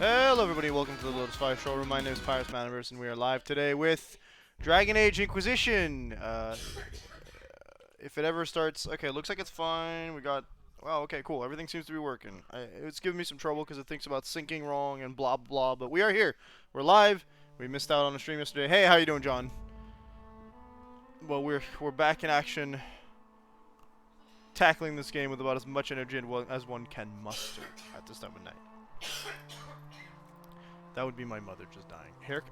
Hello everybody, welcome to the Lotus 5 showroom. My name is Pirates Maniverse and we are live today with Dragon Age Inquisition. If it ever starts, okay, looks like it's fine. We got, well, okay, cool. Everything seems to be working. It's giving me some trouble because it thinks about syncing wrong and blah blah, but we are here. We're live. We missed out on a stream yesterday. Hey, how you doing, John? Well, we're back in action, tackling this game with about as much energy as one can muster at this time of night. That would be my mother just dying. Hair,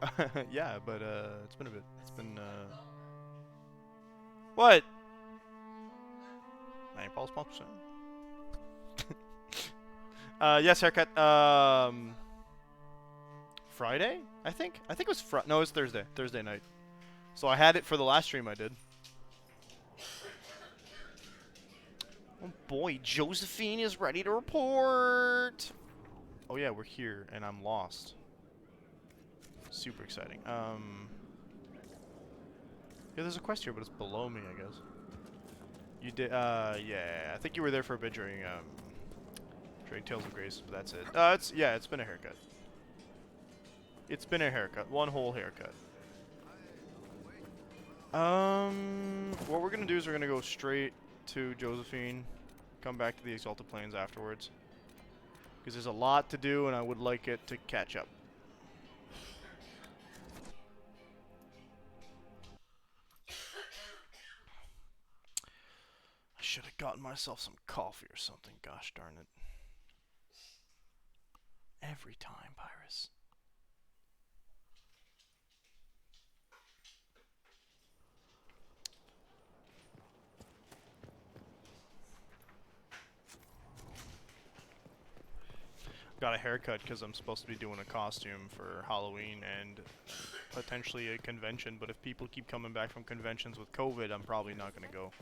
yeah, but it's been a bit. It's been what? My impulse pumps. Yes, haircut. Friday, I think. I think it was no, it was Thursday. Thursday night. So I had it for the last stream I did. Oh boy, Josephine is ready to report. Oh yeah, we're here, and I'm lost. Super exciting. Yeah, there's a quest here, but it's below me, I guess. You did, yeah, I think you were there for a bit during Tales of Grace, but that's it. It's been a haircut. It's been a haircut. One whole haircut. What we're gonna do is we're gonna go straight to Josephine, come back to the Exalted Plains afterwards. Because there's a lot to do, and I would like it to catch up. I should have gotten myself some coffee or something, gosh darn it. Every time, Pyrus. Got a haircut because I'm supposed to be doing a costume for Halloween and potentially a convention, but if people keep coming back from conventions with COVID, I'm probably not going to go.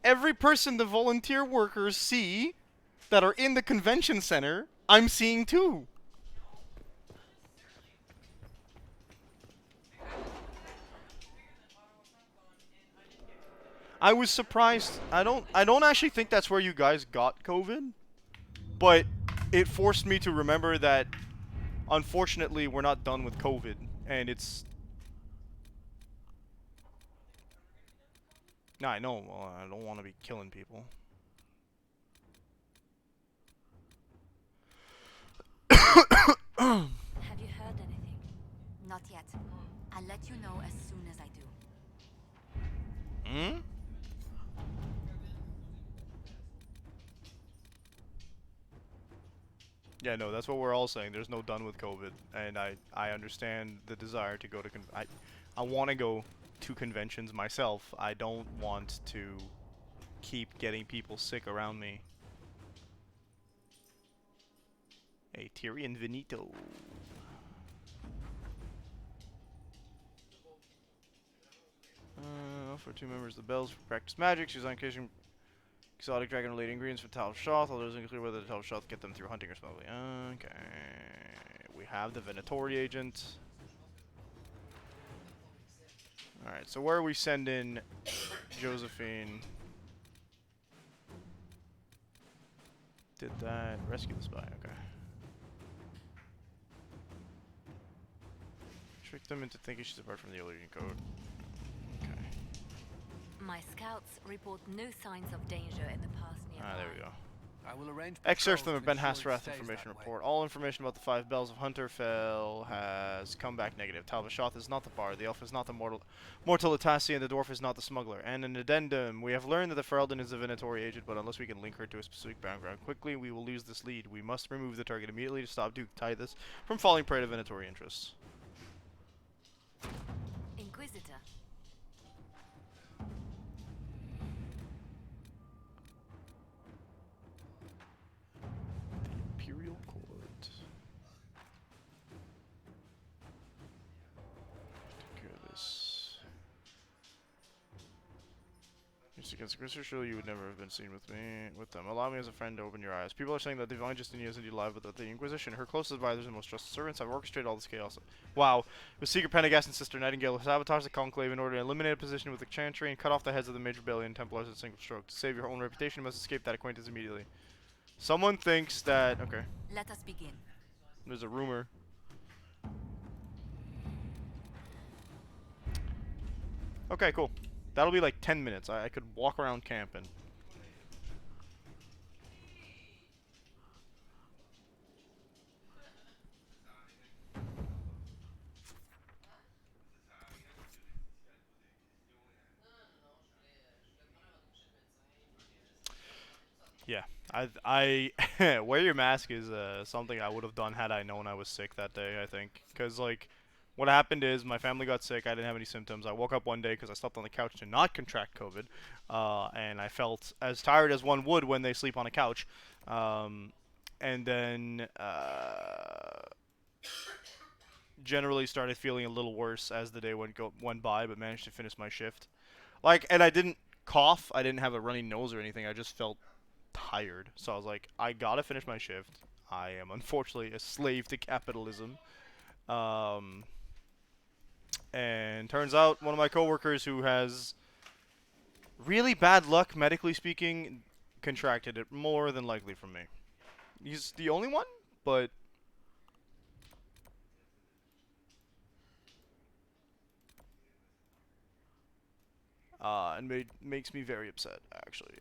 Every person the volunteer workers see that are in the convention center, I'm seeing too. I was surprised. I don't actually think that's where you guys got COVID, but it forced me to remember that unfortunately we're not done with COVID, and it's nah, I know. Well, I don't want to be killing people. Have you heard anything? Not yet. I'll let you know as soon as I do. Hmm? Yeah, no, that's what we're all saying. There's no done with COVID, and I understand the desire to go to I want to go to conventions myself. I don't want to keep getting people sick around me. A Tyrion Veneto. For 2 members of the Bells for practice magic. She's on occasion exotic dragon related ingredients for Tal Shoth, although it isn't clear whether the Tal Shoth get them through hunting or smuggling. Okay. We have the Venatori agent. Alright, so where are we sending Josephine? Did that. Rescue the spy, okay. Trick them into thinking she's apart from the Illusion Code. Okay. My scouts report no signs of danger in the pass nearby. Ah, there we go. I will arrange Excerpt from the Ben ensure it Hasrath stays information that way. report. All information about the 5 bells of Hunterfell has come back negative. Talbashoth is not the bard, the elf is not the mortal Latassi, and the dwarf is not the smuggler. And an addendum, we have learned that the Ferelden is a Venatori agent, but unless we can link her to a specific background quickly, we will lose this lead. We must remove the target immediately to stop Duke Tithus from falling prey to Venatori interests. Inquisitor. Imperial Court. Take care of this. Used against aggressor, surely you would never have been seen with them. Allow me as a friend to open your eyes. People are saying that Divine Justinia isn't alive, but that the Inquisition, her closest advisors and most trusted servants, have orchestrated all this chaos. Wow. With Secret Pendergast and Sister Nightingale, sabotage the Conclave in order to eliminate a position with the Chantry and cut off the heads of the major Rebellion Templars in a single stroke. To save your own reputation, you must escape that acquaintance immediately. Someone thinks that... Okay. Let us begin. There's a rumor. Okay, cool. That'll be like 10 minutes. I could walk around camping. Yeah, wear your mask is something I would have done had I known I was sick that day, I think. Because, like, what happened is my family got sick, I didn't have any symptoms. I woke up one day because I slept on the couch to not contract COVID, and I felt as tired as one would when they sleep on a couch. and then generally started feeling a little worse as the day went by, but managed to finish my shift. Like, and I didn't cough, I didn't have a runny nose or anything. I just felt tired. So I was like, I gotta finish my shift. I am unfortunately a slave to capitalism. Um, and turns out one of my coworkers who has really bad luck, medically speaking, contracted it more than likely from me. He's the only one, but and makes me very upset, actually.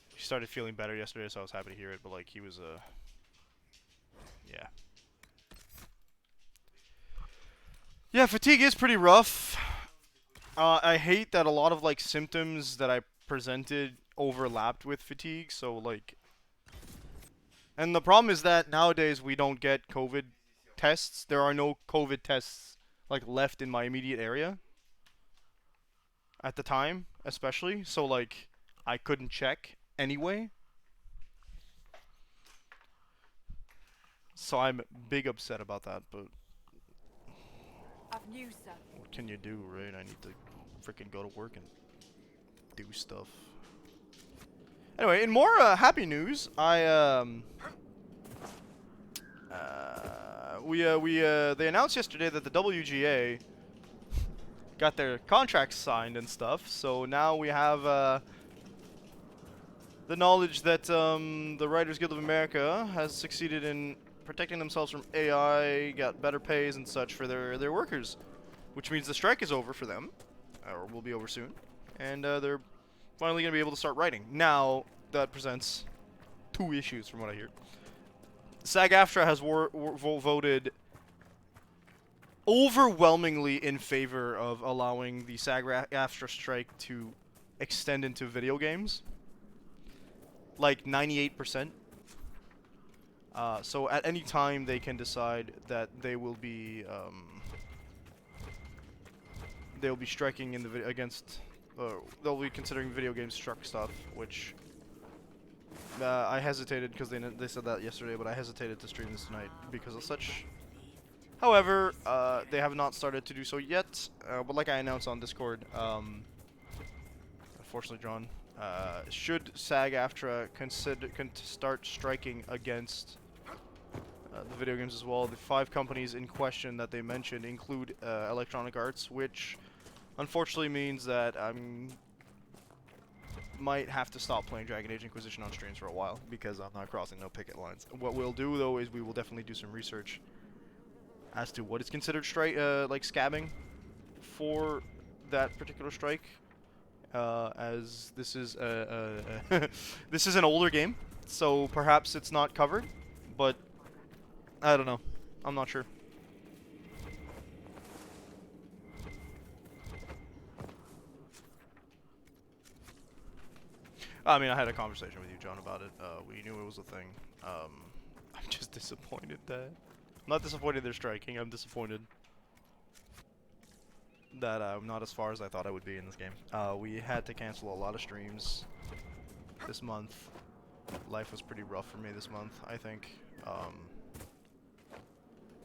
He started feeling better yesterday, so I was happy to hear it. But like, he was yeah, yeah. Fatigue is pretty rough. I hate that a lot of like symptoms that I presented overlapped with fatigue. So like, and the problem is that nowadays we don't get COVID tests. There are no COVID tests like left in my immediate area at the time, especially. So like, I couldn't check anyway. So I'm big upset about that, but I've news, sir. what can you do, right? I need to freaking go to work and do stuff. Anyway, in more happy news, they announced yesterday that the WGA got their contracts signed and stuff. So now we have the knowledge that the Writers Guild of America has succeeded in protecting themselves from AI, got better pays and such for their workers, which means the strike is over for them, or will be over soon, and they're finally going to be able to start writing. Now, that presents two issues from what I hear. SAG-AFTRA has voted overwhelmingly in favor of allowing the SAG-AFTRA strike to extend into video games. Like 98%. So at any time they can decide that they'll be striking in the against. They'll be considering video games struck stuff, which I hesitated because they said that yesterday, but I hesitated to stream this tonight because of such. However, they have not started to do so yet. But like I announced on Discord, unfortunately, John, should SAG-AFTRA start striking against the video games as well, the 5 companies in question that they mentioned include Electronic Arts, which unfortunately means that I might have to stop playing Dragon Age Inquisition on streams for a while because I'm not crossing no picket lines. What we'll do though is we will definitely do some research as to what is considered like scabbing for that particular strike, as this is this is an older game, so perhaps it's not covered, but I don't know. I'm not sure. I mean, I had a conversation with you, John, about it. We knew it was a thing. I'm just disappointed that... I'm not disappointed they're striking. I'm disappointed that I'm not as far as I thought I would be in this game. We had to cancel a lot of streams this month. Life was pretty rough for me this month, I think.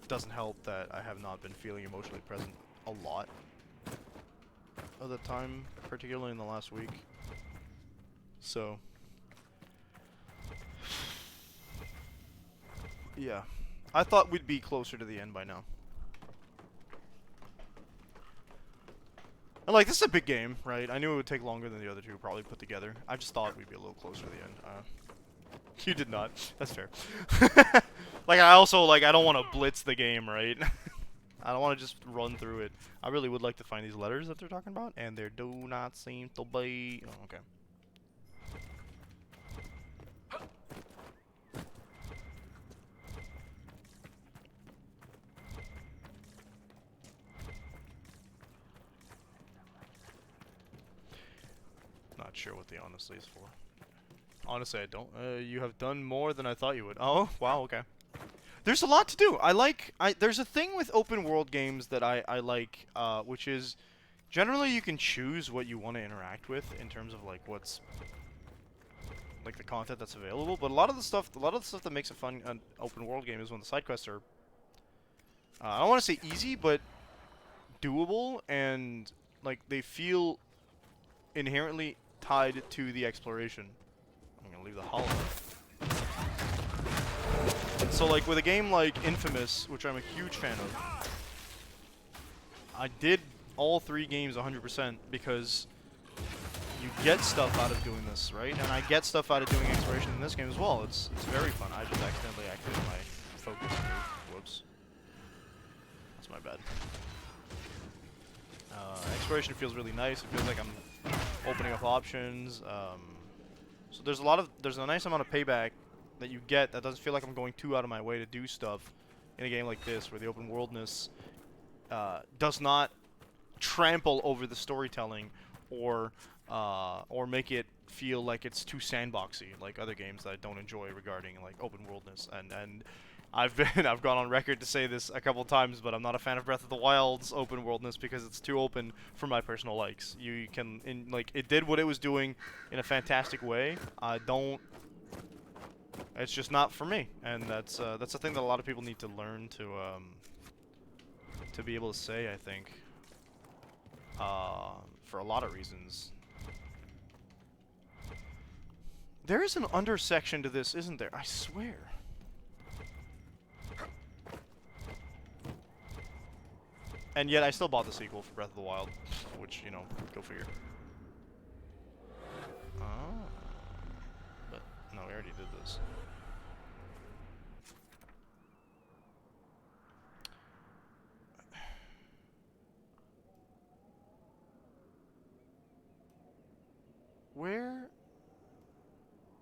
Doesn't help that I have not been feeling emotionally present a lot of the time, particularly in the last week. So, yeah. I thought we'd be closer to the end by now. And like, this is a big game, right? I knew it would take longer than the other two probably put together. I just thought we'd be a little closer to the end. You did not. That's fair. Like, I also, like, I don't want to blitz the game, right? I don't want to just run through it. I really would like to find these letters that they're talking about, and there do not seem to be... Oh, okay. Not sure what the honestly is for. Honestly, I don't. You have done more than I thought you would. Oh, wow, okay. There's a lot to do. There's a thing with open world games that I like, which is Generally, you can choose what you want to interact with in terms of like what's like the content that's available. But a lot of the stuff that makes a fun open world game is when the side quests are I don't want to say easy, but doable, and like they feel inherently tied to the exploration. I'm gonna leave the hollow. So like with a game like Infamous, which I'm a huge fan of, I did all 3 games 100% because you get stuff out of doing this, right? And I get stuff out of doing exploration in this game as well. It's very fun. I just accidentally activated my focus move. Whoops. That's my bad. Exploration feels really nice. It feels like I'm opening up options. So there's a nice amount of payback that you get that doesn't feel like I'm going too out of my way to do stuff in a game like this, where the open worldness does not trample over the storytelling or make it feel like it's too sandboxy like other games that I don't enjoy regarding like open worldness. And I've gone on record to say this a couple times, but I'm not a fan of Breath of the Wild's open worldness because it's too open for my personal likes. You can like it did what it was doing in a fantastic way. It's just not for me, and that's a thing that a lot of people need to learn to be able to say, I think, for a lot of reasons. There is an undersection to this, isn't there? I swear. And yet I still bought the sequel for Breath of the Wild, which, you know, go figure. Oh. But, no, we already did this. Where?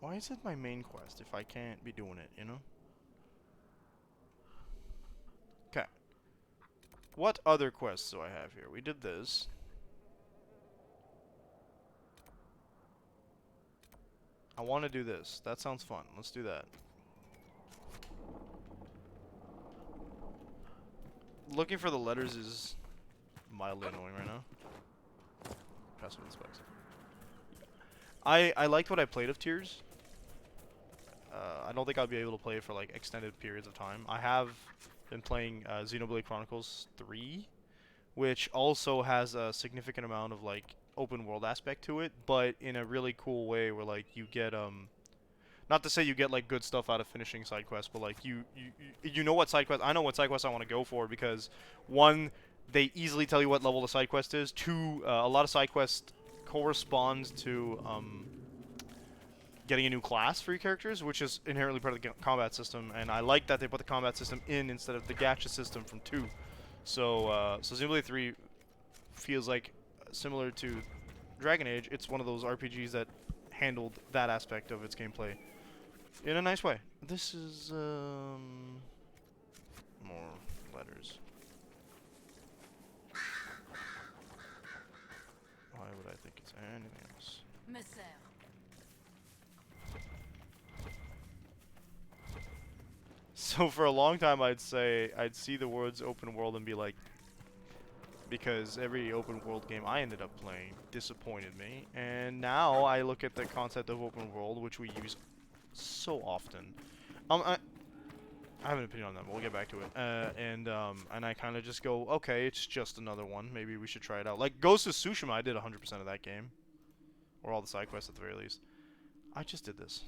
Why is it my main quest if I can't be doing it, you know? Okay. What other quests do I have here? We did this. I want to do this. That sounds fun. Let's do that. Looking for the letters is mildly annoying right now. Pass with the specs. I liked what I played of Tears. I don't think I'll be able to play it for like extended periods of time. I have been playing Xenoblade Chronicles 3, which also has a significant amount of like open world aspect to it, but in a really cool way where like you get not to say you get like good stuff out of finishing side quests, but like you know what side quest I know what side quests I want to go for because one, they easily tell you what level the side quest is. Two, a lot of side quests corresponds to getting a new class for your characters, which is inherently part of the combat system, and I like that they put the combat system in instead of the gacha system from 2. So Xenoblade 3 feels like similar to Dragon Age. It's one of those RPGs that handled that aspect of its gameplay in a nice way. This is more letters. Why would I think it's anything else? So for a long time I'd see the words open world and be like, because every open world game I ended up playing disappointed me, and now I look at the concept of open world, which we use so often. I have an opinion on that, but we'll get back to it. And I kind of just go, okay, it's just another one. Maybe we should try it out. Like Ghost of Tsushima, I did 100% of that game, or all the side quests at the very least. I just did this.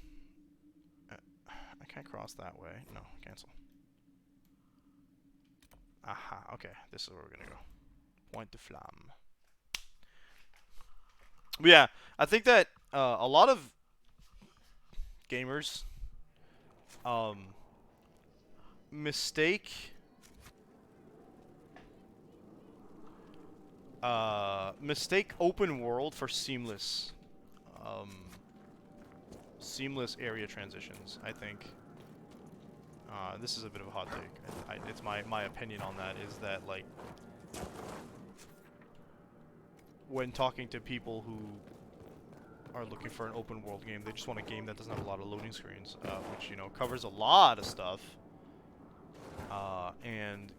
I can't cross that way. No, cancel. Aha, okay. This is where we're gonna go. Point de flamme. But yeah, I think that a lot of gamers mistake open world for seamless area transitions, I think. This is a bit of a hot take. It's my opinion on that is that, like, when talking to people who are looking for an open world game, they just want a game that doesn't have a lot of loading screens, which, you know, covers a lot of stuff. And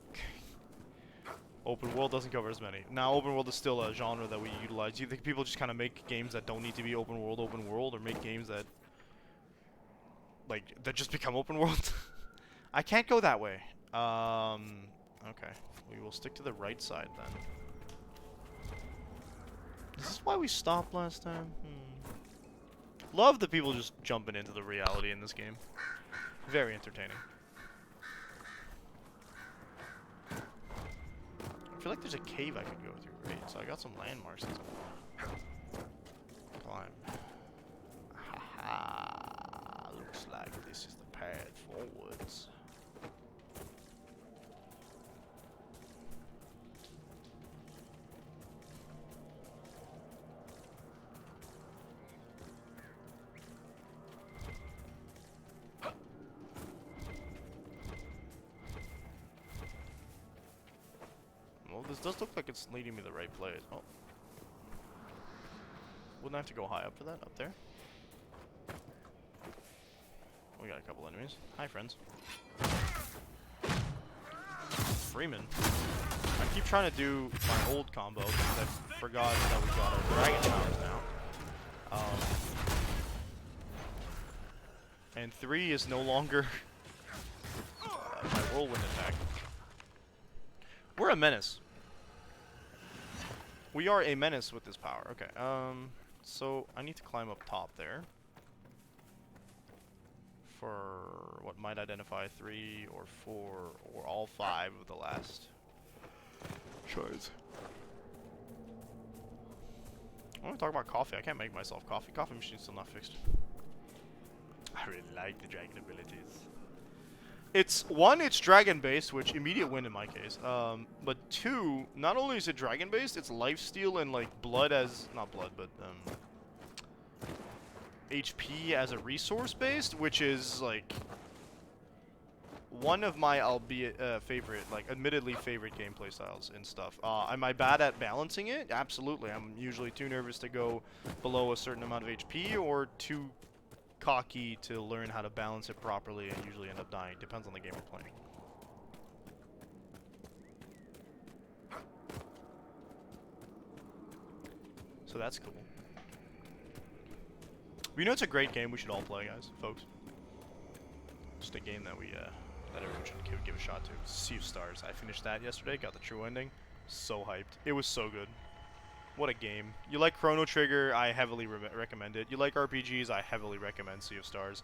Open world doesn't cover as many. Now, open world is still a genre that we utilize. Do you think people just kind of make games that don't need to be open world, or make games that, like, that just become open world? I can't go that way. Okay. We will stick to the right side then. Is this why we stopped last time? Love the people just jumping into the reality in this game. Very entertaining. I feel like there's a cave I could go through. Great, so I got some landmarks. Climb. Haha. Looks like this is the path forwards. Well, this does look like it's leading me the right place. Oh. Wouldn't I have to go high up for that? Up there? We got a couple enemies. Hi, friends. Freeman. I keep trying to do my old combo because I forgot that we got our dragon powers now. And 3 is no longer my whirlwind attack. We're a menace. We are a menace with this power. Okay, so I need to climb up top there. For what might identify 3 or 4 or all 5 of the last shards. I want to talk about coffee. I can't make myself coffee. Coffee machine's still not fixed. I really like the dragon abilities. It's, 1, it's dragon-based, which immediate win in my case. But 2, not only is it dragon-based, it's lifesteal and, like, blood as... Not blood, but, HP as a resource-based, which is, like... one of my, albeit, favorite, like, admittedly favorite gameplay styles and stuff. Am I bad at balancing it? Absolutely. I'm usually too nervous to go below a certain amount of HP, or too cocky to learn how to balance it properly and usually end up dying. Depends on the game we're playing. So that's cool. We know it's a great game we should all play, guys, folks. Just a game that we, that everyone should give a shot to. Sea of Stars. I finished that yesterday, got the true ending. So hyped. It was so good. What a game. You like Chrono Trigger, I heavily recommend it. You like RPGs, I heavily recommend Sea of Stars.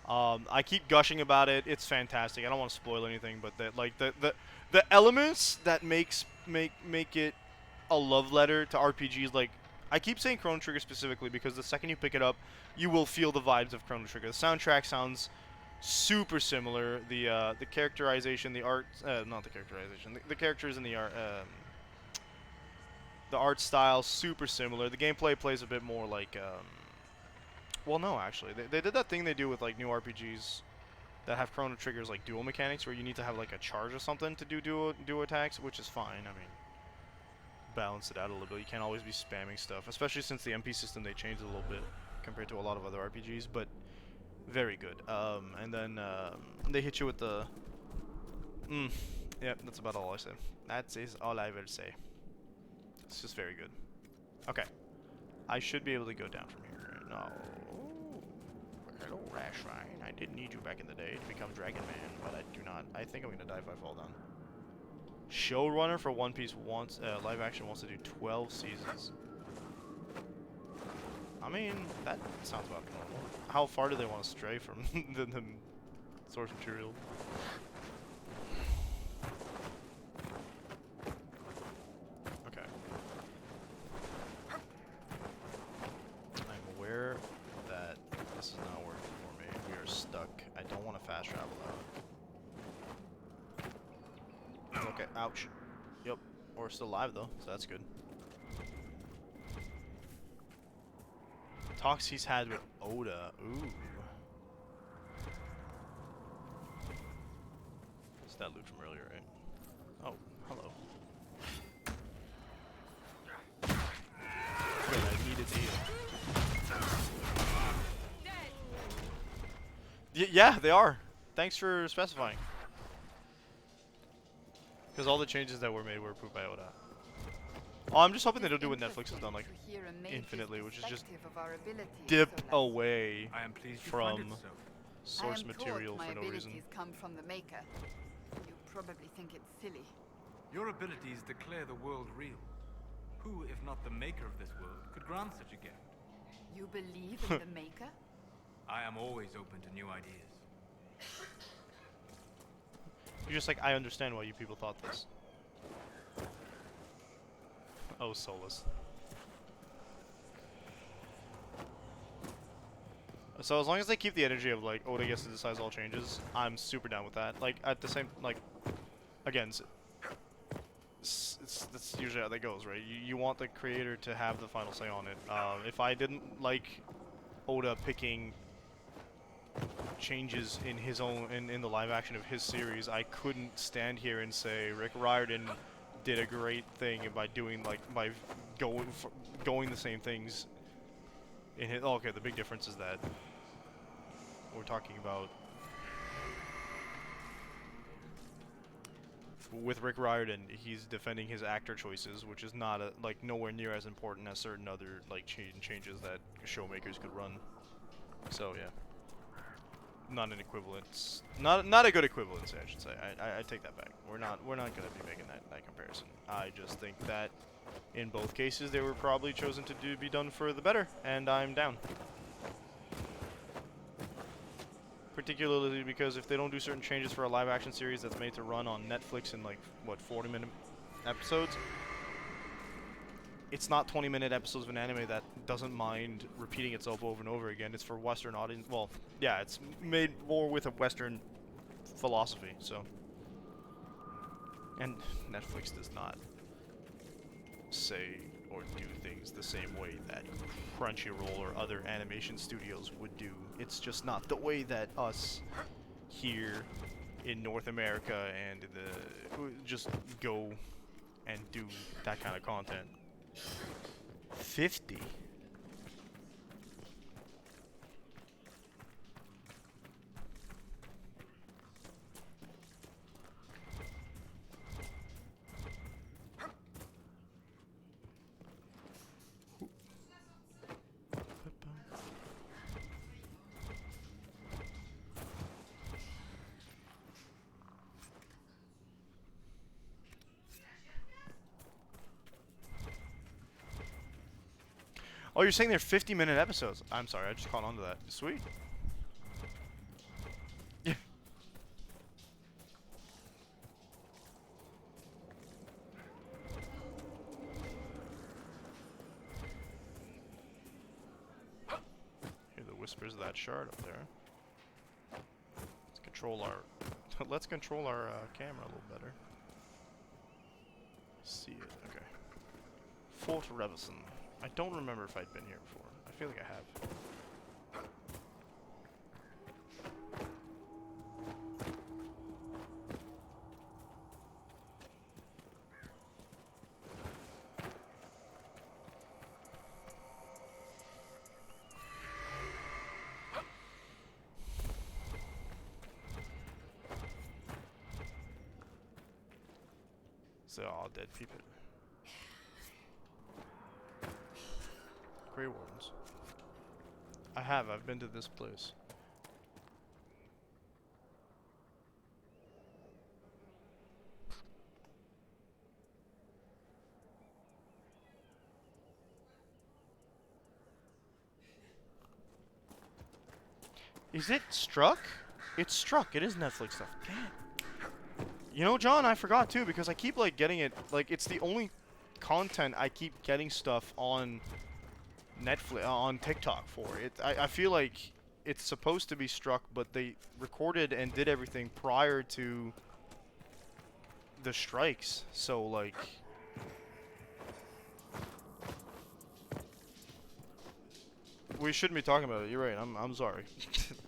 I keep gushing about it. It's fantastic. I don't want to spoil anything, but the elements that make it a love letter to RPGs, like, I keep saying Chrono Trigger specifically because the second you pick it up, you will feel the vibes of Chrono Trigger. The soundtrack sounds super similar. The characterization, the art, not the characterization, the characters in the art, the art style super similar. The gameplay plays a bit more like, well, no, actually, they did that thing they do with like new RPGs that have Chrono Triggers, like dual mechanics, where you need to have like a charge or something to do duo attacks, which is fine. I mean, balance it out a little bit. You can't always be spamming stuff, especially since the MP system they changed a little bit compared to a lot of other RPGs, but very good. And then they hit you with the yeah, that's about all I say. That is all I will say. It's just very good. Okay. I should be able to go down from here. No. Hello, Rashline. I did need you back in the day to become Dragon Man, but I do not. I think I'm gonna die if I fall down. Showrunner for One Piece wants live action wants to do 12 seasons. I mean, that sounds about normal. How far do they want to stray from the source material? Okay. I'm aware that this is not working for me. We are stuck. I don't want to fast travel out. Okay, ouch. Yep. We're still alive though, so that's good. Talks he's had with Oda. Ooh. It's that loot from earlier, right? Oh, hello. Good, I needed to heal. Yeah, they are. Thanks for specifying. Because all the changes that were made were approved by Oda. Oh, I'm just hoping they don't do what Netflix has done, like, infinitely, which is just dip away I am pleased you from find it so. source material for no reason. Come from the maker. You probably think it's silly. Your abilities declare the world real. Who, if not the maker of this world, could grant such a gift? You believe in the maker? I am always open to new ideas. You're just like, I understand why you people thought this. Oh, Solus. So as long as they keep the energy of like Oda gets to decide all changes, I'm super down with that. Like at the same, like, again, that's usually how that goes, right? You want the creator to have the final say on it. If I didn't like Oda picking changes in his own in the live action of his series, I couldn't stand here and say Rick Riordan did a great thing by doing like by going the same things in his. Oh, okay, the big difference is that we're talking about with Rick Riordan, he's defending his actor choices, which is not like nowhere near as important as certain other like changes that showmakers could run. So yeah. Not an equivalence. Not a good equivalency, I should say. I take that back. We're not gonna be making that comparison. I just think that in both cases they were probably chosen to be done for the better, and I'm down. Particularly because if they don't do certain changes for a live action series that's made to run on Netflix in like what 40-minute episodes, it's not 20-minute episodes of an anime that doesn't mind repeating itself over and over again. It's for Western audience. Well, yeah, it's made more with a Western philosophy, so. And Netflix does not say or do things the same way that Crunchyroll or other animation studios would do. It's just not the way that us here in North America and just go and do that kind of content. 50? Oh, you're saying they're 50-minute episodes? I'm sorry, I just caught on to that. Sweet. Yeah. Hear the whispers of that shard up there. Let's control our camera a little better. See it. Okay. Fort Revison. I don't remember if I'd been here before. I feel like I have. So all dead people. Grey Wardens. I've been to this place. Is it struck? It's struck. It is Netflix stuff. Damn. You know, John, I forgot too because I keep like getting it. Like it's the only content I keep getting stuff on Netflix on TikTok for it. I feel like it's supposed to be struck, but they recorded and did everything prior to the strikes. So like, we shouldn't be talking about it. You're right. I'm sorry.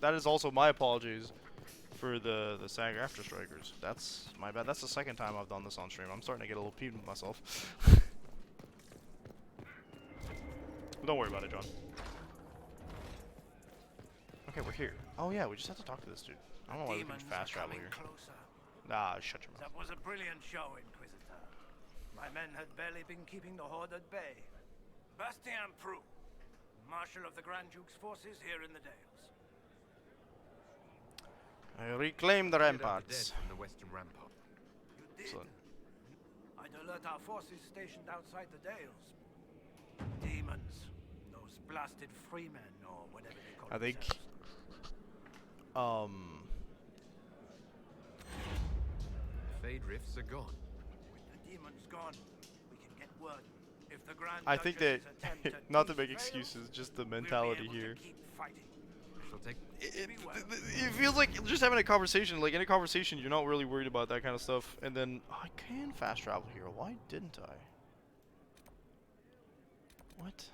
That is also my apologies for the SAG after strikers. That's my bad. That's the second time I've done this on stream. I'm starting to get a little peeved with myself. Don't worry about it, John. Okay, we're here. Oh yeah, we just have to talk to this dude. I don't know why we can fast travel here. Ah, shut your mouth. That was a brilliant show, Inquisitor. My men had barely been keeping the Horde at bay. Bastien Prou, Marshal of the Grand Duke's forces here in the Dales. I reclaim the Cleared out the dead ramparts. from the western rampart. You did? Excellent. I'd alert our forces stationed outside the Dales. Demons. Those blasted freemen, or whatever they call I think, themselves. Fade rifts are gone. With the demons gone, we can get word. If the Grand I think that, Duchess's attempt at not to peace make fails, excuses, just the we'll be mentality able to here. keep fighting. She'll take. It feels like just having a conversation. Like in a conversation, you're not really worried about that kind of stuff. And then I can fast travel here. Why didn't I? What?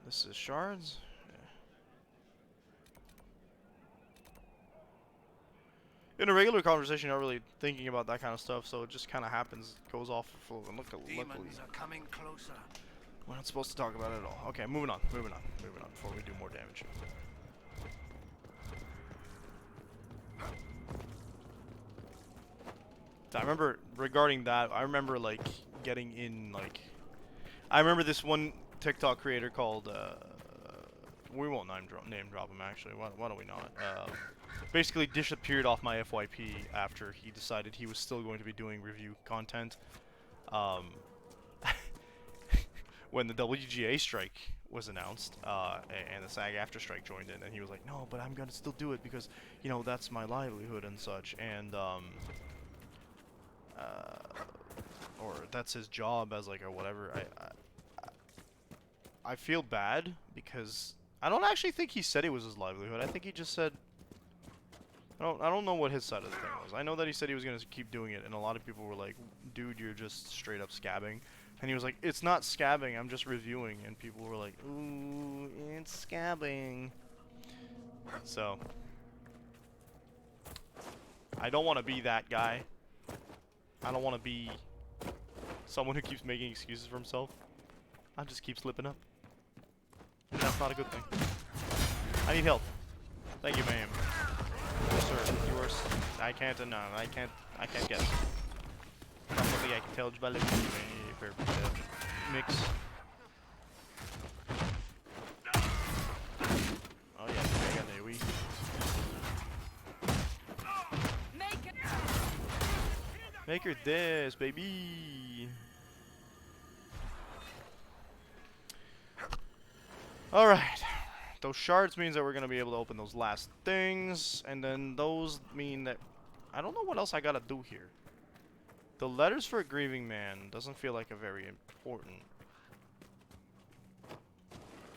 This is shards. In a regular conversation, you're not really thinking about that kind of stuff, so it just kind of happens, goes off the flow. And luckily, Demons are coming closer. we're not supposed to talk about it at all. Okay, moving on before we do more damage. I remember regarding that. I remember like getting in like. I remember this one TikTok creator called. We won't name drop him actually. Why don't we not? Basically disappeared off my FYP after he decided he was still going to be doing review content. When the WGA strike was announced, and the SAG-AFTRA strike joined in, and he was like, "No, but I'm gonna still do it because, you know, that's my livelihood and such." And or that's his job as like a whatever. I feel bad because I don't actually think he said it was his livelihood. I think he just said. I don't know what his side of the thing was. I know that he said he was gonna keep doing it, and a lot of people were like, "Dude, you're just straight up scabbing," and he was like, "It's not scabbing. I'm just reviewing," and people were like, "Ooh, it's scabbing." So I don't want to be that guy. I don't want to be someone who keeps making excuses for himself. I just keep slipping up. And that's not a good thing. I need help. Thank you, ma'am. Yes, sir. Yours. I can't. No, I can't guess. Probably I can tell just by looking at you. Mix. Oh yeah, I got a wee. Make her this, baby. All right. Those shards means that we're gonna be able to open those last things, and then those mean that I don't know what else I gotta do here. The letters for a grieving man doesn't feel like a very important,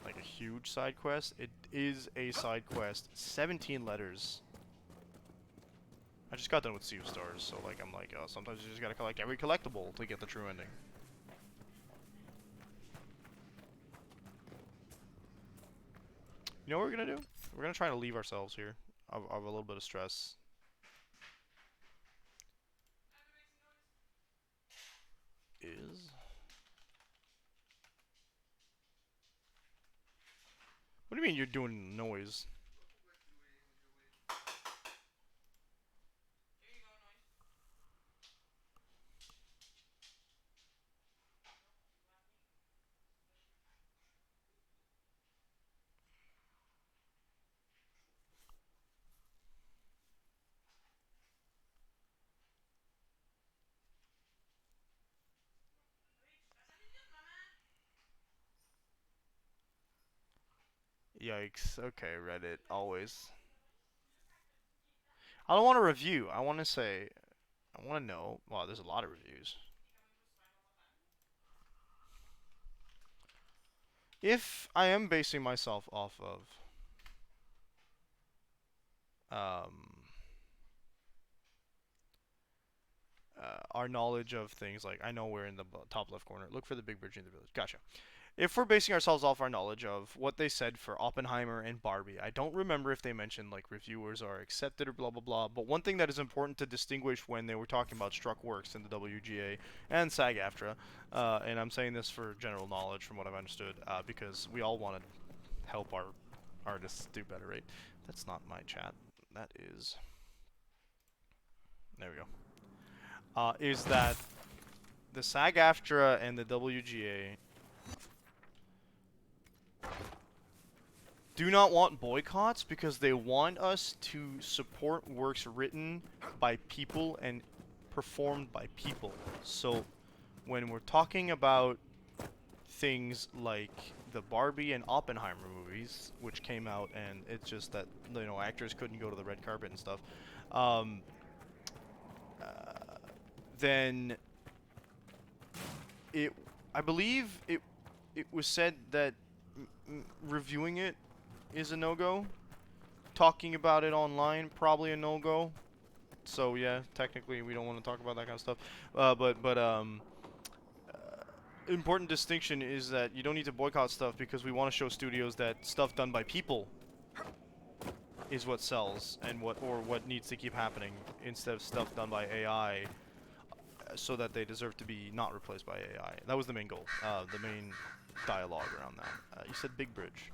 like a huge side quest. It is a side quest. 17 letters. I just got done with Sea of Stars, so like I'm like, sometimes you just gotta collect every collectible to get the true ending. You know what we're gonna do? We're gonna try to leave ourselves here of a little bit of stress. What do you mean you're doing noise? Yikes. Okay, Reddit, always. I don't want to review. I want to say, I want to know. Wow, there's a lot of reviews. If I am basing myself off of our knowledge of things, like I know we're in the top left corner. Look for the big bridge in the village. Gotcha. If we're basing ourselves off our knowledge of what they said for Oppenheimer and Barbie, I don't remember if they mentioned like reviewers are accepted or blah blah blah, but one thing that is important to distinguish when they were talking about struck works in the WGA and SAG-AFTRA, and I'm saying this for general knowledge from what I've understood, because we all want to help our artists do better, right? That's not my chat. That is... There we go. Is that the SAG-AFTRA and the WGA do not want boycotts because they want us to support works written by people and performed by people. So when we're talking about things like the Barbie and Oppenheimer movies, which came out, and it's just that, you know, actors couldn't go to the red carpet and stuff, then I believe it was said that reviewing it is a no-go. Talking about it online, probably a no-go. So yeah, technically we don't want to talk about that kind of stuff. Important distinction is that you don't need to boycott stuff because we want to show studios that stuff done by people is what sells and what needs to keep happening instead of stuff done by AI, so that they deserve to be not replaced by AI. That was the main goal, the main dialogue around that. You said Big Bridge.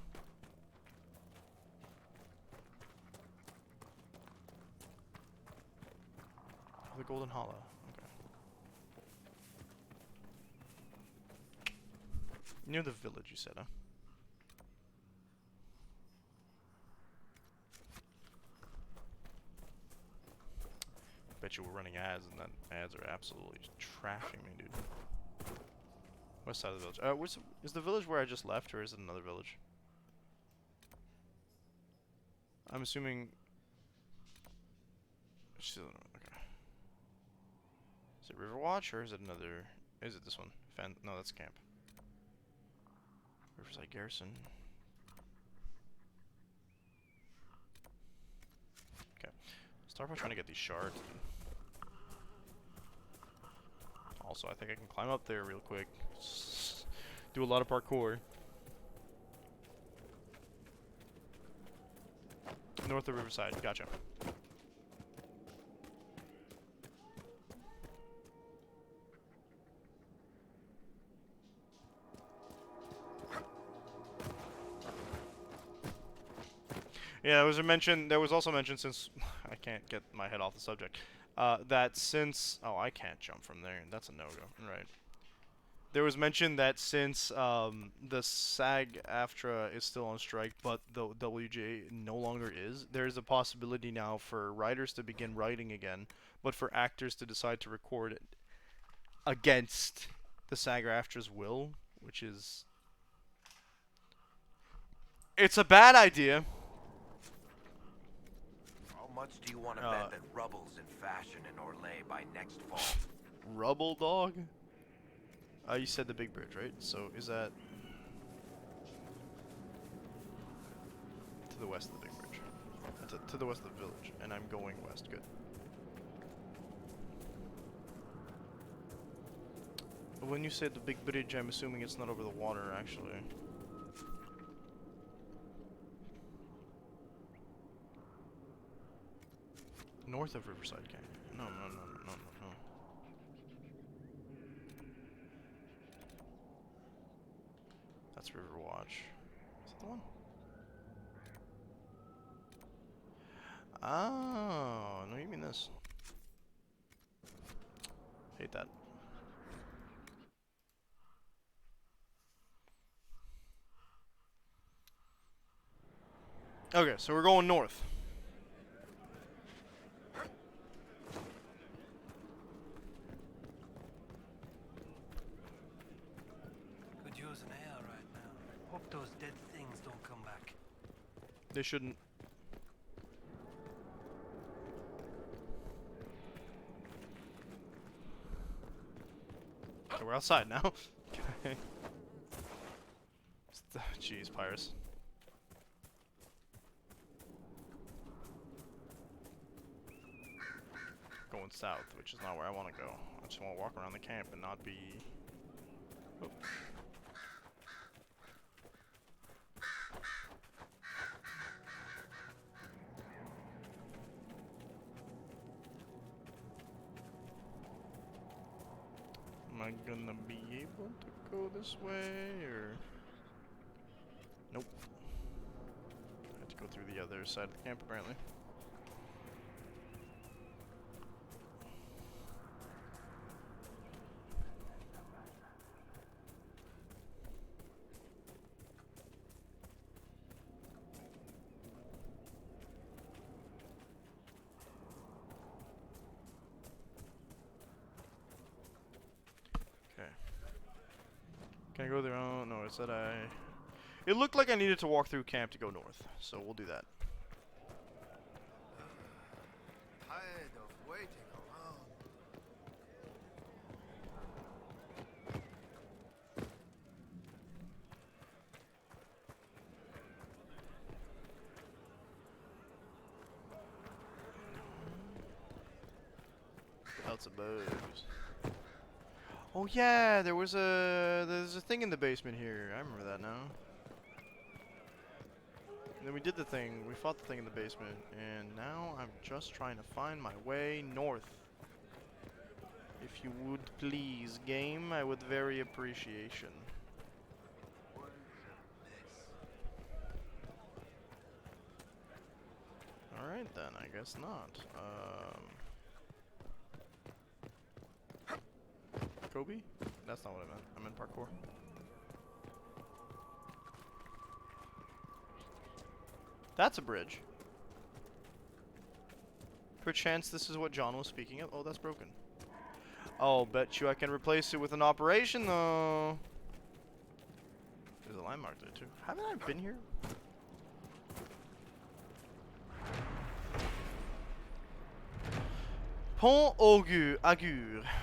The Golden Hollow. Okay. Near the village, you said, huh? Bet you we're running ads, and that ads are absolutely trashing me, dude. West side of the village. Is the village where I just left, or is it another village? I'm assuming... Okay. Is it Riverwatch, or is it another... Is it this one? No, that's camp. Riverside Garrison. Okay. Start by trying to get these shards. Also, I think I can climb up there real quick. Do a lot of parkour. North of Riverside. Gotcha. Yeah, there was also mentioned, since I can't get my head off the subject, that since... Oh, I can't jump from there. That's a no-go. Right. There was mention that since the SAG-AFTRA is still on strike, but the WGA no longer is, there's a possibility now for writers to begin writing again, but for actors to decide to record it against the SAG-AFTRA's will, which is... It's a bad idea. How much do you want to bet that rubble's in fashion in Orlais by next fall? Rubble, dog? You said the big bridge, right? So is that to the west of the big bridge? To the west of the village, and I'm going west. Good. But when you say the big bridge, I'm assuming it's not over the water, actually. North of Riverside Canyon. No. That's Riverwatch. Is that the one? Oh, no, you mean this. Hate that. Okay, so we're going north. Could use an air right now. Hope those dead things don't come back. They shouldn't. Okay, we're outside now. Okay. Jeez, Pyrus. Going south, which is not where I want to go. I just want to walk around the camp and not be... Oh. Am I gonna be able to go this way, or... Nope. through the other side of the camp, apparently. Can I go there? Oh, no, it said It looked like I needed to walk through camp to go north, so we'll do that. Tired of waiting around. Lots of bugs. Oh yeah, there's a thing in the basement here. I remember that now. And then we did the thing. We fought the thing in the basement, and now I'm just trying to find my way north. If you would please, game, I would very appreciation. All right then, I guess not. Kobe? That's not what I meant. I meant parkour. That's a bridge. Perchance this is what John was speaking of. Oh, that's broken. I'll bet you I can replace it with an operation, though. There's a line mark there, too. Haven't I been here? Pont Augur.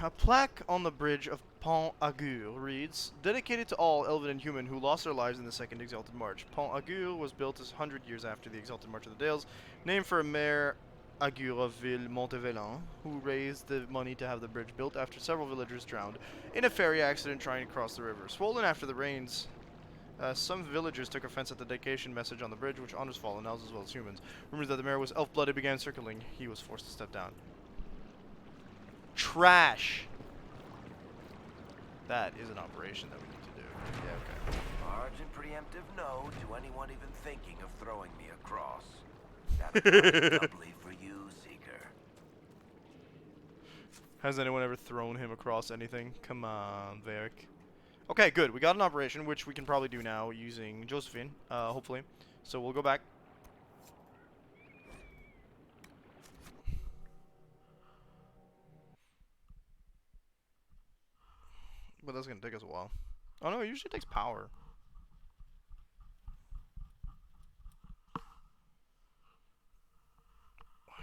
A plaque on the bridge of Pont Augur reads, dedicated to all elven and human who lost their lives in the Second Exalted March. Pont Augur was built 100 years after the Exalted March of the Dales, named for Mayor Augur of Ville Montevelan, who raised the money to have the bridge built after several villagers drowned in a ferry accident trying to cross the river. Swollen after the rains, some villagers took offense at the dedication message on the bridge, which honors fallen elves as well as humans. Rumors that the mayor was elf-blooded began circling. He was forced to step down. Trash. That is an operation that we need to do. Yeah, okay. Large and preemptive no to anyone even thinking of throwing me across. That'll come doubly for you, Seeker. Has anyone ever thrown him across anything? Come on, Varric. Okay, good. We got an operation, which we can probably do now using Josephine, hopefully. So we'll go back. But that's going to take us a while. Oh no, it usually takes power.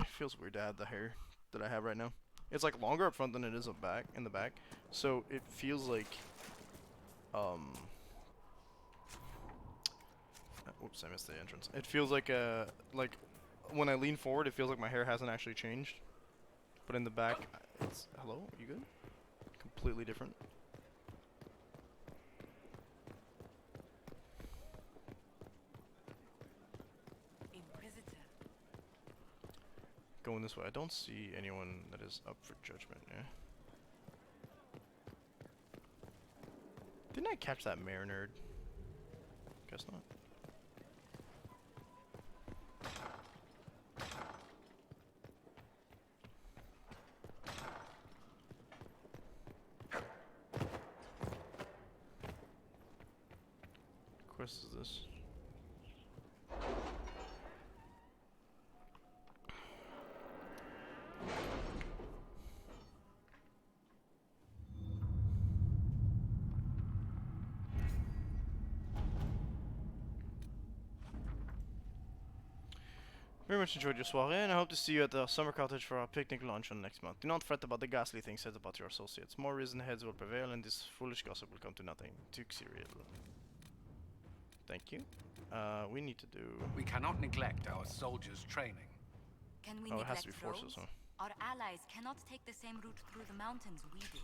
It feels weird to have the hair that I have right now. It's like longer up front than it is up back, in the back. So it feels like oops, I missed the entrance. It feels like when I lean forward, it feels like my hair hasn't actually changed. But in the back, it's hello, you good? Completely different. Going this way. I don't see anyone that is up for judgment, yeah? Didn't I catch that mare nerd? Guess not. What quest is this? Very much enjoyed your soiree, and I hope to see you at the summer cottage for our picnic luncheon next month. Do not fret about the ghastly things said about your associates. More risen heads will prevail, and this foolish gossip will come to nothing. Tuxiriel. Thank you. We need to do... We cannot neglect our soldiers' training. Can we Oh, it has neglect to be forces, those? huh? Our allies cannot take the same route through the mountains we did.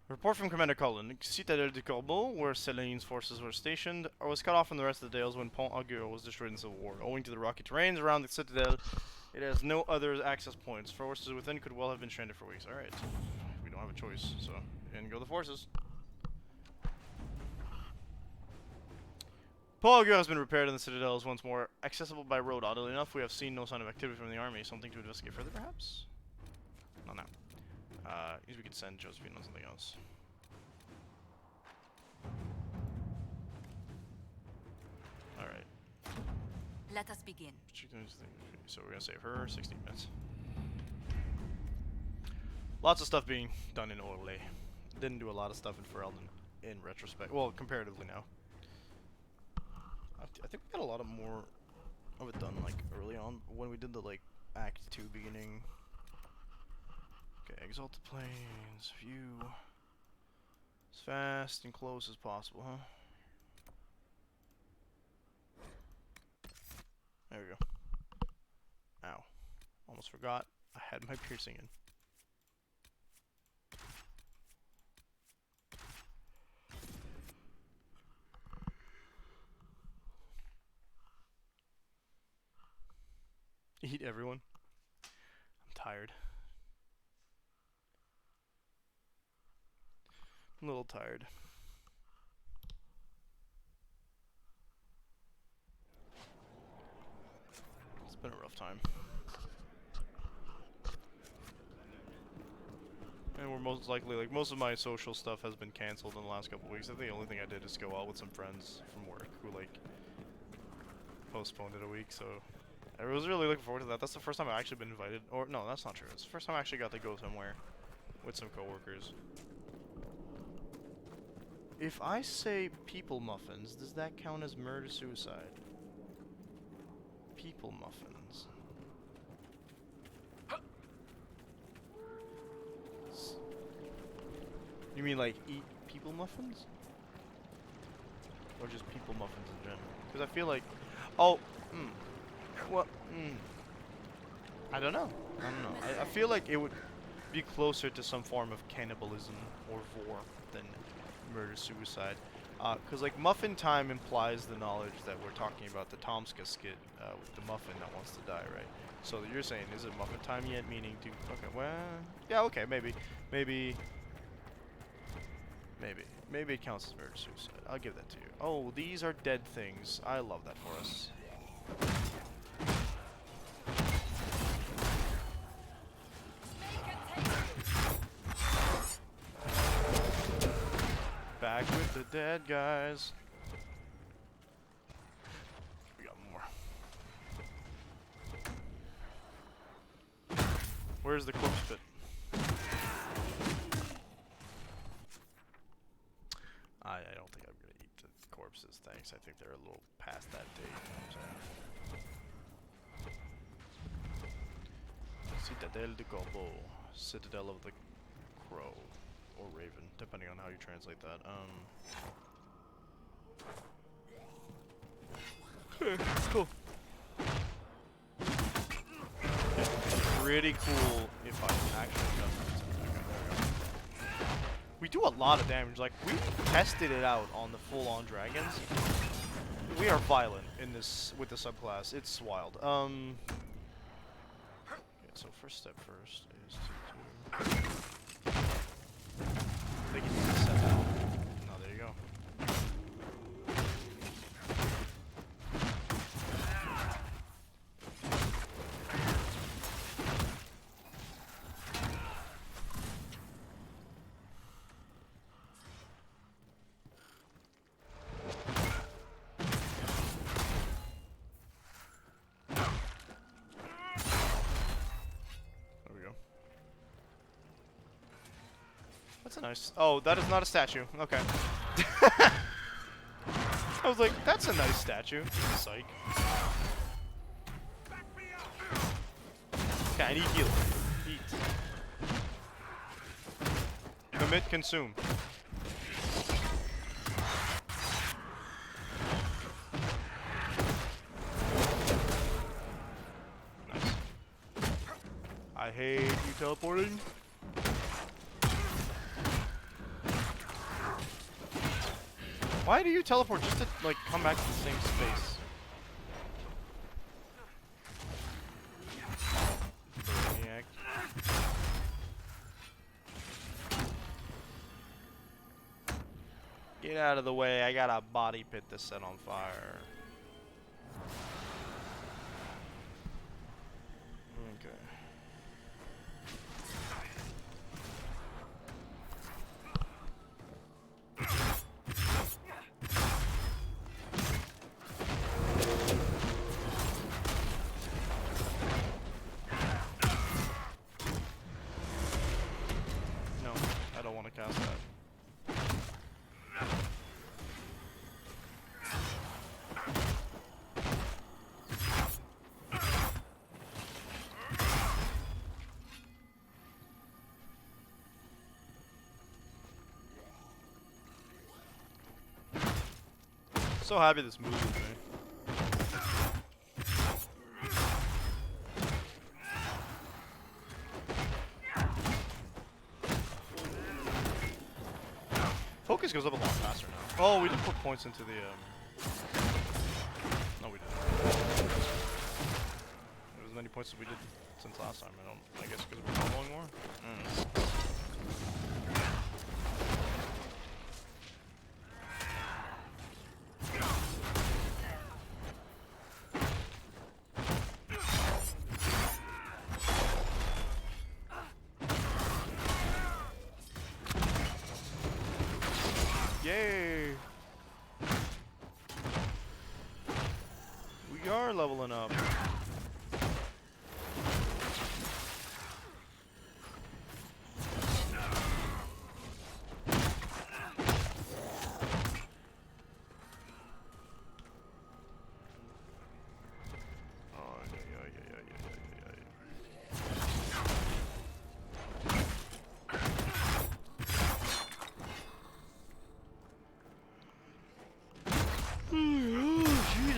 Report from Commander Cullen. Citadel du Corbeau, where Céline's forces were stationed, was cut off from the rest of the Dales when Pont Augur was destroyed in civil war. Owing to the rocky terrains around the Citadel, it has no other access points. Forces within could well have been stranded for weeks. Alright. We don't have a choice, so in go the forces. Pog has been repaired and the citadel is once more accessible by road. Oddly enough, we have seen no sign of activity from the army. Something to investigate further, perhaps? No, no. Maybe we could send Josephine on something else. Alright. Let us begin. So we're gonna save her 16 minutes. Lots of stuff being done in Orlais. Didn't do a lot of stuff in Ferelden in retrospect. Well, comparatively now. I think we got a lot of more of it done like early on when we did the like Act 2 beginning. Okay, exalt the plains. View as fast and close as possible, huh? There we go. Ow. Almost forgot I had my piercing in. Eat everyone. I'm tired. I'm a little tired. It's been a rough time. And we're most likely, like, most of my social stuff has been cancelled in the last couple weeks. I think the only thing I did is go out with some friends from work who, like, postponed it a week, so I was really looking forward to that. That's the first time I've actually been invited. Or, no, that's not true. It's the first time I actually got to go somewhere with some coworkers. If I say people muffins, does that count as murder-suicide? People muffins. You mean like eat people muffins? Or just people muffins in general? Because I feel like... Oh, what? I don't know. I feel like it would be closer to some form of cannibalism or vor than murder-suicide. Because like muffin time implies the knowledge that we're talking about the Tomska skit with the muffin that wants to die, right? So you're saying, is it muffin time yet? Meaning to... Okay, well... Yeah, okay, maybe it counts as murder-suicide. I'll give that to you. Oh, these are dead things. I love that for us. Back with the dead guys. We got more. Where's the corpse pit? I don't think I'm gonna eat the corpses, thanks. I think they're a little past that date. Citadel de Corbeau. Citadel of the Crow. Or Raven, depending on how you translate that. It's cool. It's pretty cool if I actually cut that. We do a lot of damage. Like, we tested it out on the full-on dragons. We are violent in this with the subclass. It's wild. Okay, so first step first is to they can set that. Oh, there you go. That's a nice... Oh, that is not a statue. Okay. I was like, that's a nice statue. Psych. Okay, I need heal. Eat. Commit, consume. Nice. I hate you teleporting. Why do you teleport just to, like, come back to the same space? Maniac. Get out of the way. I got a body pit to set on fire. Okay. No, I don't want to cast that. So happy this movie with me. Focus goes up a lot faster now. Oh, we didn't put points into the no, we didn't. It was as many points as we did since last time. I guess because we're following more. Yay! We are leveling up.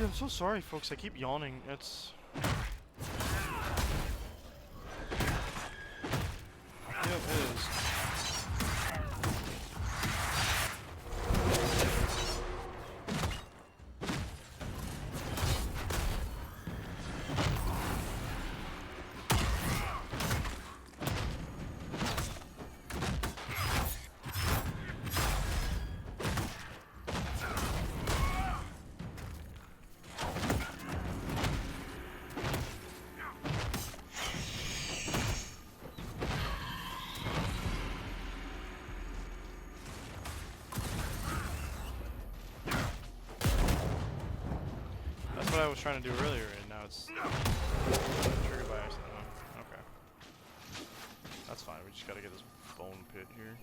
I'm so sorry, folks. I keep yawning. It's... Yeah, it is. What I was trying to do earlier, and now it's triggered by accident. Oh, okay. That's fine, we just gotta get this bone pit here.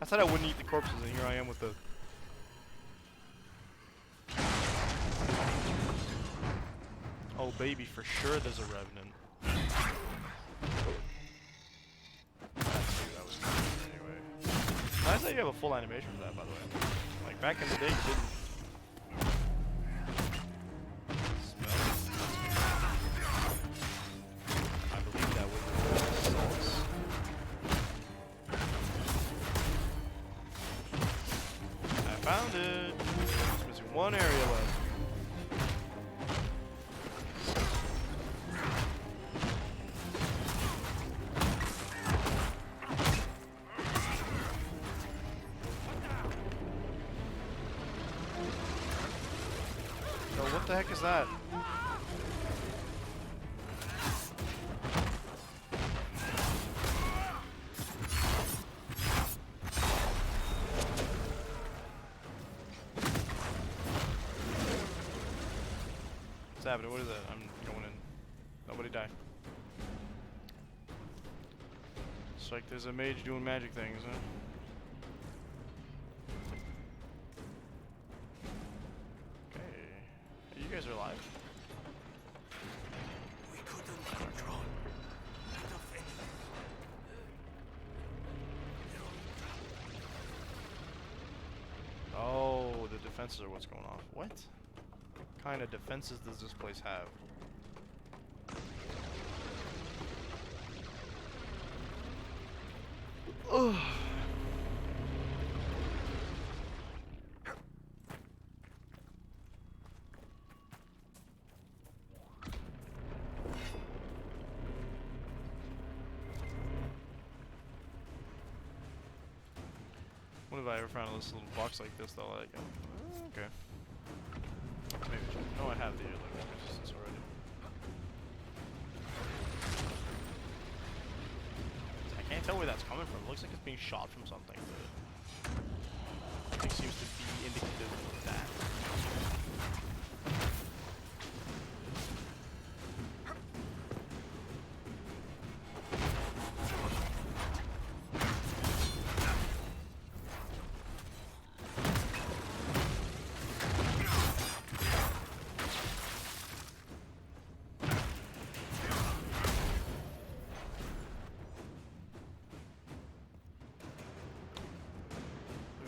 I said I wouldn't eat the corpses, and here I am with the... Oh baby, for sure there's a revenant. That was anyway. Nice that you have a full animation for that, by the way. Like back in the day, you didn't. Smell. I believe that was sauce. I found it. Just missing one area left. What the heck is that? What's happening? What is that? I'm going in. Nobody die. It's like there's a mage doing magic things, huh? You guys are alive. We couldn't control enough enemies. Oh, the defenses are what's going on. What kind of defenses does this place have? Ugh. ever found this little box like this though. Like, oh, okay. Maybe. No, I have the like resistance already. I can't tell where that's coming from. It looks like it's being shot from something, but it seems to be indicative of that.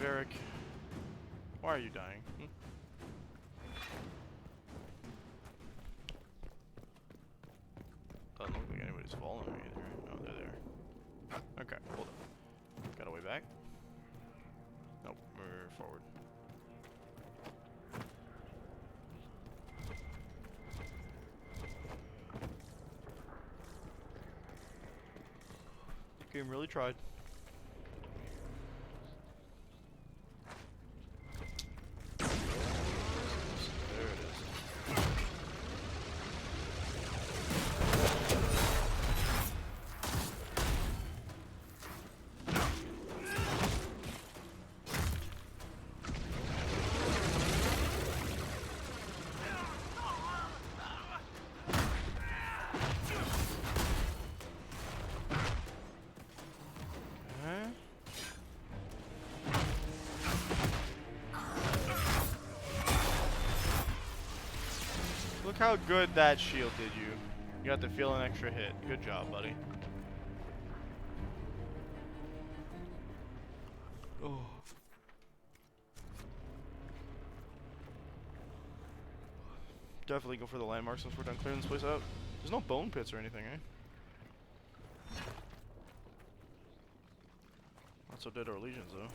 Varric, why are you dying? Doesn't look like anybody's following me either. No, they're there. Okay, hold on. Got a way back? Nope, we're forward. Game really tried. Look how good that shield did you. You got to feel an extra hit. Good job, buddy. Oh. Definitely go for the landmarks since we're done clearing this place out. There's no bone pits or anything, eh? Not so dead our legions, though.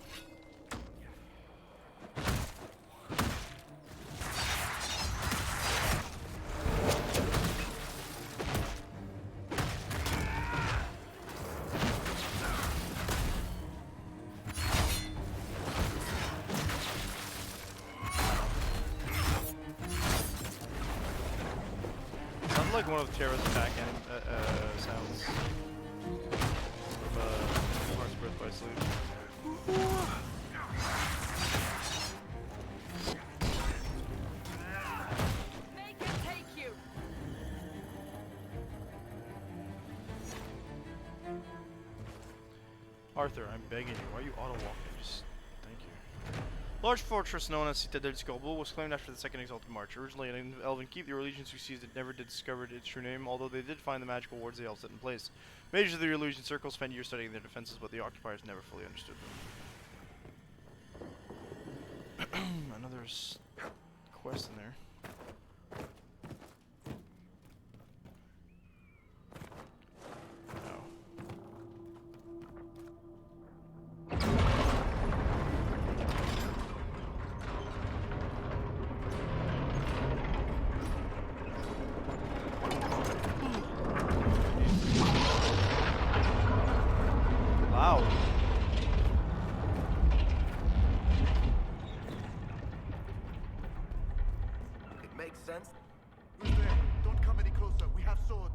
Like one of Terra's attack sounds from Heart's Birth by Sleep. Make it take you. Arthur, I'm begging you. Why are you auto-walking? Just thank you. Large fortress known as Citadel Scoble was claimed after the Second Exalted March. Originally an elven keep, the Orlegians who seized it never did discover its true name, although they did find the magical wards the elves set in place. Mages of the Orlegian circle spent years studying their defenses, but the occupiers never fully understood them. Another quest in there. Who's there? Don't come any closer. We have swords.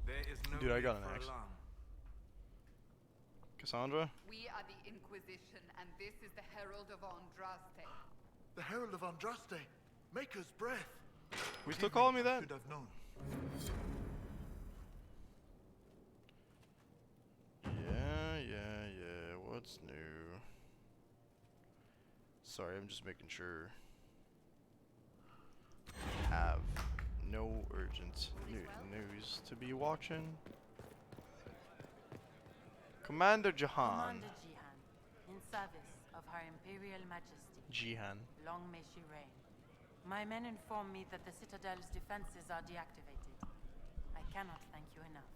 There is no Dude, I got need an for axe. alarm. Cassandra? We are the Inquisition, and this is the Herald of Andraste. The Herald of Andraste. Maker's breath. We still calling me that? Should have known. Yeah. What's new? Sorry, I'm just making sure. Have no urgent news to be watching. Commander Jahan. Commander Jihan, in service of Her Imperial Majesty. Jihan. Long may she reign. My men inform me that the Citadel's defenses are deactivated. I cannot thank you enough.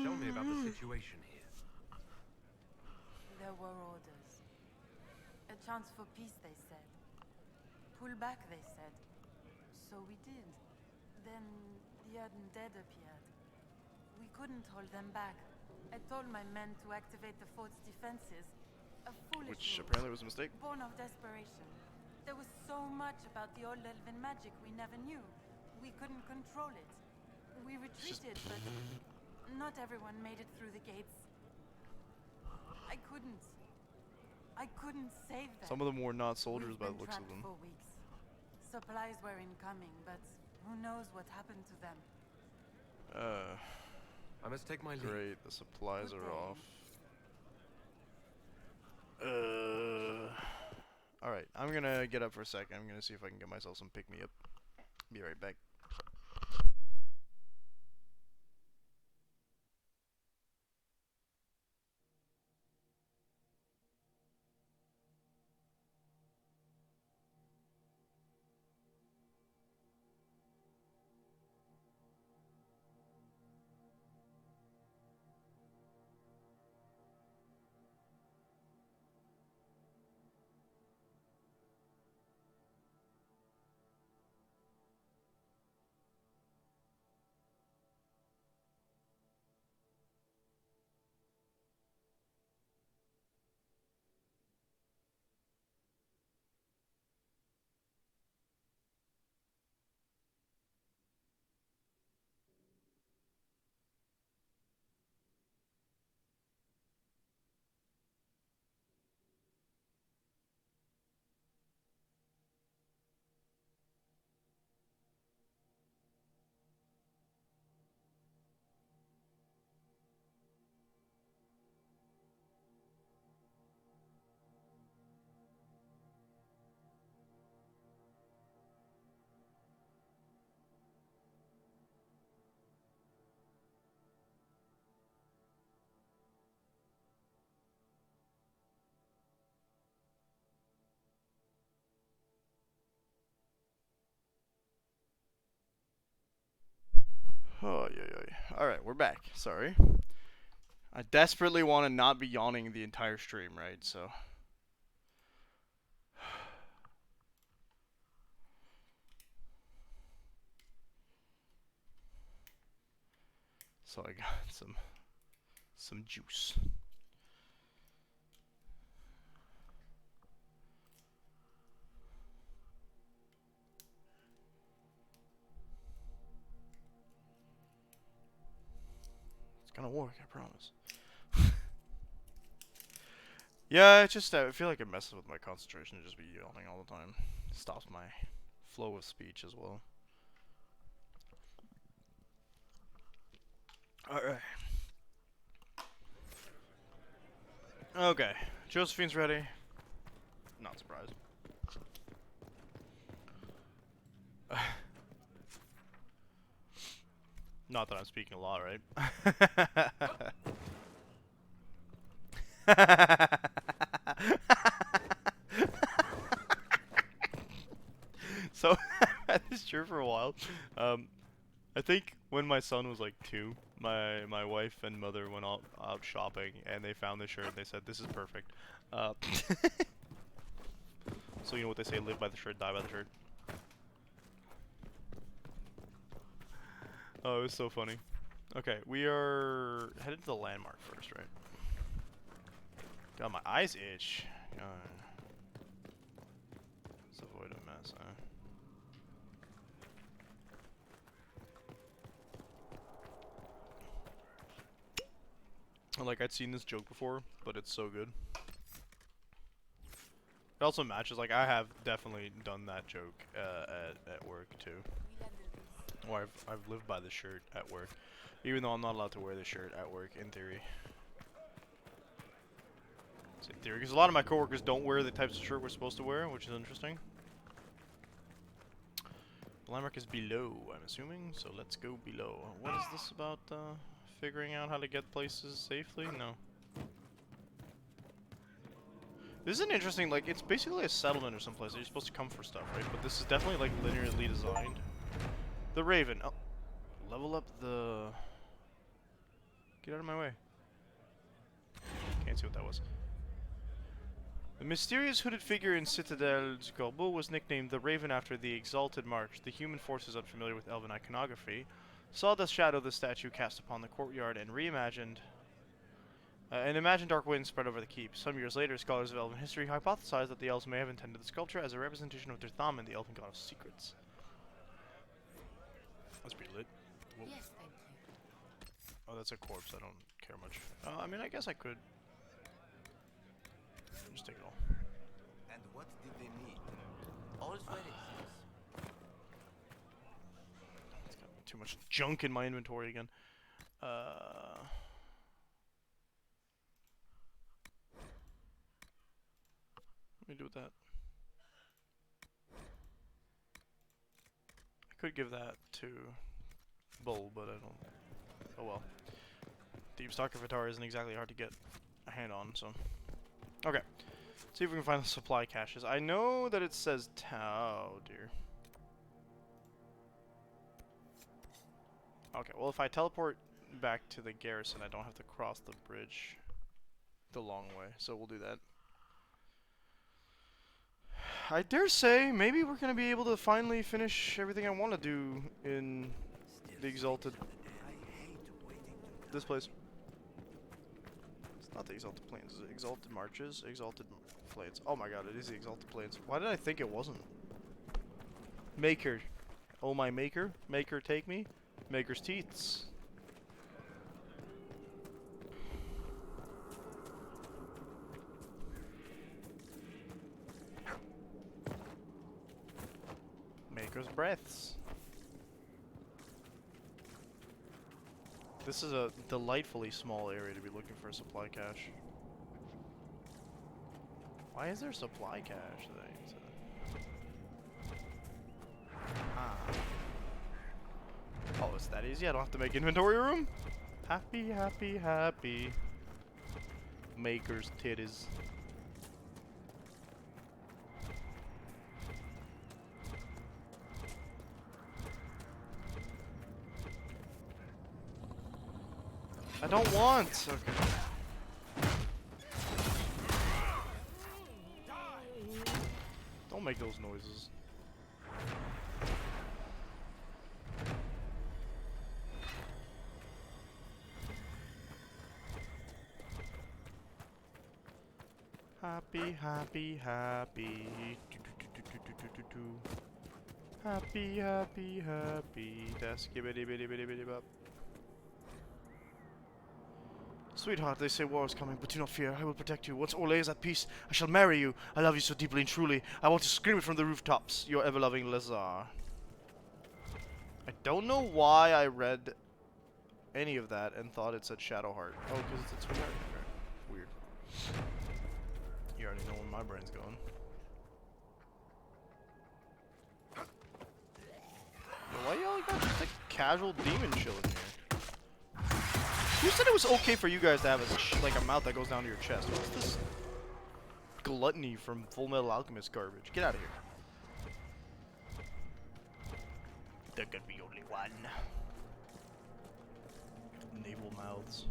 Tell me about the situation here. There were orders. A chance for peace, they said. Pull back, they said. So we did. Then the undead appeared. We couldn't hold them back. I told my men to activate the fort's defenses, A foolish Which move, apparently was a mistake. born of desperation. There was so much about the old elven magic we never knew. We couldn't control it. We retreated, but not everyone made it through the gates. I couldn't save them. Some of them were not soldiers We've by the been looks of trapped them. for weeks. Supplies were incoming, but who knows what happened to them. I must take my leave. Great, the supplies Good are day. off. Alright, I'm gonna get up for a second. I'm gonna see if I can get myself some pick-me-up. Be right back. Oh, yeah. Alright, we're back. Sorry. I desperately want to not be yawning the entire stream, right? So. So I got some juice. It's gonna work, I promise. Yeah, it's just I feel like it messes with my concentration to just be yawning all the time. Stops my flow of speech as well. Alright. Okay. Josephine's ready. Not surprised. Not that I'm speaking a lot, right? So, I had this shirt for a while. I think when my son was like 2, my wife and mother went out shopping and they found this shirt and they said, "This is perfect." So you know what they say, live by the shirt, die by the shirt. Oh, it was so funny. Okay, we are headed to the landmark first, right? God, my eyes itch. God. Let's avoid a mess, huh? Like, I'd seen this joke before, but it's so good. It also matches, like, I have definitely done that joke at work, too. Or I've lived by this shirt at work. Even though I'm not allowed to wear this shirt at work, in theory. It's in theory, because a lot of my coworkers don't wear the types of shirt we're supposed to wear, which is interesting. The landmark is below, I'm assuming, so let's go below. What is this about, figuring out how to get places safely? No. This is an interesting, like, it's basically a settlement or someplace that you're supposed to come for stuff, right? But this is definitely, like, linearly designed. The Raven. Oh. Level up the... Get out of my way. Can't see what that was. The mysterious hooded figure in Citadel's Corbeau was nicknamed the Raven after the exalted march. The human forces unfamiliar with elven iconography saw the shadow the statue cast upon the courtyard and reimagined An imagined dark wind spread over the keep. Some years later, scholars of elven history hypothesized that the elves may have intended the sculpture as a representation of their thumb and the elven god of secrets. That's pretty lit. Whoa. Yes, thank you. Oh, that's a corpse. I don't care much. I mean, I guess I could just take it all. And what did they need? All's well exists. It's got too much junk in my inventory again. What do we do with that? I could give that to Bull, but I don't. Oh well. Deep stock of Vitar isn't exactly hard to get a hand on, so. Okay. See if we can find the supply caches. I know that it says oh dear. Okay, well if I teleport back to the garrison, I don't have to cross the bridge the long way, so we'll do that. I dare say, maybe we're gonna be able to finally finish everything I want to do in the Exalted. This place. It's not the Exalted Plains, is it? Exalted Marches? Exalted Plains. Oh my god, it is the Exalted Plains. Why did I think it wasn't? Maker. Oh my maker. Maker take me. Maker's teeths. Maker's breaths. This is a delightfully small area to be looking for a supply cache. Why is there a supply cache thing? Ah. Oh, it's that easy? I don't have to make inventory room? Happy, happy, happy. Maker's titties. I don't want. Okay. Don't make those noises. Happy, happy, happy. Happy, happy, happy. That's gibbity bitty bitty bitty bop. Sweetheart, they say war is coming, but do not fear, I will protect you. Once Orlais is at peace, I shall marry you. I love you so deeply and truly. I want to scream it from the rooftops. Your ever-loving Lazar. I don't know why I read any of that and thought it said Shadowheart. Oh, because it's a sweetheart. Okay. Weird. You already know where my brain's going. Yo, why y'all got just a casual demon chilling here? Who said it was okay for you guys to have a mouth that goes down to your chest? What's this gluttony from Full Metal Alchemist garbage? Get out of here. There could be only one. Naval mouths.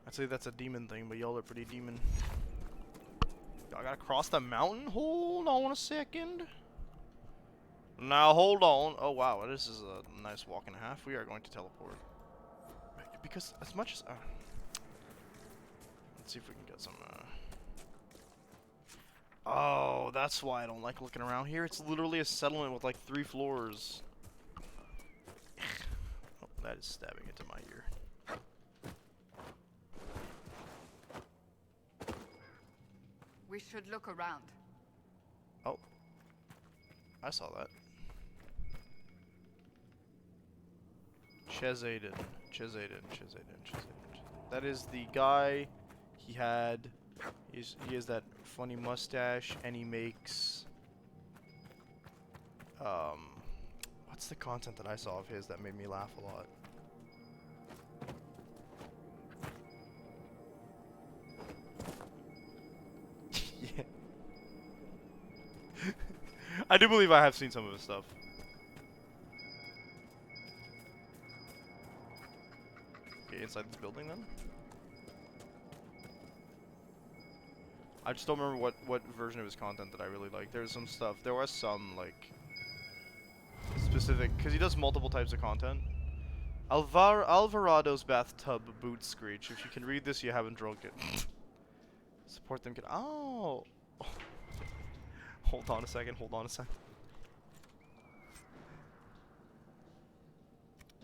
I'd say that's a demon thing, but y'all are pretty demon. I gotta cross the mountain? Hold on a second. Now hold on. Oh wow, this is a nice walk and a half. We are going to teleport. Because as much as let's see if we can get some oh, that's why I don't like looking around here. It's literally a settlement with like 3 floors. Oh, that is stabbing into my ear. We should look around. Oh, I saw that. Chezaden. That is the guy. He has that funny mustache, and he makes what's the content that I saw of his that made me laugh a lot? Yeah. I do believe I have seen some of his stuff. Okay, inside this building then? I just don't remember what version of his content that I really like. There's some stuff. There was some like specific, because he does multiple types of content. Alvarado's bathtub boot screech. If you can read this, you haven't drunk it. Support them. Oh. Hold on a second. Hold on a second.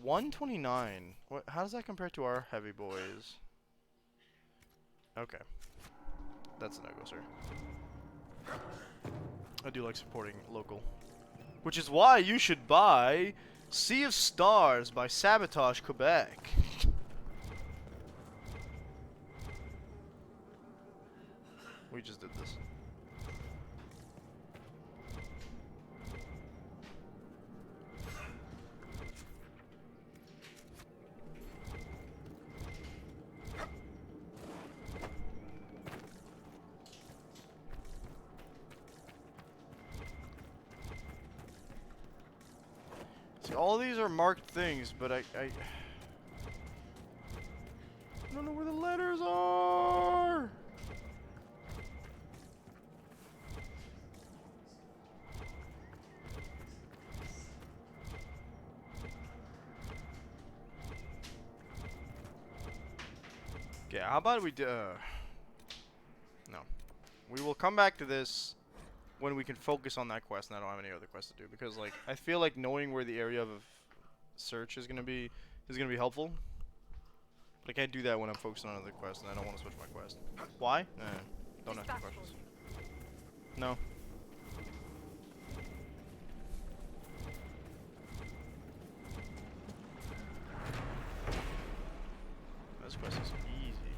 129. What? How does that compare to our heavy boys? Okay. That's a no-go, sir. I do like supporting local. Which is why you should buy Sea of Stars by Sabotage Quebec. We just did this. See, all these are marked things, but I don't know where the letters are. Okay, how about we do... no. We will come back to this when we can focus on that quest and I don't have any other quests to do. Because, like, I feel like knowing where the area of search is gonna be helpful. But I can't do that when I'm focusing on other quests and I don't want to switch my quest. Why? Don't ask me questions. No. This quest is easy.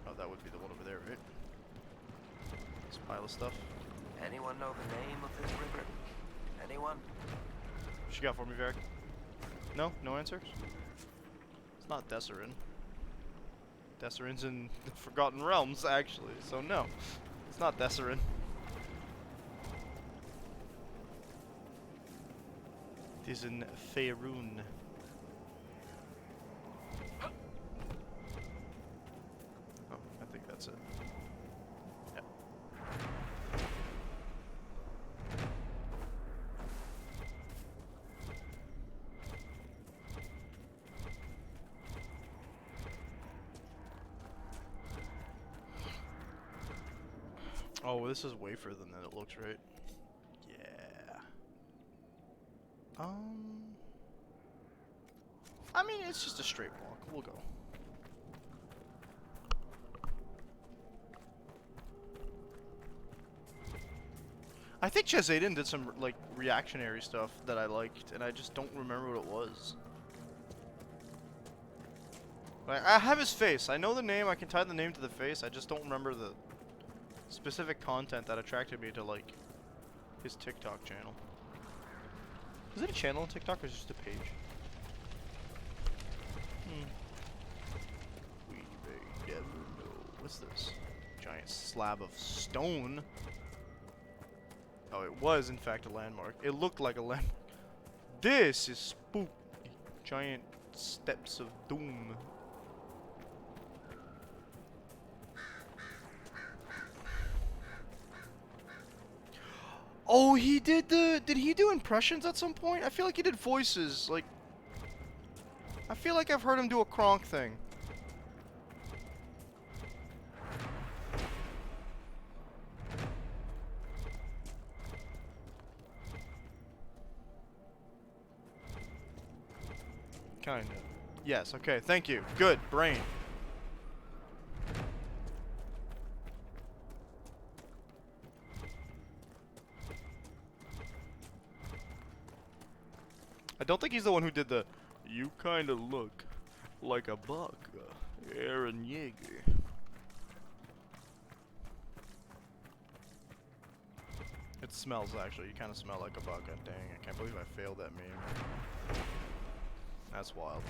Oh, that would be the one over there, right? This pile of stuff. Anyone know the name of this river? Anyone? What you got for me, Varric? No? No answers? It's not Desserin. Desserin's in the Forgotten Realms, actually, so no. It's not Desserin. It is in Faerun. Oh, I think that's it. Yeah. Oh, this is way further than it looks, right? Yeah. I mean, it's just a straight walk. We'll go. I think Chezaden did some, like, reactionary stuff that I liked, and I just don't remember what it was. Like, I have his face. I know the name. I can tie the name to the face. I just don't remember the specific content that attracted me to, like, his TikTok channel. Is it a channel on TikTok or is it just a page? We may never know. What's this? Giant slab of stone. Oh, it was in fact a landmark. It looked like a landmark. This is spooky. Giant steps of doom. Oh, he did did he do impressions at some point? I feel like he did voices, like, I feel like I've heard him do a Kronk thing. Kinda. Yes, okay, thank you. Good, brain. I don't think he's the one who did the "you kinda look like a buck, Aaron Yeager." It smells, actually. You kinda smell like a buck. God dang, I can't believe I failed that meme. That's wild.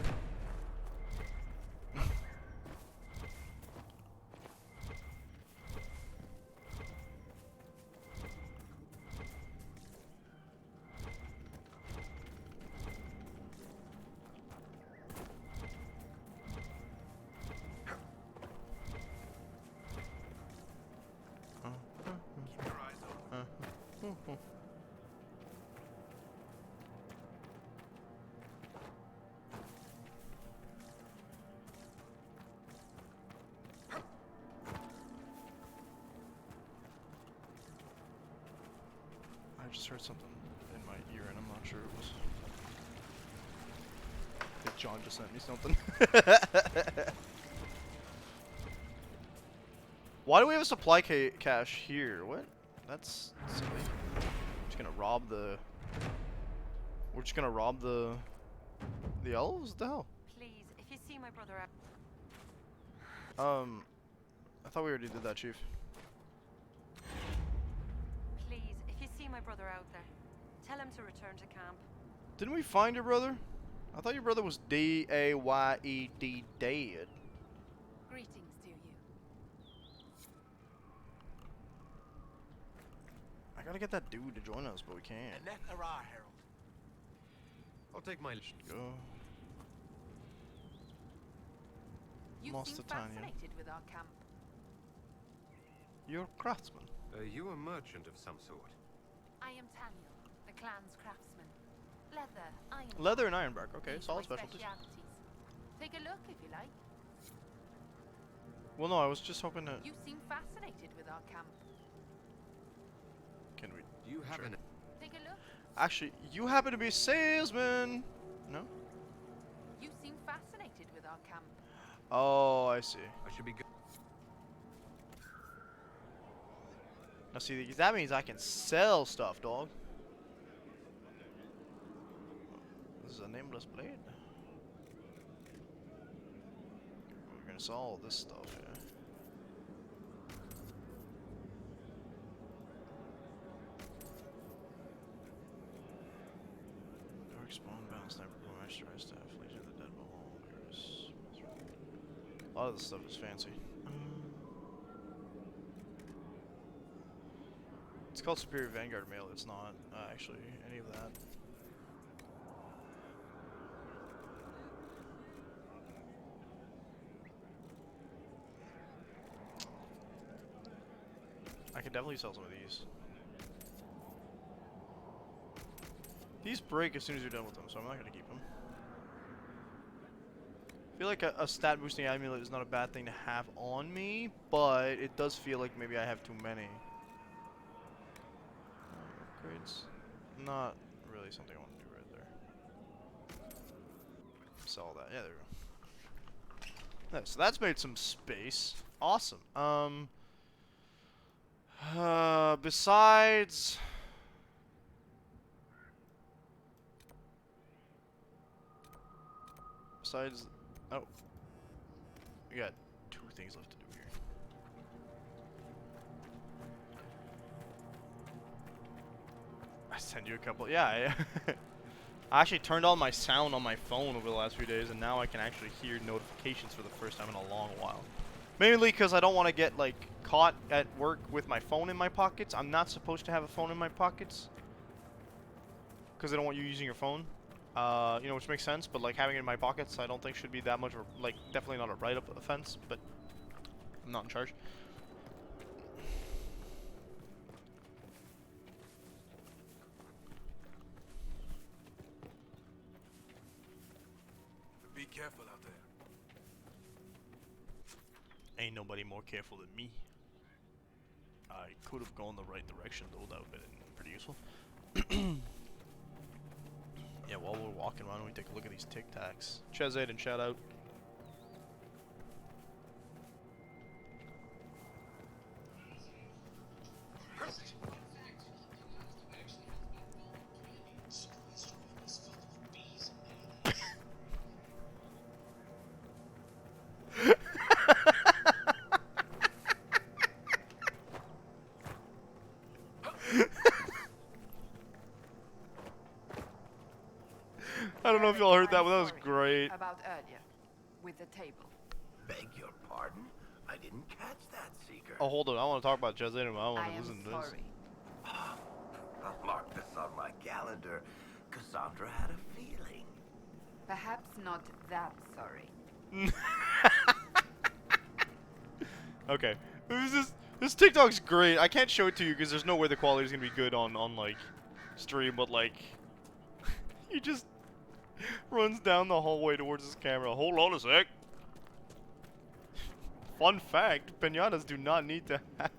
Keep your eyes open. I just heard something in my ear and I'm not sure it was. I think John just sent me something. Why do we have a supply cache here? What? That's silly. Just gonna rob the. We're just gonna rob the elves? What the hell? Please, if you see my brother out. I thought we already did that, Chief. Please, if you see my brother out there, tell him to return to camp. Didn't we find your brother? I thought your brother was D-A-Y-E-D dead. Greetings to you. I gotta get that dude to join us, but we can't. Herald. I'll take my Go. You Master seem Tanya. fascinated with our camp. You're a craftsman. Are you a merchant of some sort? I am Tanya, the clan's craftsman. Leather, iron. Leather and ironbark. Okay, These solid my specialties. specialities. Take a look if you like. Well, no, I was just hoping to. You seem fascinated with our camp. Can we? Do you have Sure. an... Take a look. Actually, you happen to be a salesman. No? You seem fascinated with our camp. Oh, I see. I should be good. Now, see, that means I can sell stuff, dog. This is a nameless blade. We're gonna sell all this stuff, yeah. Dark spawn, bound sniper, boom, extra staff, legion of the dead ball. A lot of this stuff is fancy. It's called Superior Vanguard Mail. It's not actually any of that. I could definitely sell some of these. These break as soon as you're done with them, so I'm not going to keep them. I feel like a stat boosting amulet is not a bad thing to have on me, but it does feel like maybe I have too many. Upgrades? Not really something I want to do right there. Sell that. Yeah, there we go. Nice. So that's made some space. Awesome. Besides... Oh. We got 2 things left to do here. I send you a couple. Yeah, I actually turned on my sound on my phone over the last few days, and now I can actually hear notifications for the first time in a long while. Mainly because I don't want to get like caught at work with my phone in my pockets. I'm not supposed to have a phone in my pockets because I don't want you using your phone. You know, which makes sense, but like having it in my pockets, I don't think should be that much of a, like, definitely not a write-up offense, but I'm not in charge. Be careful out there. Ain't nobody more careful than me. I could have gone the right direction though, that would have been pretty useful. Yeah, while we're walking, why don't we take a look at these Tic Tacs? Chaz Aiden, shout out. I don't know if y'all heard that, but that was great. About earlier, with the table. Beg your pardon? I didn't catch that, Seeker. Oh, hold on. I want to talk about Chaz Aiden, but I I want to am listen to this. sorry. I'll mark this on my calendar. Cassandra had a feeling. Perhaps not that sorry. Okay. This TikTok's great. I can't show it to you because there's no way the quality's gonna be good on like stream, but like he just runs down the hallway towards his camera. Hold on a sec. Fun fact, pinatas do not need to have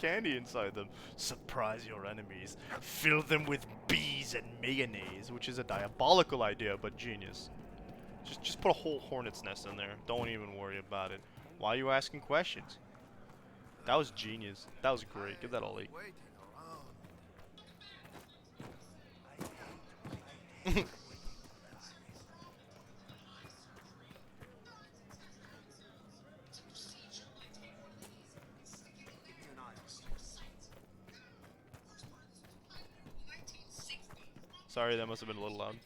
candy inside them. Surprise your enemies. Fill them with bees and mayonnaise, which is a diabolical idea, but genius. Just put a whole hornet's nest in there. Don't even worry about it. Why are you asking questions? That was genius. That was great. Give that a like. Sorry, that must have been a little loud.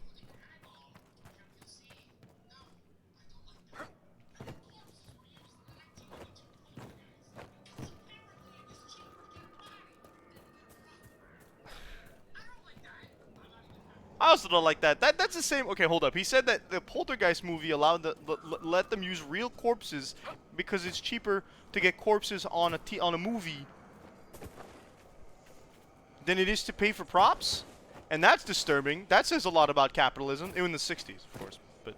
I also don't like that. That's the same. Okay, hold up. He said that the Poltergeist movie allowed let them use real corpses because it's cheaper to get corpses on a movie than it is to pay for props, and that's disturbing. That says a lot about capitalism. In the 60s, of course, but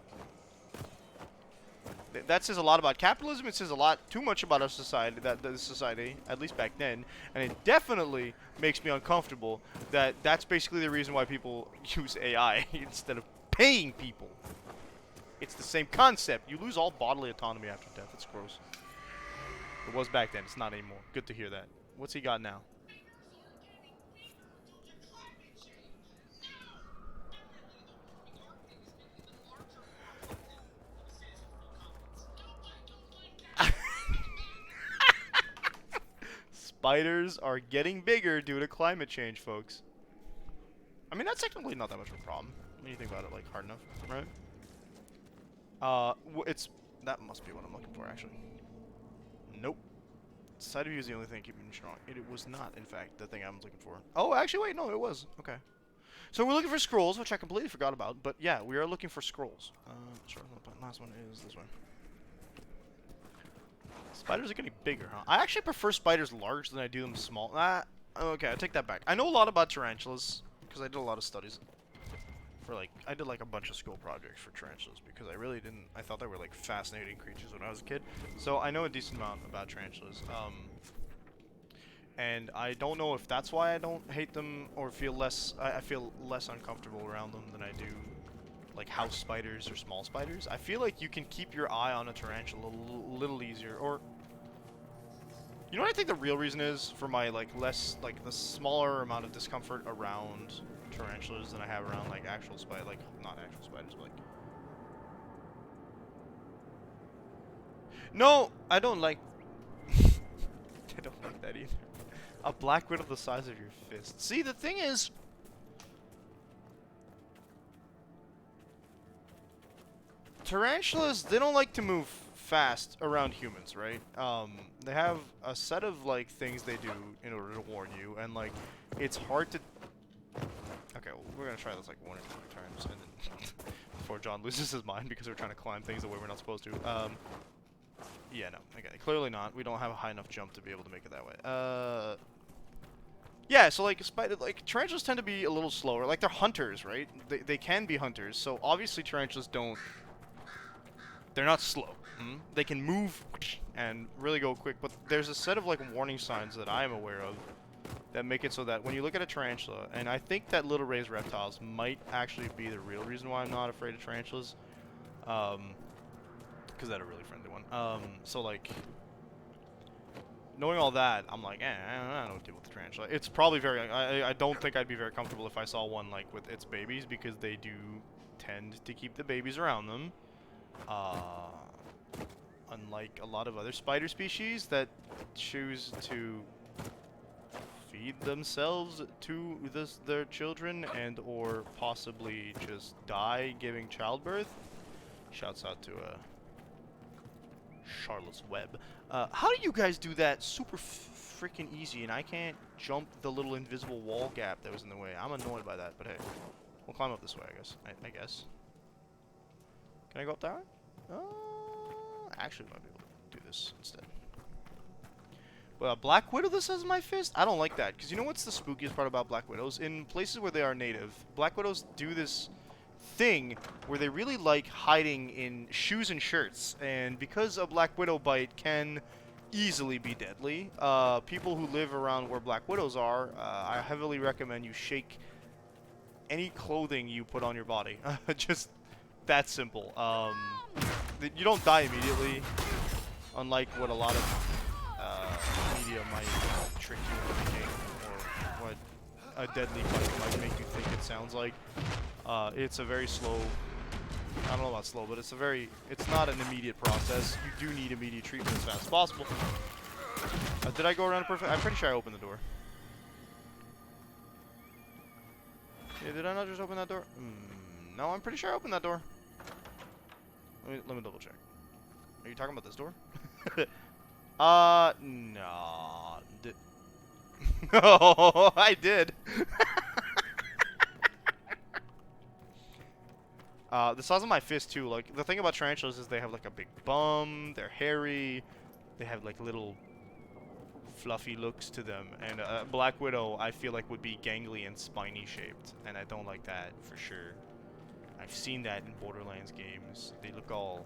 that says a lot about capitalism. It says a lot too much about our society, the society, at least back then, and it definitely makes me uncomfortable that that's basically the reason why people use AI instead of paying people. It's the same concept. You lose all bodily autonomy after death. It's gross. It was back then. It's not anymore. Good to hear that. What's he got now? Spiders are getting bigger due to climate change, folks. I mean, that's technically not that much of a problem when you think about it, like, hard enough, right? That must be what I'm looking for, actually. Nope. Side of view is the only thing keeping me strong. It was not, in fact, the thing I was looking for. Oh, actually, wait, no, it was. Okay. So we're looking for scrolls, which I completely forgot about, but yeah, we are looking for scrolls. Sure, the last one is this one. Spiders are getting bigger, huh? I actually prefer spiders large than I do them small. Okay, I take that back. I know a lot about tarantulas because I did a lot of studies for I did like a bunch of school projects for tarantulas because I thought they were like fascinating creatures when I was a kid. So I know a decent amount about tarantulas. And I don't know if that's why I don't hate them or feel less. I feel less uncomfortable around them than I do like house spiders or small spiders. I feel like you can keep your eye on a tarantula a little easier. Or you know what I think the real reason is for my the smaller amount of discomfort around tarantulas than I have around like actual spider, like not actual spiders, but like. No, I don't like. I don't like that either. A black widow the size of your fist. See, the thing is, tarantulas, they don't like to move fast around humans, right? They have a set of like things they do in order to warn you, and like it's hard to. Okay, well, we're gonna try this like 1 or 2 times, and then before John loses his mind because we're trying to climb things the way we're not supposed to. Yeah, no, okay, clearly not. We don't have a high enough jump to be able to make it that way. Yeah, so like tarantulas tend to be a little slower. Like they're hunters, right? They can be hunters. So obviously tarantulas don't. They're not slow. They can move and really go quick. But there's a set of like warning signs that I am aware of that make it so that when you look at a tarantula, and I think that little raised reptiles might actually be the real reason why I'm not afraid of tarantulas. Because they're a really friendly one. So like, knowing all that, I'm like, I don't deal with the tarantula. It's probably I don't think I'd be very comfortable if I saw one like with its babies because they do tend to keep the babies around them. Unlike a lot of other spider species that choose to feed themselves to their children and or possibly just die giving childbirth. Shouts out to Charlotte's Web. How do you guys do that super freaking easy and I can't jump the little invisible wall gap that was in the way? I'm annoyed by that, but hey. We'll climb up this way, I guess. I guess. Can I go up that way? Actually, I might be able to do this instead. Well, Black Widow this as my fist? I don't like that, because you know what's the spookiest part about Black Widows? In places where they are native, Black Widows do this thing where they really like hiding in shoes and shirts, and because a Black Widow bite can easily be deadly. People who live around where Black Widows are, I heavily recommend you shake any clothing you put on your body. Just that simple. You don't die immediately, unlike what a lot of media might trick you into thinking, or what a deadly fight might make you think it sounds like. It's a very slow, I don't know about slow, but it's not an immediate process. You do need immediate treatment as fast as possible. Did I go around perfect? I'm pretty sure I opened the door. Yeah, did I not just open that door? No, I'm pretty sure I opened that door. Let me double check. Are you talking about this door? No. No, I did. The size of my fist too. Like, the thing about tarantulas is they have like a big bum. They're hairy. They have like little fluffy looks to them. And Black Widow, I feel like, would be gangly and spiny shaped, and I don't like that for sure. I've seen that in Borderlands games. They look all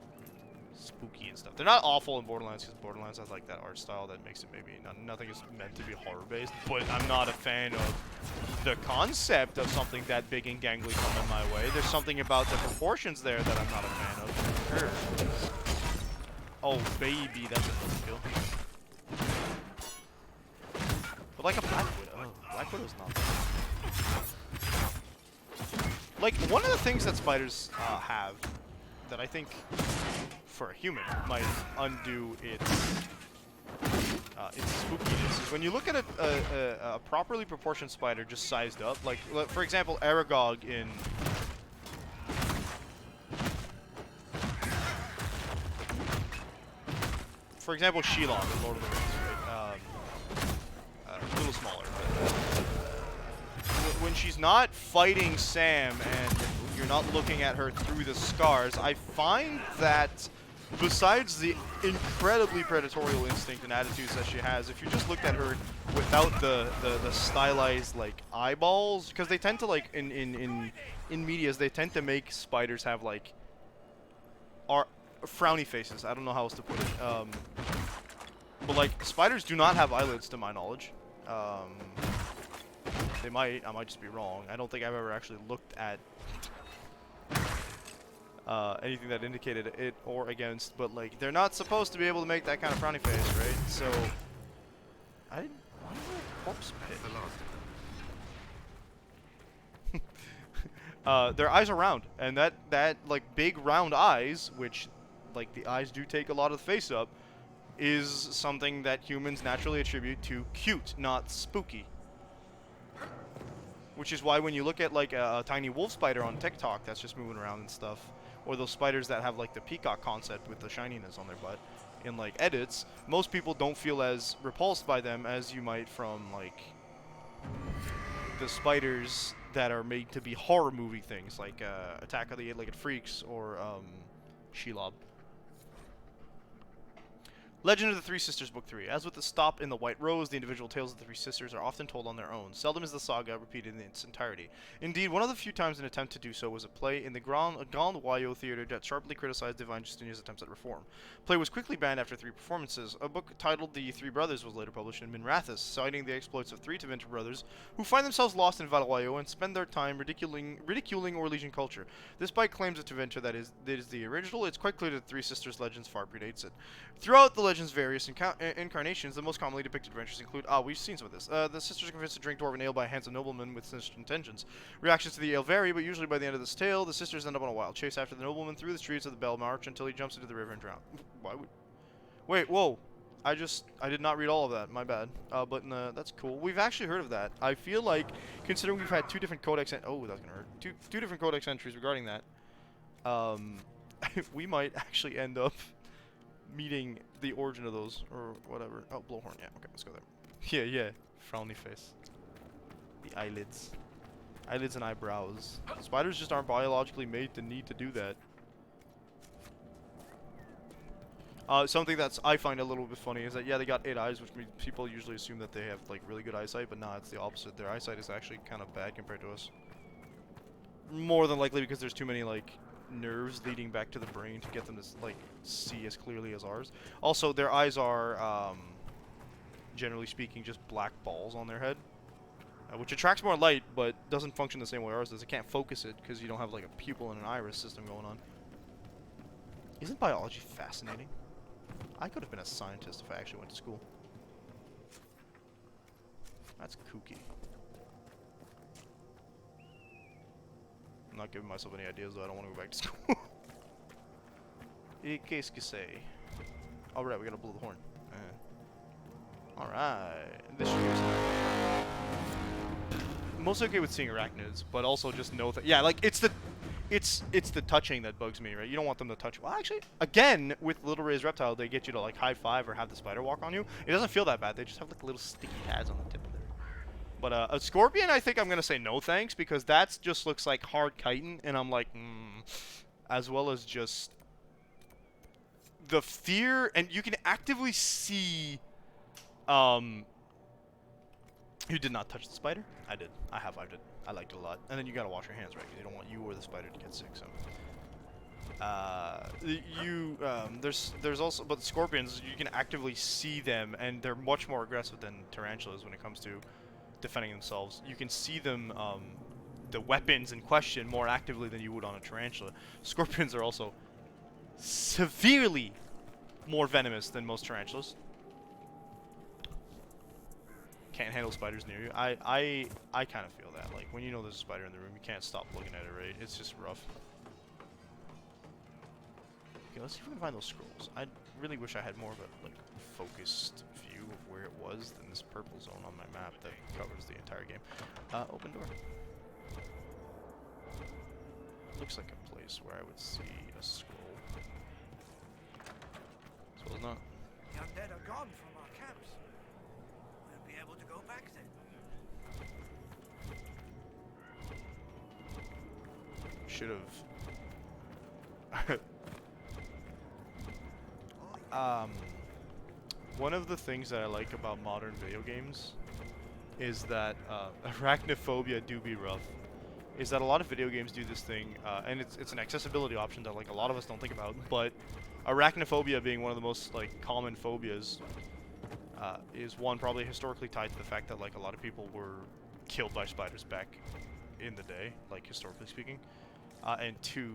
spooky and stuff. They're not awful in Borderlands because Borderlands has like that art style that makes it maybe nothing is meant to be horror based. But I'm not a fan of the concept of something that big and gangly coming my way. There's something about the proportions there that I'm not a fan of. Sure. Oh baby, that's a good kill. But like a Black Widow. Black Widow's not bad. Like, one of the things that spiders have that I think for a human might undo its spookiness is when you look at a properly proportioned spider just sized up. Like, for example, Aragog in Shelob in Lord of the Rings, right? A little smaller. But when she's not fighting Sam and you're not looking at her through the scars, I find that besides the incredibly predatorial instinct and attitudes that she has, if you just looked at her without the stylized like eyeballs, because they tend to like in medias they tend to make spiders have like frowny faces. I don't know how else to put it. But like spiders do not have eyelids to my knowledge. They might. I might just be wrong. I don't think I've ever actually looked at anything that indicated it or against, but like they're not supposed to be able to make that kind of frowny face, right? So I didn't. Why is there a corpse pit? Their eyes are round, and that like big round eyes, which like the eyes do take a lot of the face up, is something that humans naturally attribute to cute, not spooky. Which is why when you look at like a tiny wolf spider on TikTok that's just moving around and stuff, or those spiders that have like the peacock concept with the shininess on their butt in like edits, most people don't feel as repulsed by them as you might from like the spiders that are made to be horror movie things, like Attack of the Eight-Legged Freaks or Shelob. Legend of the Three Sisters, Book 3. As with the stop in the White Rose, the individual tales of the three sisters are often told on their own. Seldom is the saga repeated in its entirety. Indeed, one of the few times an attempt to do so was a play in the Grand Wayo Theatre that sharply criticized Divine Justinia's attempts at reform. The play was quickly banned after 3 performances. A book titled The Three Brothers was later published in Minrathous, citing the exploits of 3 Tevinter brothers who find themselves lost in Valwayo and spend their time ridiculing Orlesian culture. Despite claims of Tevinter that is the original, it's quite clear that the Three Sisters legends far predates it. Throughout the legend's various incarnations, the most commonly depicted adventures include... we've seen some of this. The sisters are convinced to drink dwarven ale by a handsome nobleman with sinister intentions. Reactions to the ale vary, but usually by the end of this tale, the sisters end up on a wild chase after the nobleman through the streets of the Bell March until he jumps into the river and drowns. Why would... Wait, whoa. I did not read all of that. My bad. But that's cool. We've actually heard of that. I feel like, considering we've had 2 different codex... Oh, that's gonna hurt. Two different codex entries regarding that. We might actually end up meeting the origin of those, or whatever. Oh, blowhorn, yeah, okay, let's go there. Yeah, frowny face. The eyelids. Eyelids and eyebrows. Spiders just aren't biologically made to need to do that. Something that's I find a little bit funny is that, yeah, they got 8 eyes, which means people usually assume that they have, like, really good eyesight, but nah, it's the opposite. Their eyesight is actually kind of bad compared to us. more than likely because there's too many like nerves leading back to the brain to get them to like see as clearly as ours. Also, their eyes are generally speaking just black balls on their head, which attracts more light but doesn't function the same way ours does. It can't focus it because you don't have like a pupil and an iris system going on. Isn't biology fascinating? I could have been a scientist if I actually went to school. That's kooky. I'm not giving myself any ideas though. I don't want to go back to school. Qu'est-ce que c'est? Alright, we gotta blow the horn. Alright. This should be something. I'm mostly okay with seeing arachnids, but also just know that, yeah, like it's the touching that bugs me, right? You don't want them to touch. Well, actually, again, with Little Ray's reptile, they get you to like high five or have the spider walk on you. It doesn't feel that bad. They just have like little sticky pads on the tip of there. But a scorpion, I think I'm gonna say no thanks because that just looks like hard chitin, and I'm like, as well as just the fear, and you can actively see. You did not touch the spider? I did. I high-fived it. I liked it a lot. And then you gotta wash your hands, right? Because you don't want you or the spider to get sick, so. There's also, but the scorpions, you can actively see them, and they're much more aggressive than tarantulas when it comes to defending themselves. You can see them, the weapons in question more actively than you would on a tarantula. Scorpions are also severely more venomous than most tarantulas. Can't handle spiders near you. I kind of feel that. Like, when you know there's a spider in the room, you can't stop looking at it, right? It's just rough. Okay, let's see if we can find those scrolls. I really wish I had more of a, like, focused view of where it was than this purple zone on my map that covers the entire game. Open door. Looks like a place where I would see a scroll. Suppose not. The undead are gone from our camps. We'll be able to go back then. Should have. One of the things that I like about modern video games is that arachnophobia do be rough. Is that a lot of video games do this thing, and it's an accessibility option that like a lot of us don't think about. But arachnophobia being one of the most like common phobias is one probably historically tied to the fact that like a lot of people were killed by spiders back in the day, like historically speaking, and two,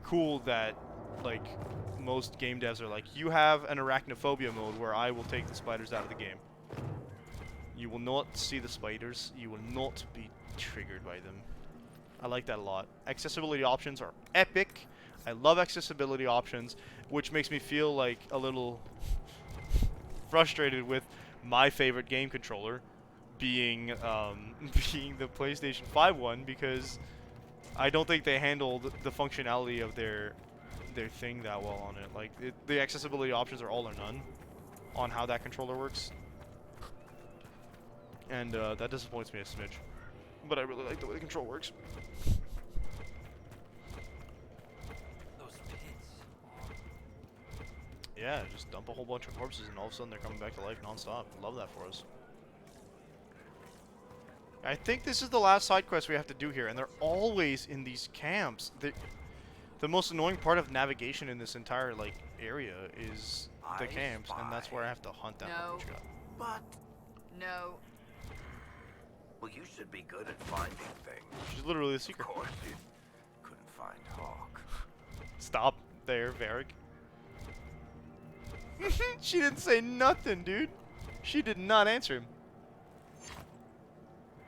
cool that like most game devs are like, you have an arachnophobia mode where I will take the spiders out of the game. You will not see the spiders. You will not be triggered by them. I like that a lot. Accessibility options are epic. I love accessibility options, which makes me feel like a little frustrated with my favorite game controller being being the PlayStation 5 one, because I don't think they handled the functionality of their thing that well on it. Like the accessibility options are all or none on how that controller works, and that disappoints me a smidge. But I really like the way the control works. Those pits. Yeah, just dump a whole bunch of corpses and all of a sudden they're coming back to life non-stop. Love that for us. I think this is the last side quest we have to do here, and they're always in these camps. The most annoying part of navigation in this entire like area is the camps, and that's where I have to hunt down what you got. But No. well, you should be good at finding things. She's literally the Of secret. course, you couldn't find Hawk. Stop there, Varric. She didn't say nothing, dude. She did not answer him.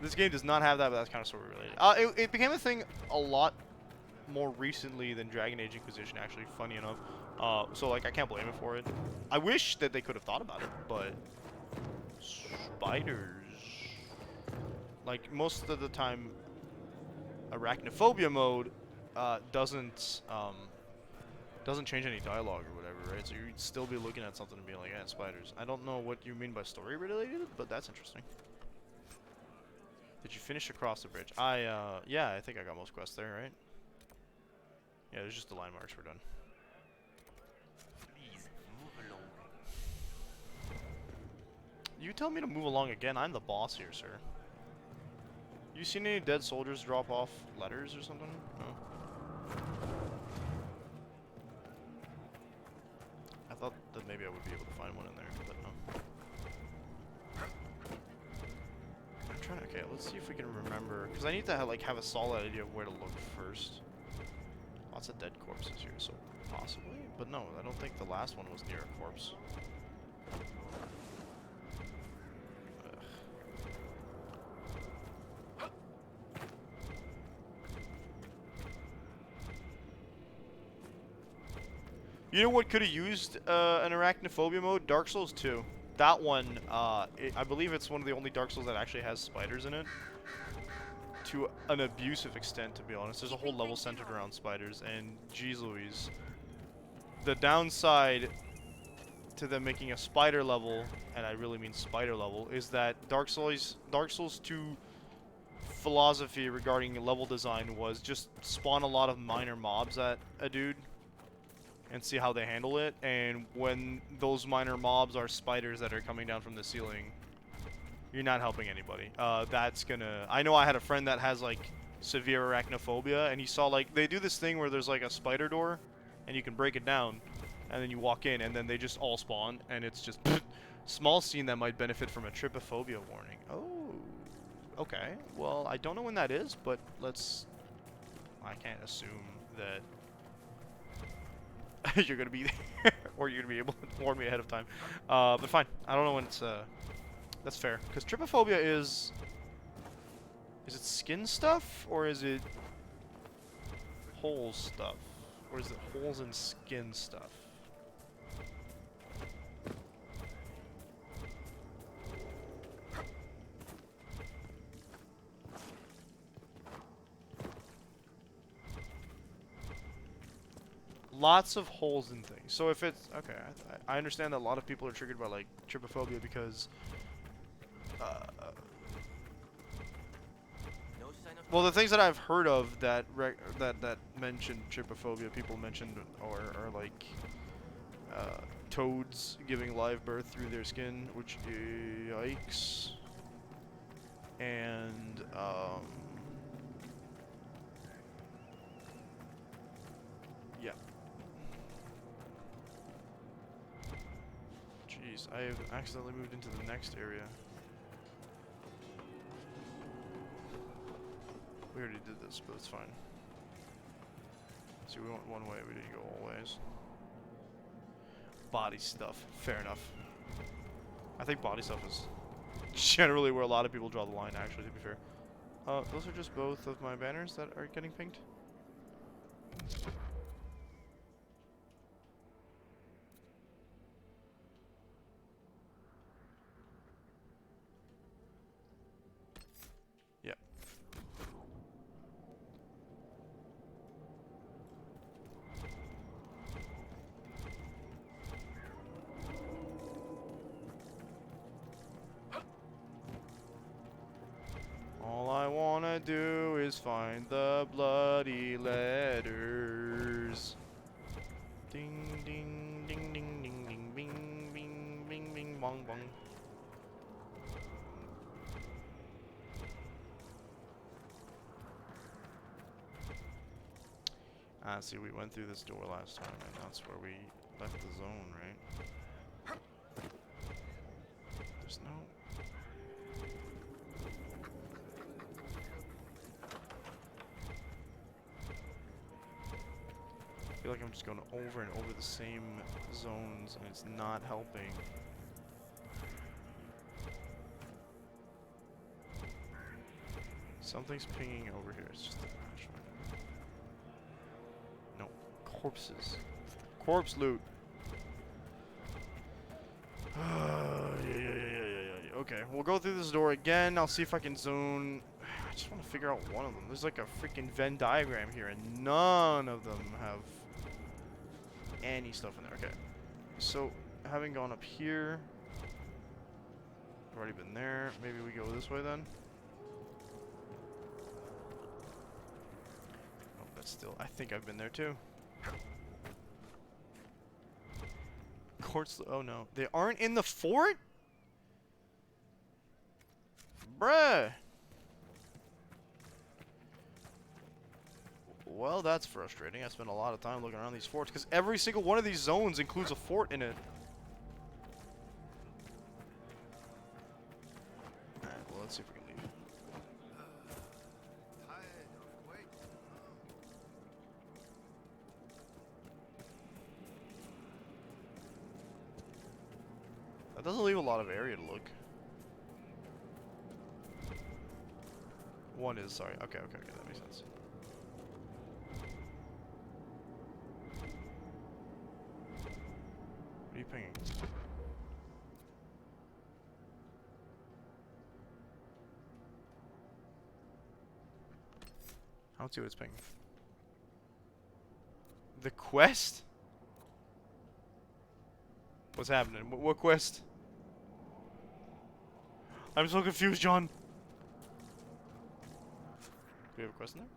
This game does not have that, but that's kind of story related. It became a thing a lot more recently than Dragon Age Inquisition, actually, funny enough. So, like, I can't blame it for it. I wish that they could have thought about it, but spiders. Like, most of the time, arachnophobia mode doesn't change any dialogue or whatever, right? So you'd still be looking at something and being like, yeah, spiders. I don't know what you mean by story related, but that's interesting. Did you finish across the bridge? Yeah, I think I got most quests there, right? Yeah, there's just the landmarks. We're done. Please, move along. You tell me to move along again. I'm the boss here, sir. You seen any dead soldiers drop off letters or something? No. I thought that maybe I would be able to find one in there, but no. I'm trying to. Okay, let's see if we can remember, because I need to have a solid idea of where to look first. Lots of dead corpses here, so possibly, but no, I don't think the last one was near a corpse. You know what could have used an arachnophobia mode? Dark Souls 2. That one, I believe it's one of the only Dark Souls that actually has spiders in it. To an abusive extent, to be honest. There's a whole level centered around spiders, and geez Louise. The downside to them making a spider level, and I really mean spider level, is that Dark Souls 2 philosophy regarding level design was just spawn a lot of minor mobs at a dude and see how they handle it, and when those minor mobs are spiders that are coming down from the ceiling, you're not helping anybody. That's gonna... I know I had a friend that has, like, severe arachnophobia, and he saw, like, they do this thing where there's, like, a spider door, and you can break it down, and then you walk in, and then they just all spawn, and it's just... Small scene that might benefit from a trypophobia warning. Oh, okay. Well, I don't know when that is, but let's... I can't assume that... you're gonna be there, or you're gonna be able to warn me ahead of time. But fine. I don't know when it's, that's fair. Because trypophobia is it skin stuff, or is it hole stuff? Or is it holes in skin stuff? Lots of holes in things. So if it's... Okay, I understand that a lot of people are triggered by, like, trypophobia because... well, the things that I've heard of that that mention trypophobia, people mentioned, are like... toads giving live birth through their skin, which... Yikes. And, yeah. Jeez, I have accidentally moved into the next area. We already did this, but it's fine. See, we went one way, we didn't go all ways. Body stuff, fair enough. I think body stuff is generally where a lot of people draw the line, actually, to be fair. Those are just both of my banners that are getting pinged. Yep. All I wanna do is find the bloody letters. Ding ding ding ding ding ding bing bing bing bing bong bong. Ah, see, we went through this door last time, and that's where we left the zone, right? There's no... I feel like I'm just going over and over the same zones, and it's not helping. Something's pinging over here. It's just a flash. No. Corpses. Corpse loot. Yeah. Okay, we'll go through this door again. I'll see if I can zone... I just want to figure out one of them. There's like a freaking Venn diagram here, and none of them have any stuff in there. Okay. So, having gone up here... I've already been there. Maybe we go this way then? Oh, that's still... I think I've been there too. Courts... Oh no. They aren't in the fort? Bruh! Well, that's frustrating. I spent a lot of time looking around these forts because every single one of these zones includes a fort in it. Alright, well, let's see if we can leave. That doesn't leave a lot of area to look. One is, sorry. Okay, that makes sense. What are you pinging? I don't see what it's pinging. The quest? What's happening? What quest? I'm so confused, John. Do we have a quest in there?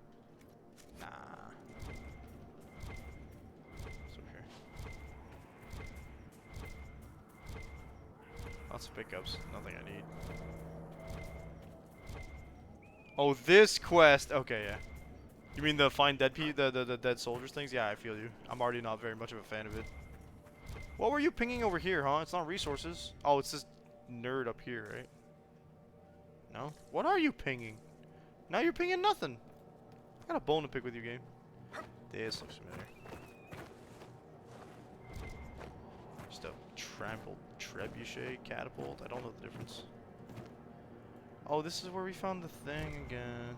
Nah. It's over here. Lots of pickups. Nothing I need. Oh, this quest. Okay, yeah. You mean the find dead the dead soldiers things? Yeah, I feel you. I'm already not very much of a fan of it. What were you pinging over here, huh? It's not resources. Oh, it's this nerd up here, right? No? What are you pinging? Now you're pinging nothing. I got a bone to pick with you, game. This looks familiar. Just a trampled trebuchet catapult. I don't know the difference. Oh, this is where we found the thing again.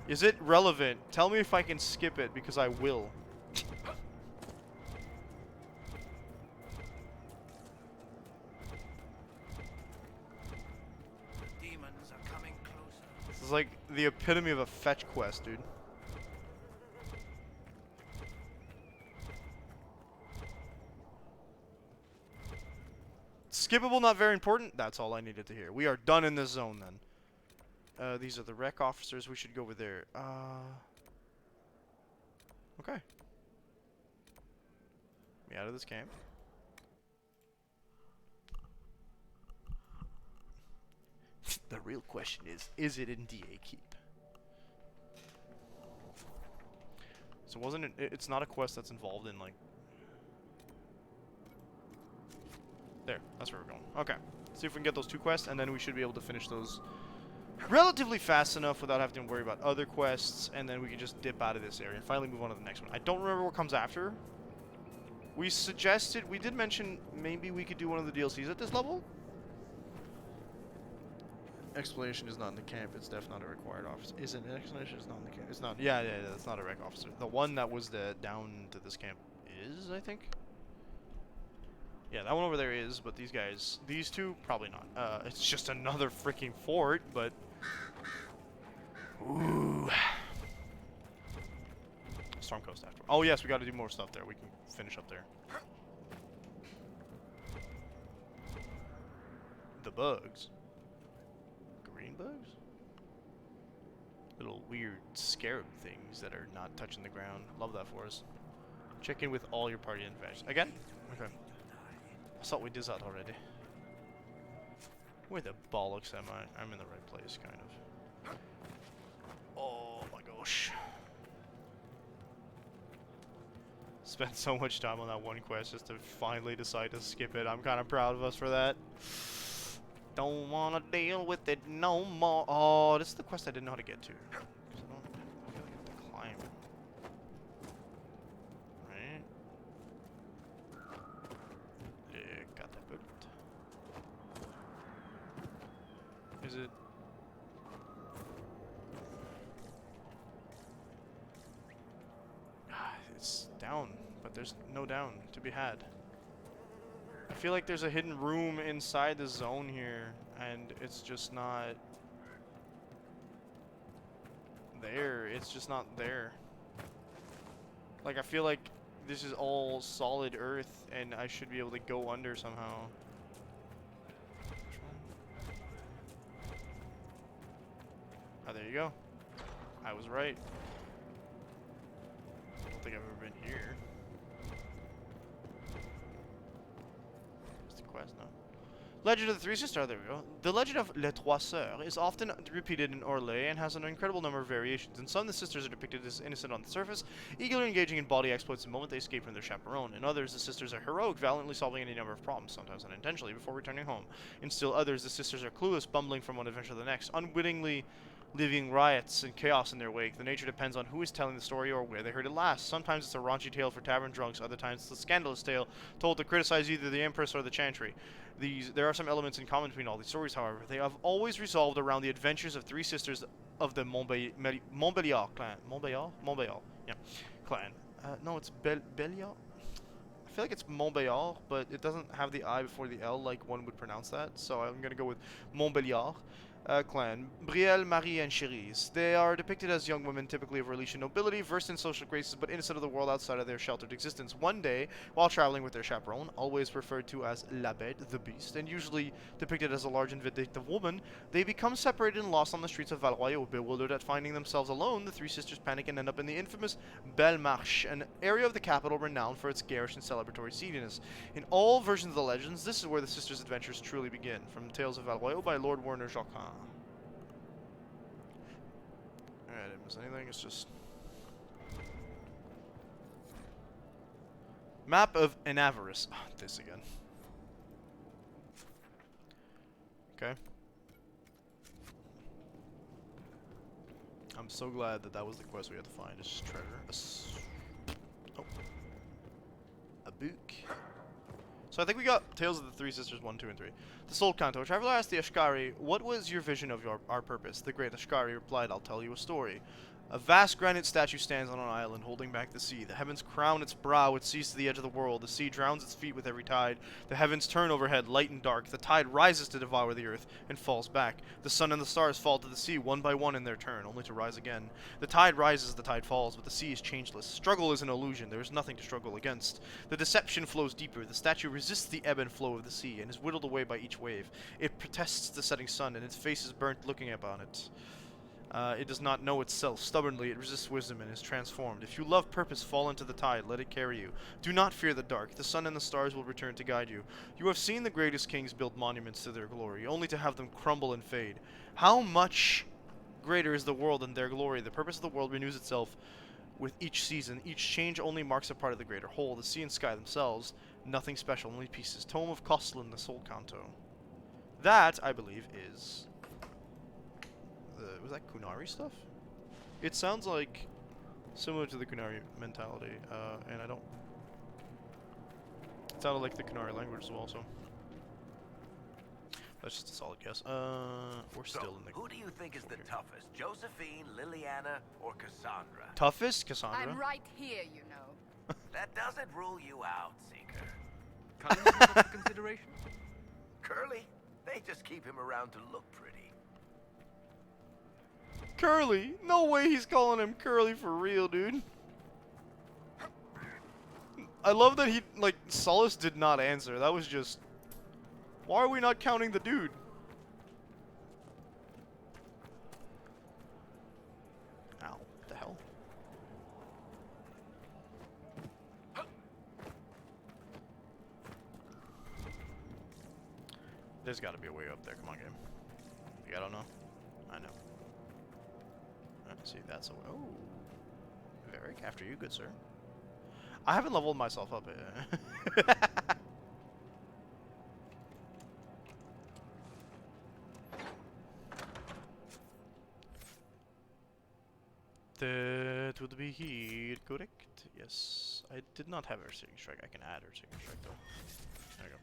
Is it relevant? Tell me if I can skip it, because I will. Demons are coming closer. This is like the epitome of a fetch quest, dude. Skippable, not very important. That's all I needed to hear. We are done in this zone then. These are the rec officers. We should go over there. Okay. Me out of this camp. The real question is it in DA Keep? So wasn't it? It's not a quest that's involved in like. There. That's where we're going. Okay. See if we can get those 2 quests, and then we should be able to finish those relatively fast enough without having to worry about other quests, and then we can just dip out of this area and finally move on to the next one. I don't remember what comes after. We did mention maybe we could do one of the DLCs at this level. Exploration is not in the camp. It's definitely not a required officer. Isn't it? Exploration is not in the camp. It's not. Yeah, it's not a rec officer. The one that was down to this camp is, I think. Yeah, that one over there is, but these 2, probably not. It's just another freaking fort, but... Ooh. Storm Coast after. Oh, yes, we gotta do more stuff there. We can finish up there. The bugs. Green bugs? Little weird scarab things that are not touching the ground. Love that for us. Check in with all your party investors. Again? Okay. I thought we did that already. Where the bollocks am I? I'm in the right place, kind of. Oh my gosh. Spent so much time on that one quest just to finally decide to skip it. I'm kind of proud of us for that. Don't want to deal with it no more. Oh, this is the quest I didn't know how to get to. I feel like I have to climb. Right? Is it? It's down, but there's no down to be had. I feel like there's a hidden room inside the zone here, and it's just not there. It's just not there. Like, I feel like this is all solid earth, and I should be able to go under somehow. Oh, there you go. I was right. I don't think I've ever been here. Where's the quest now? Legend of the Three Sisters. There we go. The legend of Les Trois Sœurs is often repeated in Orlais and has an incredible number of variations. In some, the sisters are depicted as innocent on the surface, eagerly engaging in bawdy exploits the moment they escape from their chaperone. In others, the sisters are heroic, valiantly solving any number of problems, sometimes unintentionally, before returning home. In still others, the sisters are clueless, bumbling from one adventure to the next, unwittingly leaving riots and chaos in their wake. The nature depends on who is telling the story or where they heard it last. Sometimes it's a raunchy tale for tavern drunks, other times it's a scandalous tale told to criticize either the empress or the chantry. There are some elements in common between all these stories, however. They have always resolved around the adventures of three sisters of the Montbéliard clan. Montbéliard, yeah, clan. No, it's Béliard? I feel like it's Montbéliard, but it doesn't have the I before the L like one would pronounce that, so I'm gonna go with Montbéliard. Clan. Brielle, Marie, and Cherise. They are depicted as young women, typically of Orlesian nobility, versed in social graces, but innocent of the world outside of their sheltered existence. One day, while traveling with their chaperone, always referred to as La Bête, the Beast, and usually depicted as a large and vindictive woman, they become separated and lost on the streets of Valroyau. Bewildered at finding themselves alone, the three sisters panic and end up in the infamous Belle Marche, an area of the capital renowned for its garish and celebratory seediness. In all versions of the legends, this is where the sisters' adventures truly begin. From Tales of Valroyau by Lord Werner Jacquin. I didn't miss anything, it's just... Map of Anavarice. Oh, this again. Okay. I'm so glad that that was the quest we had to find. It's just treasure. Oh. A book. So I think we got Tales of the Three Sisters 1, 2, and 3. The Soul Canto. Traveler asked the Ashkari, "What was your vision of our purpose?" The great Ashkari replied, "I'll tell you a story. A vast granite statue stands on an island, holding back the sea. The heavens crown its brow, it sees to the edge of the world. The sea drowns its feet with every tide. The heavens turn overhead, light and dark. The tide rises to devour the earth, and falls back. The sun and the stars fall to the sea, one by one in their turn, only to rise again. The tide rises, the tide falls, but the sea is changeless. Struggle is an illusion. There is nothing to struggle against. The deception flows deeper. The statue resists the ebb and flow of the sea, and is whittled away by each wave. It protests the setting sun, and its face is burnt looking upon it. It does not know itself. Stubbornly, it resists wisdom and is transformed. If you love purpose, fall into the tide. Let it carry you. Do not fear the dark. The sun and the stars will return to guide you. You have seen the greatest kings build monuments to their glory, only to have them crumble and fade. How much greater is the world than their glory? The purpose of the world renews itself with each season. Each change only marks a part of the greater whole. The sea and sky themselves, nothing special, only pieces. Tome of Kostlin, the Soul Canto. That, I believe, is... was that Kunari stuff? It sounds like similar to the Kunari mentality, and I don't... It sounded like the Kunari language as well, so... That's just a solid guess. We're still in the... who do you think is the toughest? Josephine, Liliana, or Cassandra? Toughest? Cassandra? I'm right here, you know. That doesn't rule you out, Seeker. Cullen's not a consideration? Curly? They just keep him around to look pretty. Curly? No way he's calling him Curly for real, dude. I love that he, like, Solace did not answer. That was just... Why are we not counting the dude? Ow. What the hell? There's gotta be a way up there. Come on, game. You don't know? I know. See, that's a way. Oh. Varric, after you, good sir. I haven't leveled myself up yet. That would be here, correct? Yes. I did not have Earth Shaking Strike. I can add Earth Shaking Strike though. There we go.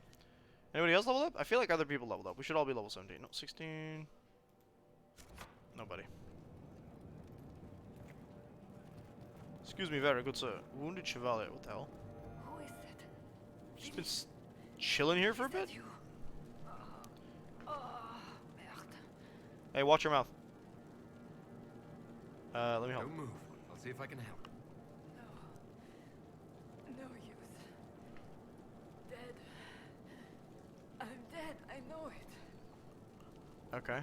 Anybody else leveled up? I feel like other people leveled up. We should all be level 17. No, 16. Nobody. Excuse me, very good sir. Wounded Chevalier, what the hell? Who is it? Just been chilling here for a bit? Oh, merde. Hey, watch your mouth. Let me help. Don't move. I'll see if I can help. No use. Dead. I'm dead, I know it. Okay.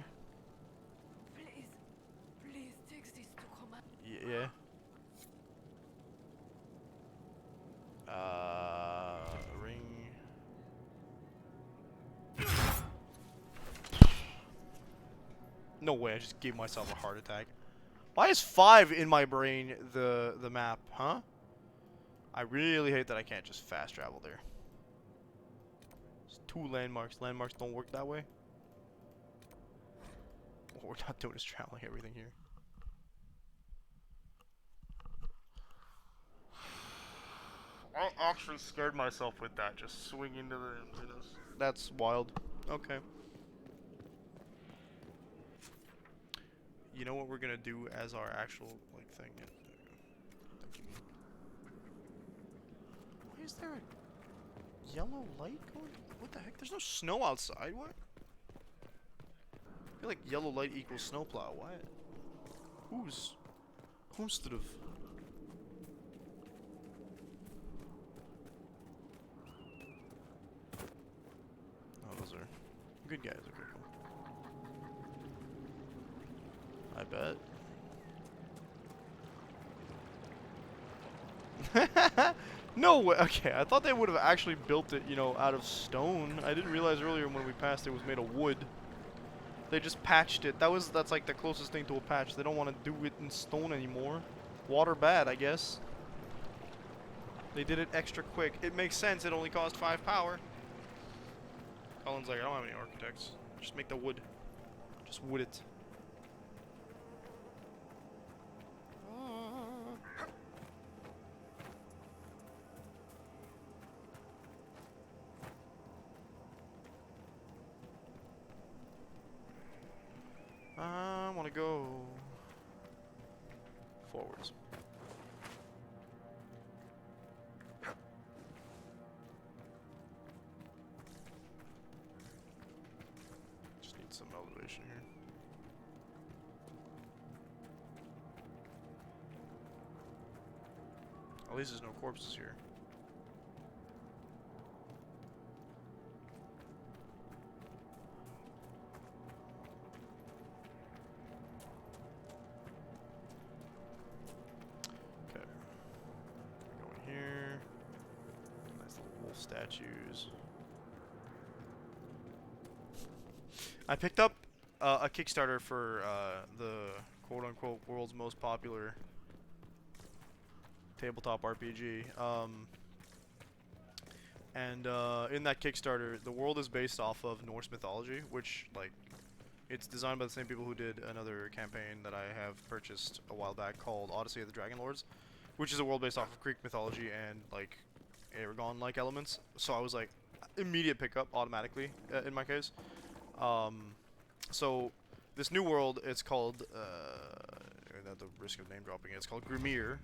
Please take this to command. Yeah. Ring. No way, I just gave myself a heart attack. Why is 5 in my brain the map, huh? I really hate that I can't just fast travel there. It's 2 landmarks. Landmarks don't work that way. What we're not doing is traveling everything here. I actually scared myself with that, just swing into this. That's wild. Okay. You know what we're gonna do as our actual, like, thing? Why is there a yellow light going? What the heck? There's no snow outside, what? I feel like yellow light equals snowplow, what? Who's instead of... Oh, those are good guys, okay, cool. I bet. No way. Okay, I thought they would have actually built it, you know, out of stone. I didn't realize earlier when we passed it was made of wood. They just patched it. That's like the closest thing to a patch. They don't want to do it in stone anymore. Water bad, I guess. They did it extra quick. It makes sense. It only cost 5 power. Colin's like, I don't have any architects. Just make the wood. Just wood it. I want to go forwards. Just need some elevation here. At least there's no corpses here. Statues. I picked up a Kickstarter for the quote-unquote world's most popular tabletop RPG. And in that Kickstarter, the world is based off of Norse mythology, which, like, it's designed by the same people who did another campaign that I have purchased a while back called Odyssey of the Dragon Lords, which is a world based off of Greek mythology and, like, Aragon-like elements. So I was like, immediate pickup automatically in my case. So this new world, it's called at the risk of name dropping it, it's called Grimir.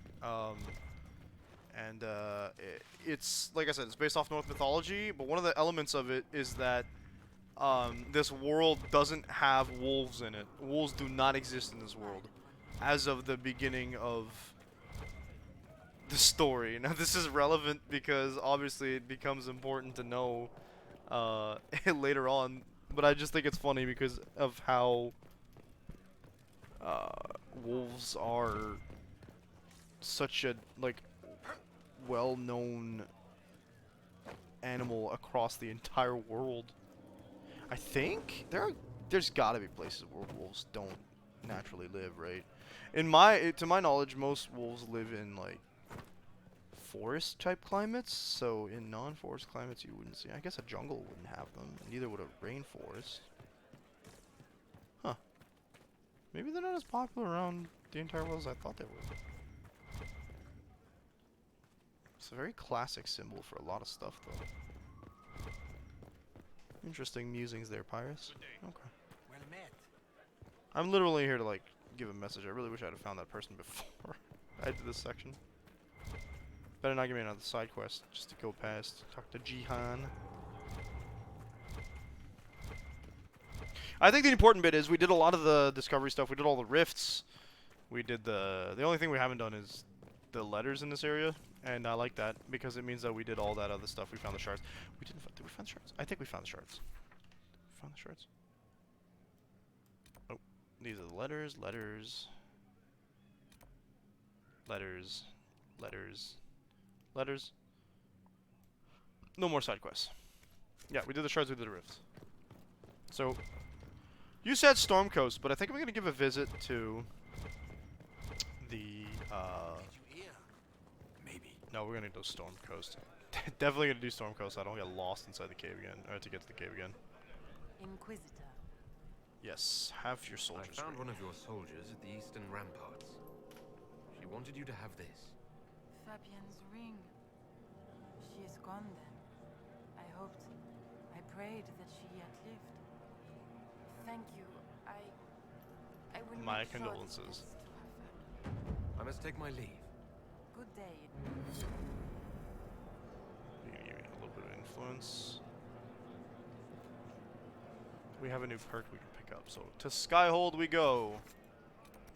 It's like I said, it's based off Norse mythology, but one of the elements of it is that this world doesn't have wolves in it. Wolves do not exist in this world as of the beginning of the story. Now this is relevant because obviously it becomes important to know later on, but I just think it's funny because of how wolves are such a, like, well-known animal across the entire world. I think there's gotta be places where wolves don't naturally live, right? To my knowledge, most wolves live in, like, forest type climates, so in non-forest climates you wouldn't see. I guess a jungle wouldn't have them, neither would a rainforest. Huh. Maybe they're not as popular around the entire world as I thought they were. It's a very classic symbol for a lot of stuff, though. Interesting musings there, Pyrus. Okay. Well met. I'm literally here to, like, give a message. I really wish I'd have found that person before I did this section. Better not give me another side quest just to go past. Talk to Jihan. I think the important bit is we did a lot of the discovery stuff. We did all the rifts. We did the only thing we haven't done is the letters in this area, and I like that because it means that we did all that other stuff. We found the shards. Did we find the shards? I think we found the shards. Found the shards. Oh, these are the letters. No more side quests. Yeah, we did the shards, we did the rifts. So, You said Storm Coast, but I think I'm gonna give a visit to the. Maybe. No, we're gonna do Storm Coast. Definitely gonna do Storm Coast. So I don't get lost inside the cave again, or to get to the cave again. Inquisitor. Yes, have your I soldiers. found ring. one of your soldiers at the eastern ramparts. She wanted you to have this. Fabienne's ring. She is gone then. I hoped, I prayed that she yet lived. Thank you. I will My make sure this condolences. gets to her family. I must take my leave. Good day. You can give me a little bit of influence. We have a new perk we can pick up. So to Skyhold we go,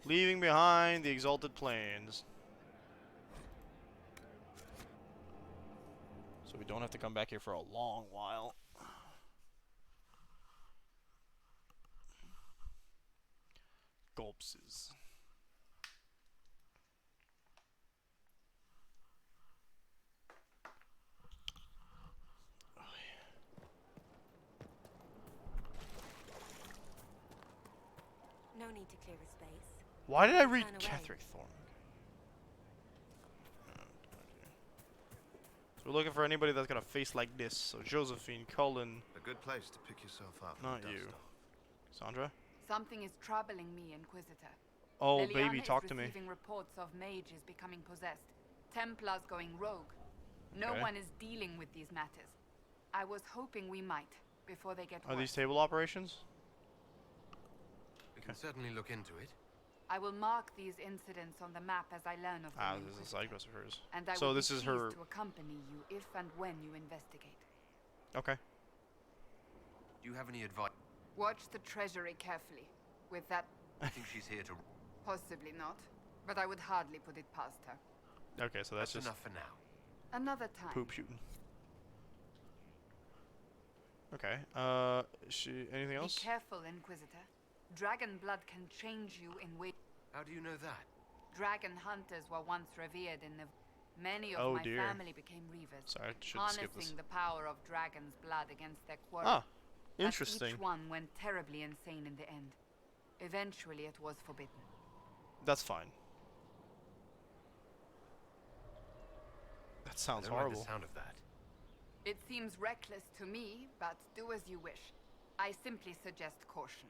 leaving behind the exalted plains. So we don't have to come back here for a long while. Gulpses. No need to clear a space. Why did I read Turn away. Ketherick Thorn? So we're looking for anybody that's got a face like this. So Josephine, Cullen, A good place to pick yourself up. not from you. dust off. Sandra? Something is troubling me, Inquisitor. Oh, Liliana baby, is talk to me. receiving reports of mages becoming possessed, Templars going rogue. No Okay. one is dealing with these matters. I was hoping we might, before they get Are worse. these table operations? We can certainly look into it. I will mark these incidents on the map as I learn of them, Ah, this is a Inquisitor. side quest of hers. And I So will this be is pleased her. to accompany you if and when you investigate. Okay. Do you have any advice? Watch the treasury carefully. With that, I think she's here to... possibly not, but I would hardly put it past her. Okay, so that's just enough for now. Another time. poop shooting. Okay. Anything Be else? careful, Inquisitor. Dragon blood can change you in ways. How do you know that? Dragon hunters were once revered in the. Many of Oh, my dear. family became reavers, Sorry, I should have skipped this. harnessing the power of dragon's blood against their quarry. Ah, But interesting. each one went terribly insane in the end. Eventually, it was forbidden. That's fine. That sounds I don't horrible. like the sound of that. It seems reckless to me, but do as you wish. I simply suggest caution.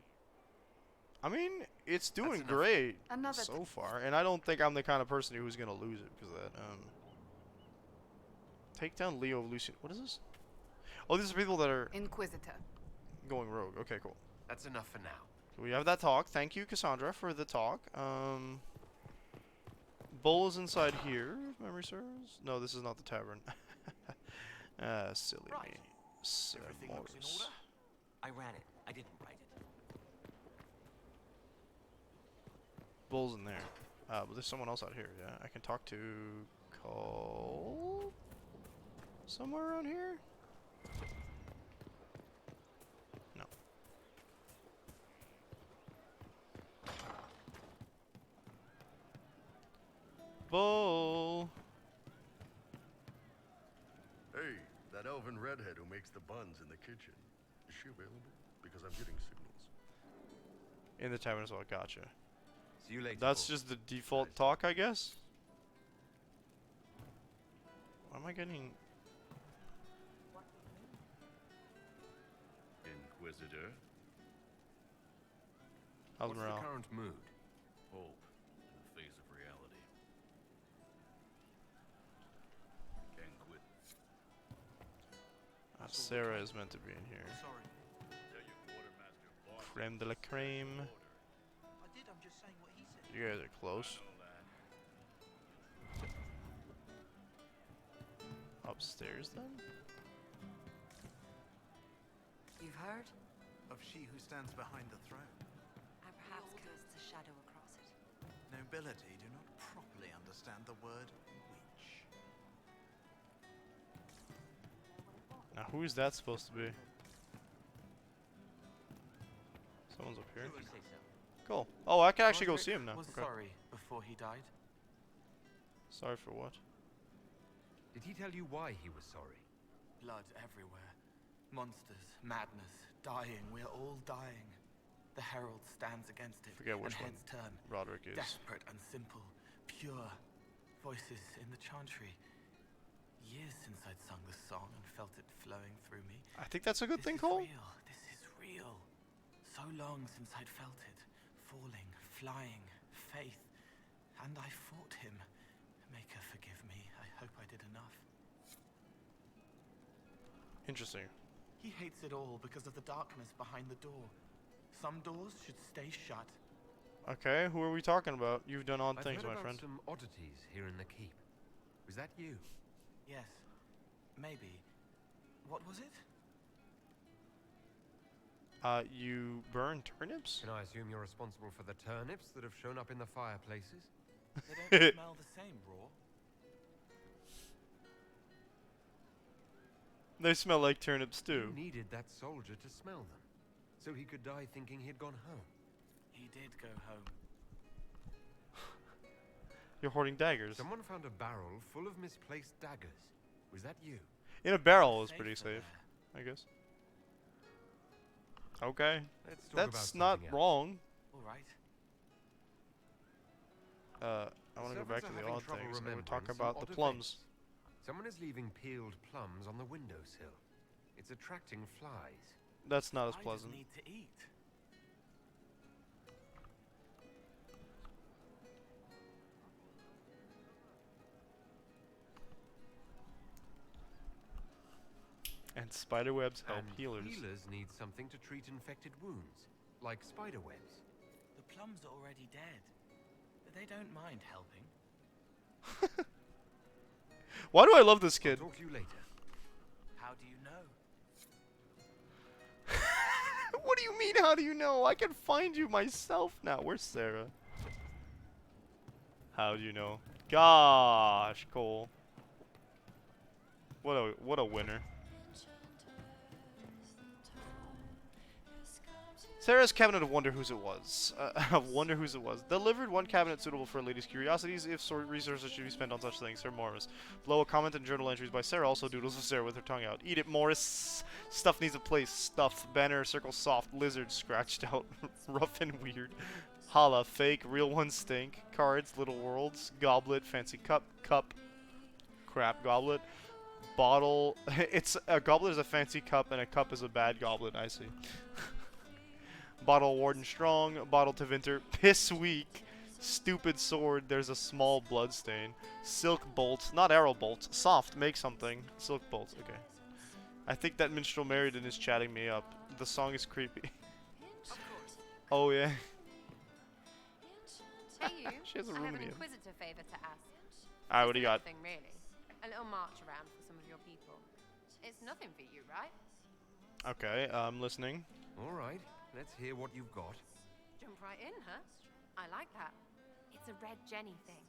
I mean, it's doing enough. great Another so far, and I don't think I'm the kind of person who's gonna lose it because of that. Take down Leo of Lucian. What is this? Oh, these are people that are Inquisitor. going rogue. Okay, cool. That's enough for now. We have that talk. Thank you, Cassandra, for the talk. Bull is inside here, if memory serves. No, this is not the tavern. Silly Right. me. Everything looks in Morris. order? I ran it. I didn't write it. Bull's in there. But there's someone else out here, yeah? I can talk to Cole? Somewhere around here? No. Bull! Hey, that elven redhead who makes the buns in the kitchen. Is she available? Because I'm getting signals. In the tavern as well, gotcha. See you later. That's Bull. just the default talk, I guess? Why am I getting... Inquisitor. How's What's morale? the current mood? Hope in the face of reality. Can't quit. Sarah is meant to be in here. Sorry. Tell your quartermaster boss. Creme de la creme. I did. I'm just saying what he said. You guys are close. Upstairs then? You've heard? Of she who stands behind the throne. And perhaps casts a shadow across it. Nobility do not properly understand the word witch. Now who is that supposed to be? Someone's up here. Cool. Oh, I can actually go see him now. Was Okay. sorry before he died. Sorry for what? Did he tell you why he was sorry? Blood everywhere. Monsters, madness, dying. We're all dying. The herald stands against it, Forget and which one heads turn. Roderick is. Desperate and simple, pure voices in the chantry. Years since I'd sung the song and felt it flowing through me. I think that's a good thing, This Cole. is real. This is real. So long since I'd felt it. Falling, flying, faith. And I fought him. Maker, forgive me. I hope I did enough. Interesting. He hates it all because of the darkness behind the door. Some doors should stay shut. Okay, who are we talking about? You've done odd I've things, heard my about friend. some oddities here in the keep. Was that you? Yes. Maybe. What was it? You burn turnips? Can I assume you're responsible for the turnips that have shown up in the fireplaces? They don't smell the same raw. They smell like turnips too. You needed that soldier to smell them, so he could die thinking he'd gone home. He did go home. You're hoarding daggers. Someone found a barrel full of misplaced daggers. Was that you? In a barrel is Safe pretty for safe, there. I guess. Okay. Let's talk about That's not something else. wrong. All right. I want to go back to Servants are the having odd trouble things. I want to talk remembering some about the odd plums. events. Someone is leaving peeled plums on the windowsill. It's attracting flies. That's not as I pleasant. just need to eat. And spiderwebs help And healers. healers need something to treat infected wounds, like spider webs. The plums are already dead. They don't mind helping. Why do I love this I'll kid? talk to you later. How do you know? What do you mean, how do you know? I can find you myself now. Where's Sarah? How do you know? Gosh, Cole. What a winner. Sarah's cabinet of wonder whose it was. Wonder whose it was. Delivered one cabinet suitable for a lady's curiosities if resources should be spent on such things. Sarah Morris. Below a comment and journal entries by Sarah. Also doodles of Sarah with her tongue out. Eat it, Morris. Stuff needs a place. Stuff. Banner. Circle. Soft. Lizard. Scratched out. Rough and weird. Holla. Fake. Real ones stink. Cards. Little worlds. Goblet. Fancy cup. Cup. Crap. Goblet. Bottle. It's a goblet is a fancy cup and a cup is a bad goblet. I see. Bottle Warden Strong, Bottle to Vinter, Piss Weak, Stupid Sword, there's a small blood stain, Silk Bolt, not Arrow Bolt, Soft, make something, Silk Bolt, okay. I think that minstrel married and is chatting me up. The song is creepy. Oh yeah. Hey you, She has a I have room an in the inquisitor favor to ask. Alright, what do you got? Nothing really. A little march around for some of your people. It's nothing for you, right? Okay, I'm listening. Alright, let's hear what you've got. Jump right in, huh? I like that. It's a Red Jenny thing.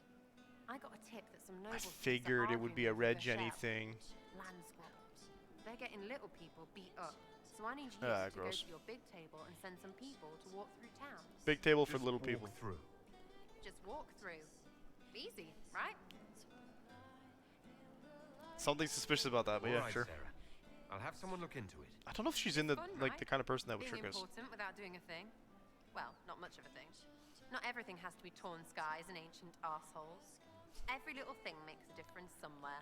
I got a tip that some I nobles figured it would be a Red Jenny thing. Land squabbles. They're getting little people beat up. So I need you Ah, to go gross. to your big table and send some people to walk through town. Big table for Just little walk people. through. Just walk through. Easy, right? Something suspicious about that, but yeah, Alright, sure. Sarah. I'll have someone look into it. I don't know if she's in the Fun, like right? the kind of person that would Being trick us. important without doing a thing. Well, not much of a thing. Not everything has to be torn skies and ancient arseholes. Every little thing makes a difference somewhere.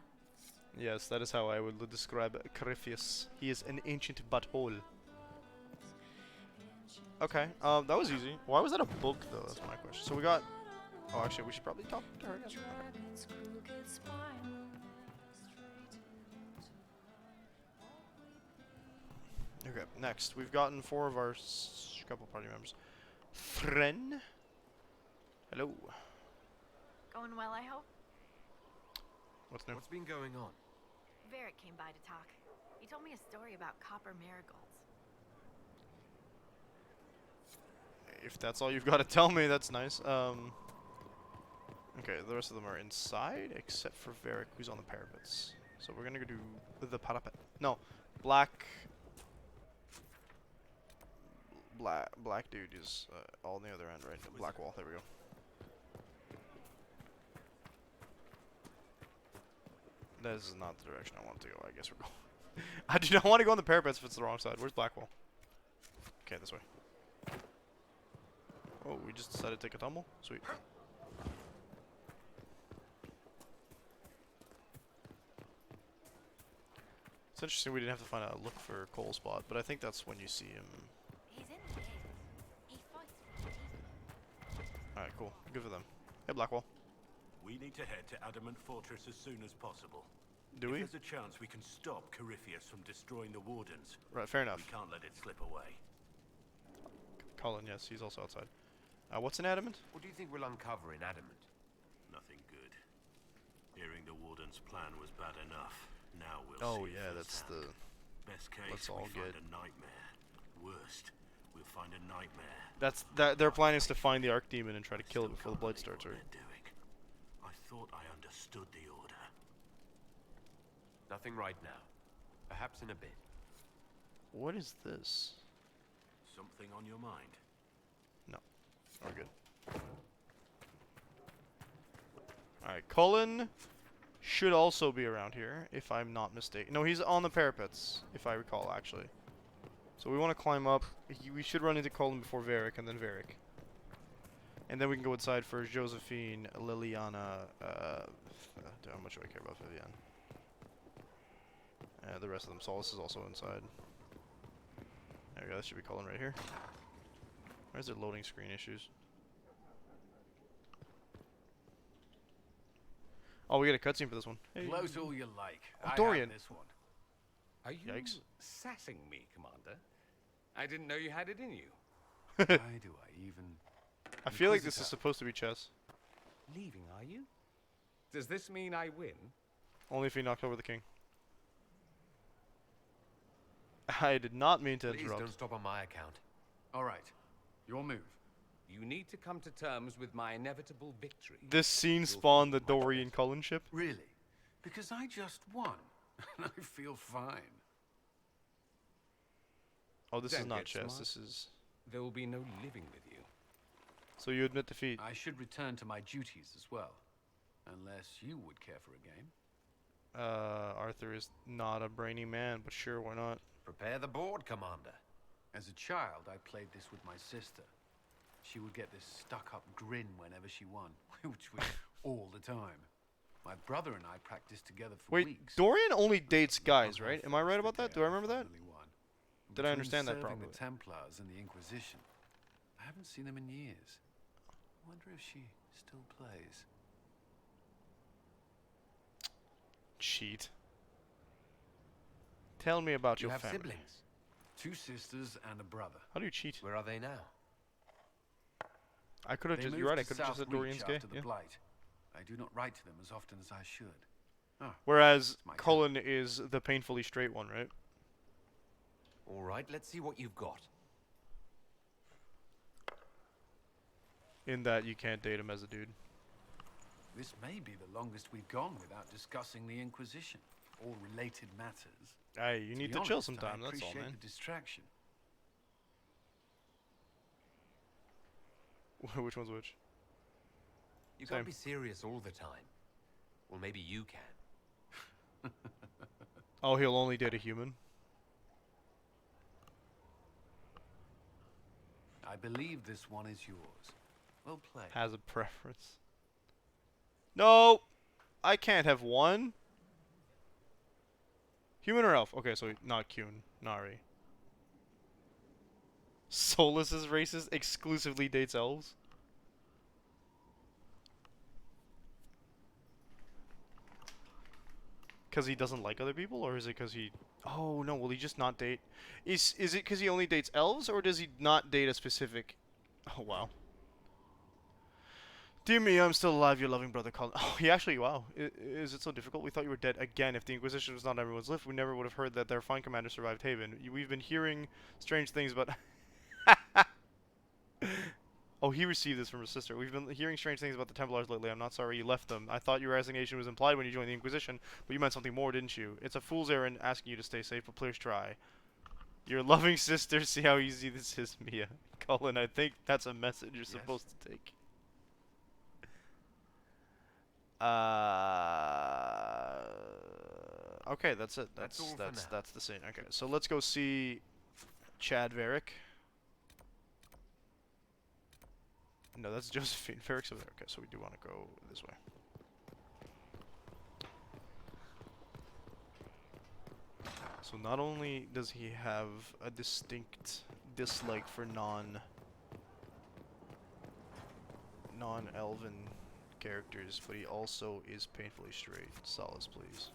Yes, that is how I would describe Corypheus. He is an ancient butthole. Okay, that was easy. Why was that a book though? That's my question. So we got. Oh, actually, we should probably talk to her. Again. Okay, next we've gotten 4 of our couple party members. Thren. Hello. Going well, I hope. What's new? What's been going on? Varric came by to talk. He told me a story about copper marigolds. If that's all you've got to tell me, that's nice. Okay, the rest of them are inside, except for Varric, who's on the parapets. So we're gonna go do the parapet. No, black dude is on the other end, right? The black wall. There we go. This is not the direction I want to go. I guess we're going. I do not want to go on the parapets if it's the wrong side. Where's Blackwall? Okay, this way. Oh, we just decided to take a tumble? Sweet. It's interesting we didn't have to find a look for Cole spot, but I think that's when you see him. He's in the game. He fights for it. Alright, cool. Good for them. Hey, Blackwall. We need to head to Adamant Fortress as soon as possible. Do we? If there's a chance we can stop Corypheus from destroying the Wardens. Right, fair enough. We can't let it slip away. Colin, yes, he's also outside. What's an adamant? What do you think we'll uncover in Adamant? Nothing good. Hearing the Warden's plan was bad enough. Now we'll Oh see yeah, if that's it's the... best case, Let's all we find get... a nightmare. Worst, we'll find a nightmare. That's their plan is to find the Archdemon and try to kill it before the blood starts, right? I thought I understood the order. Nothing right now. Perhaps in a bit. What is this? Something on your mind? No. We're good. Alright, Cullen should also be around here, if I'm not mistaken. No, he's on the parapets, if I recall, actually. So we want to climb up. We should run into Cullen before Varric, and then Varric. And then we can go inside for Josephine, Liliana, how much do I care about Vivian? The rest of them. Solus is also inside. There we go, that should be Cullen right here. Where's their loading screen issues? Oh, we got a cutscene for this one. Hey. Blows all you like. Oh, I Dorian. have this one. Are you Yikes. sassing me, Commander? I didn't know you had it in you. Why do I even... I feel like this is supposed to be chess. Leaving, are you? Does this mean I win? Only if he knocked over the king. I did not mean to Please interrupt. don't stop on my account. All right. Your move. You need to come to terms with my inevitable victory. This scene spawned the Dorian Cullen ship. Really? Because I just won. And I feel fine. Oh, this Don't is not get chess. smart. This is... There will be no living with you. So you admit defeat. I should return to my duties as well. Unless you would care for a game. Arthur is not a brainy man, but sure, why not? Prepare the board, Commander. As a child, I played this with my sister. She would get this stuck-up grin whenever she won, which was all the time. My brother and I practiced together for Wait, weeks. Dorian only dates guys, right? Am I right about that? Do I remember that? Did I understand that Between properly? the Templars and the Inquisition, I haven't seen them in years. I wonder if she still plays. Cheat. Tell me about You your have family. siblings? 2 sisters and a brother. How do you cheat? Where are they now? I could have They just... moved You're right, I to could have just South said Dorian's Reach gay. after the Yeah. Blight. I do not write to them as often as I should. Oh, Whereas my Cullen is the painfully straight one, right? All right, let's see what you've got. In that you can't date him as a dude. this may be the longest we've gone without discussing the Inquisition or related matters. Hey, you need to be chill honest, sometime, I that's all, appreciate man. the distraction. Which one's which? You Same. can't be serious all the time. Well, maybe you can. Oh, he'll only date a human? I believe this one is yours. Well played. Has a preference. No! I can't have one. Human or elf? Okay, so not Kyun. Nari. Solus is racist, exclusively dates elves? Because he doesn't like other people, or is it because he... Oh, no, will he just not date... Is it because he only dates elves, or does he not date a specific... Oh, wow. Dear me, I'm still alive, your loving brother Colin. Oh, he actually... Wow. Is it so difficult? We thought you were dead again. If the Inquisition was not everyone's lift, we never would have heard that their fine commander survived Haven. We've been hearing strange things, but... Oh, he received this from his sister. We've been hearing strange things about the Templars lately. I'm not sorry you left them. I thought your resignation was implied when you joined the Inquisition, but you meant something more, didn't you? It's a fool's errand asking you to stay safe, but please try. Your loving sister, see how easy this is, Mia. Colin, I think that's a message you're supposed to take. Okay, that's it. That's all for now. That's the scene. Okay, so let's go see Chad Varick. that's Josephine. Ferric's over there. Okay, so we do want to go this way. So not only does he have a distinct dislike for non-elven characters, but he also is painfully straight. Solace, please.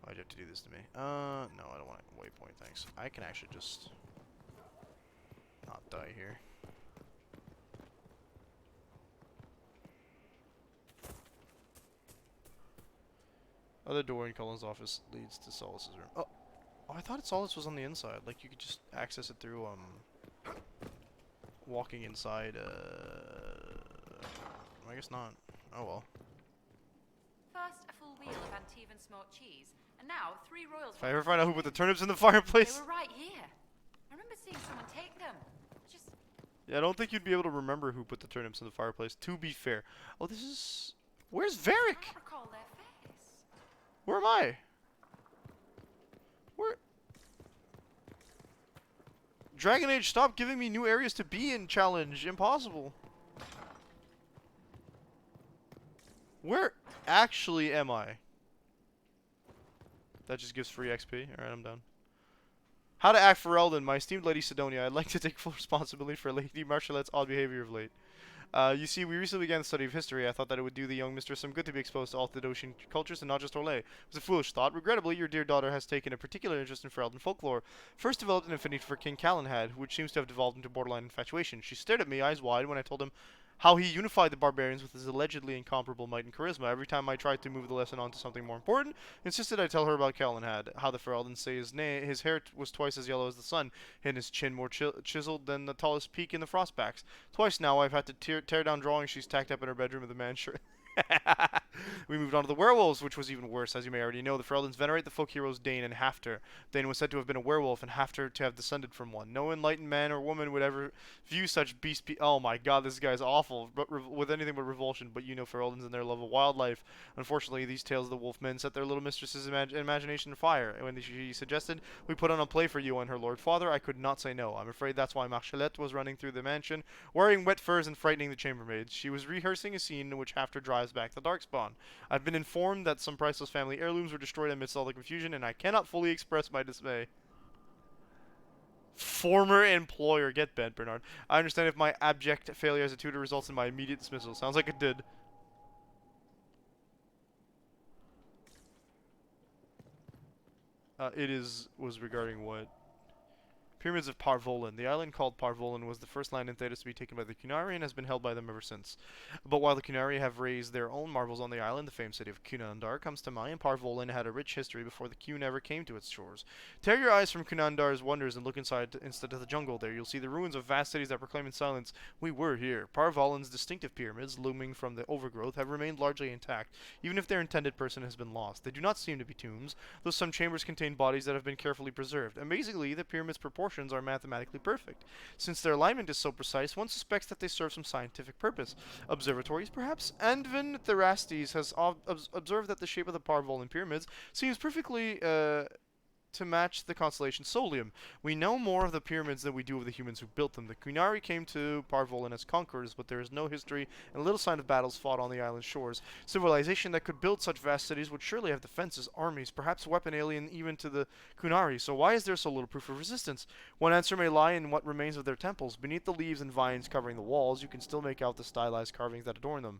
Why'd you have to do this to me? No, I don't want a waypoint, thanks. I can actually just not die here. Other door in Cullen's office leads to Solace's room. Oh, I thought Solace was on the inside. Like, you could just access it through, walking inside, I guess not. Oh well. First, a full wheel of Antivan smoked cheese, and now 3 royals. If I ever find out who put the turnips in the fireplace. They were right here. I remember seeing someone take them. Just. Yeah, I don't think you'd be able to remember who put the turnips in the fireplace, to be fair. Oh, this is... Where's Varric? I don't recall their face. Where am I? Where... Dragon Age, stop giving me new areas to be in, challenge. Impossible. Where actually am I? That just gives free XP. Alright, I'm done. How to act for Eldon, my esteemed Lady Sidonia. I'd like to take full responsibility for Lady Marchalette's odd behavior of late. You see, we recently began the study of history. I thought that it would do the young mistress some good to be exposed to all Theodosian cultures and not just Orlais. It was a foolish thought. Regrettably, your dear daughter has taken a particular interest in Ferelden folklore. First developed an affinity for King Calenhad, which seems to have devolved into borderline infatuation. She stared at me, eyes wide, when I told him how he unified the barbarians with his allegedly incomparable might and charisma. Every time I tried to move the lesson on to something more important, insisted I tell her about Calenhad, how the Ferelden say his hair was twice as yellow as the sun, and his chin more chiseled than the tallest peak in the frostbacks. Twice now I've had to tear down drawings she's tacked up in her bedroom with a man's shirt. We moved on to the werewolves, which was even worse. As you may already know, the Fereldans venerate the folk heroes Dane and Hafter. Dane was said to have been a werewolf, and Hafter to have descended from one. No enlightened man or woman would ever view such beast. Oh my god, this guy's awful, but with anything but revulsion. But you know Fereldans and their love of wildlife. Unfortunately, these tales of the wolfmen set their little mistress's imagination afire. And when she suggested we put on a play for you and her lord father, I could not say no. I'm afraid that's why Marchalette was running through the mansion, wearing wet furs and frightening the chambermaids. She was rehearsing a scene in which Hafter drives back the Darkspawn. I've been informed that some priceless family heirlooms were destroyed amidst all the confusion, and I cannot fully express my dismay. Former employer. Get bent, Bernard. I understand if my abject failure as a tutor results in my immediate dismissal. Sounds like it did. Was regarding what? Pyramids of Parvolan. The island called Parvolan was the first land in Thedas to be taken by the Qunari and has been held by them ever since. But while the Qunari have raised their own marvels on the island, the famed city of Cunandar comes to mind. Parvolan had a rich history before the Qun ever came to its shores. Tear your eyes from Cunandar's wonders and look inside instead of the jungle there. You'll see the ruins of vast cities that proclaim in silence, we were here. Parvolan's distinctive pyramids, looming from the overgrowth, have remained largely intact, even if their intended person has been lost. They do not seem to be tombs, though some chambers contain bodies that have been carefully preserved. Amazingly, the pyramid's proportions are mathematically perfect. Since their alignment is so precise, one suspects that they serve some scientific purpose. Observatories, perhaps? Andvin Therastes has observed that the shape of the Parvolan pyramids seems perfectly to match the constellation Solium. We know more of the pyramids than we do of the humans who built them. The Qunari came to Parvolan as conquerors, but there is no history and little sign of battles fought on the island's shores. Civilization that could build such vast cities would surely have defenses, armies, perhaps a weapon alien even to the Qunari. So why is there so little proof of resistance? One answer may lie in what remains of their temples. Beneath the leaves and vines covering the walls, you can still make out the stylized carvings that adorn them.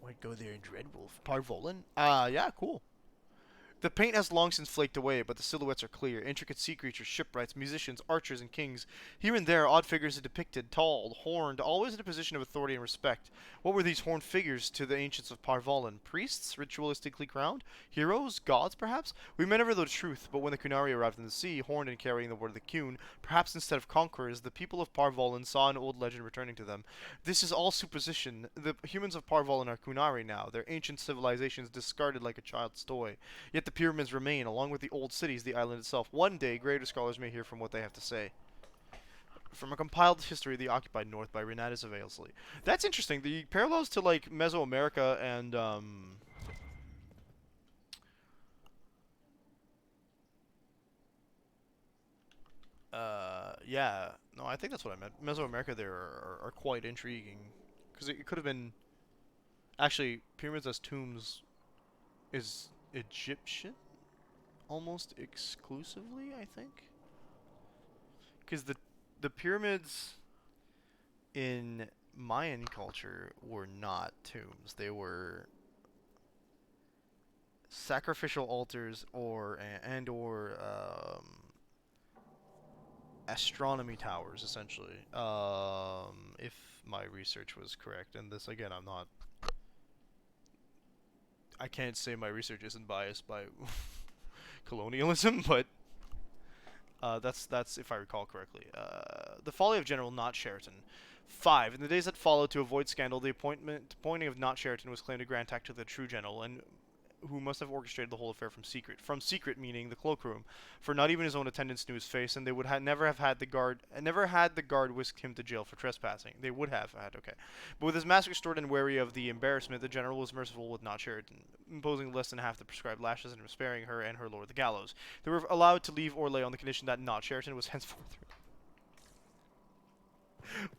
Might go there in Dreadwolf. Parvolan? Yeah, cool. The paint has long since flaked away, but the silhouettes are clear. Intricate sea creatures, shipwrights, musicians, archers, and kings. Here and there, odd figures are depicted, tall, horned, always in a position of authority and respect. What were these horned figures to the ancients of Parvolan? Priests, ritualistically crowned? Heroes? Gods, perhaps? We may never know the truth, but when the Qunari arrived in the sea, horned and carrying the word of the Qun, perhaps instead of conquerors, the people of Parvolan saw an old legend returning to them. This is all supposition. The humans of Parvolan are Qunari now, their ancient civilizations discarded like a child's toy. Yet the pyramids remain, along with the old cities, the island itself. One day, greater scholars may hear from what they have to say. From a compiled history of the occupied north by Renatus of Ailsley. That's interesting. The parallels to, like, Mesoamerica and, yeah, No, I think that's what I meant. Mesoamerica there are quite intriguing. Because it could have been... Actually, pyramids as tombs is Egyptian? Almost exclusively, I think? Because the pyramids in Mayan culture were not tombs. They were sacrificial altars or astronomy towers, essentially. If my research was correct, and this again, I can't say my research isn't biased by colonialism, but that's if I recall correctly. The folly of General Not Sheraton. 5. In the days that followed, to avoid scandal, the appointing of Not Sheraton was claimed to grant act to the true general, and who must have orchestrated the whole affair from secret. From secret meaning the cloakroom, for not even his own attendants knew his face, and they would never have had the guard, whisked him to jail for trespassing. They would have had, okay. But with his mask restored and wary of the embarrassment, the general was merciful with Not Sheraton, imposing less than half the prescribed lashes and sparing her and her lord the gallows. They were allowed to leave Orlais on the condition that Not Sheraton was henceforth.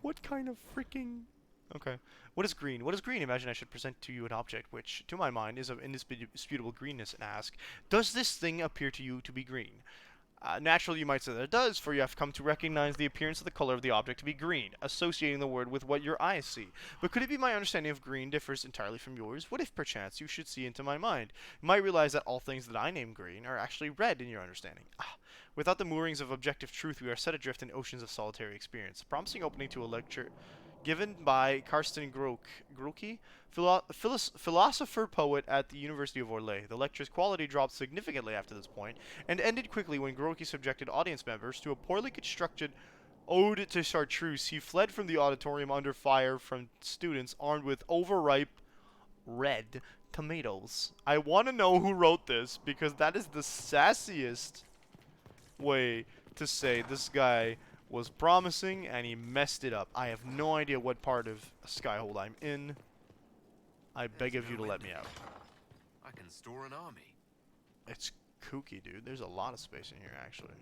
What kind of freaking... Okay. What is green? What is green? Imagine I should present to you an object which, to my mind, is of indisputable greenness, and ask, does this thing appear to you to be green? Naturally, you might say that it does, for you have come to recognize the appearance of the color of the object to be green, associating the word with what your eyes see. But could it be my understanding of green differs entirely from yours? What if, perchance, you should see into my mind? You might realize that all things that I name green are actually red in your understanding. Without the moorings of objective truth, we are set adrift in oceans of solitary experience. A promising opening to a lecture given by Karsten Groki, philosopher-poet at the University of Orlais. The lecture's quality dropped significantly after this point, and ended quickly when Groki subjected audience members to a poorly constructed ode to chartreuse. He fled from the auditorium under fire from students armed with overripe red tomatoes. I want to know who wrote this, because that is the sassiest way to say this guy was promising and he messed it up. I have no idea what part of Skyhold I'm in. I beg of you to let me out. I can store an army. It's kooky, dude. There's a lot of space in here, actually.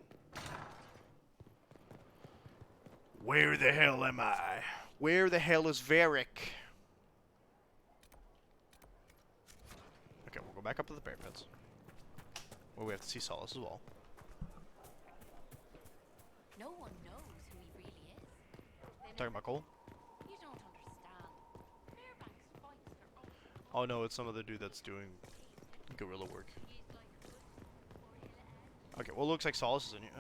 Where the hell am I? Where the hell is Varric? Okay, we'll go back up to the parapets, where we have to see Solace as well. No one knows who he really is. Talking about Cole? You don't understand. Fairbanks fights for us. Oh no, it's some other dude that's doing guerrilla work. Okay, well, it looks like Solace is in here.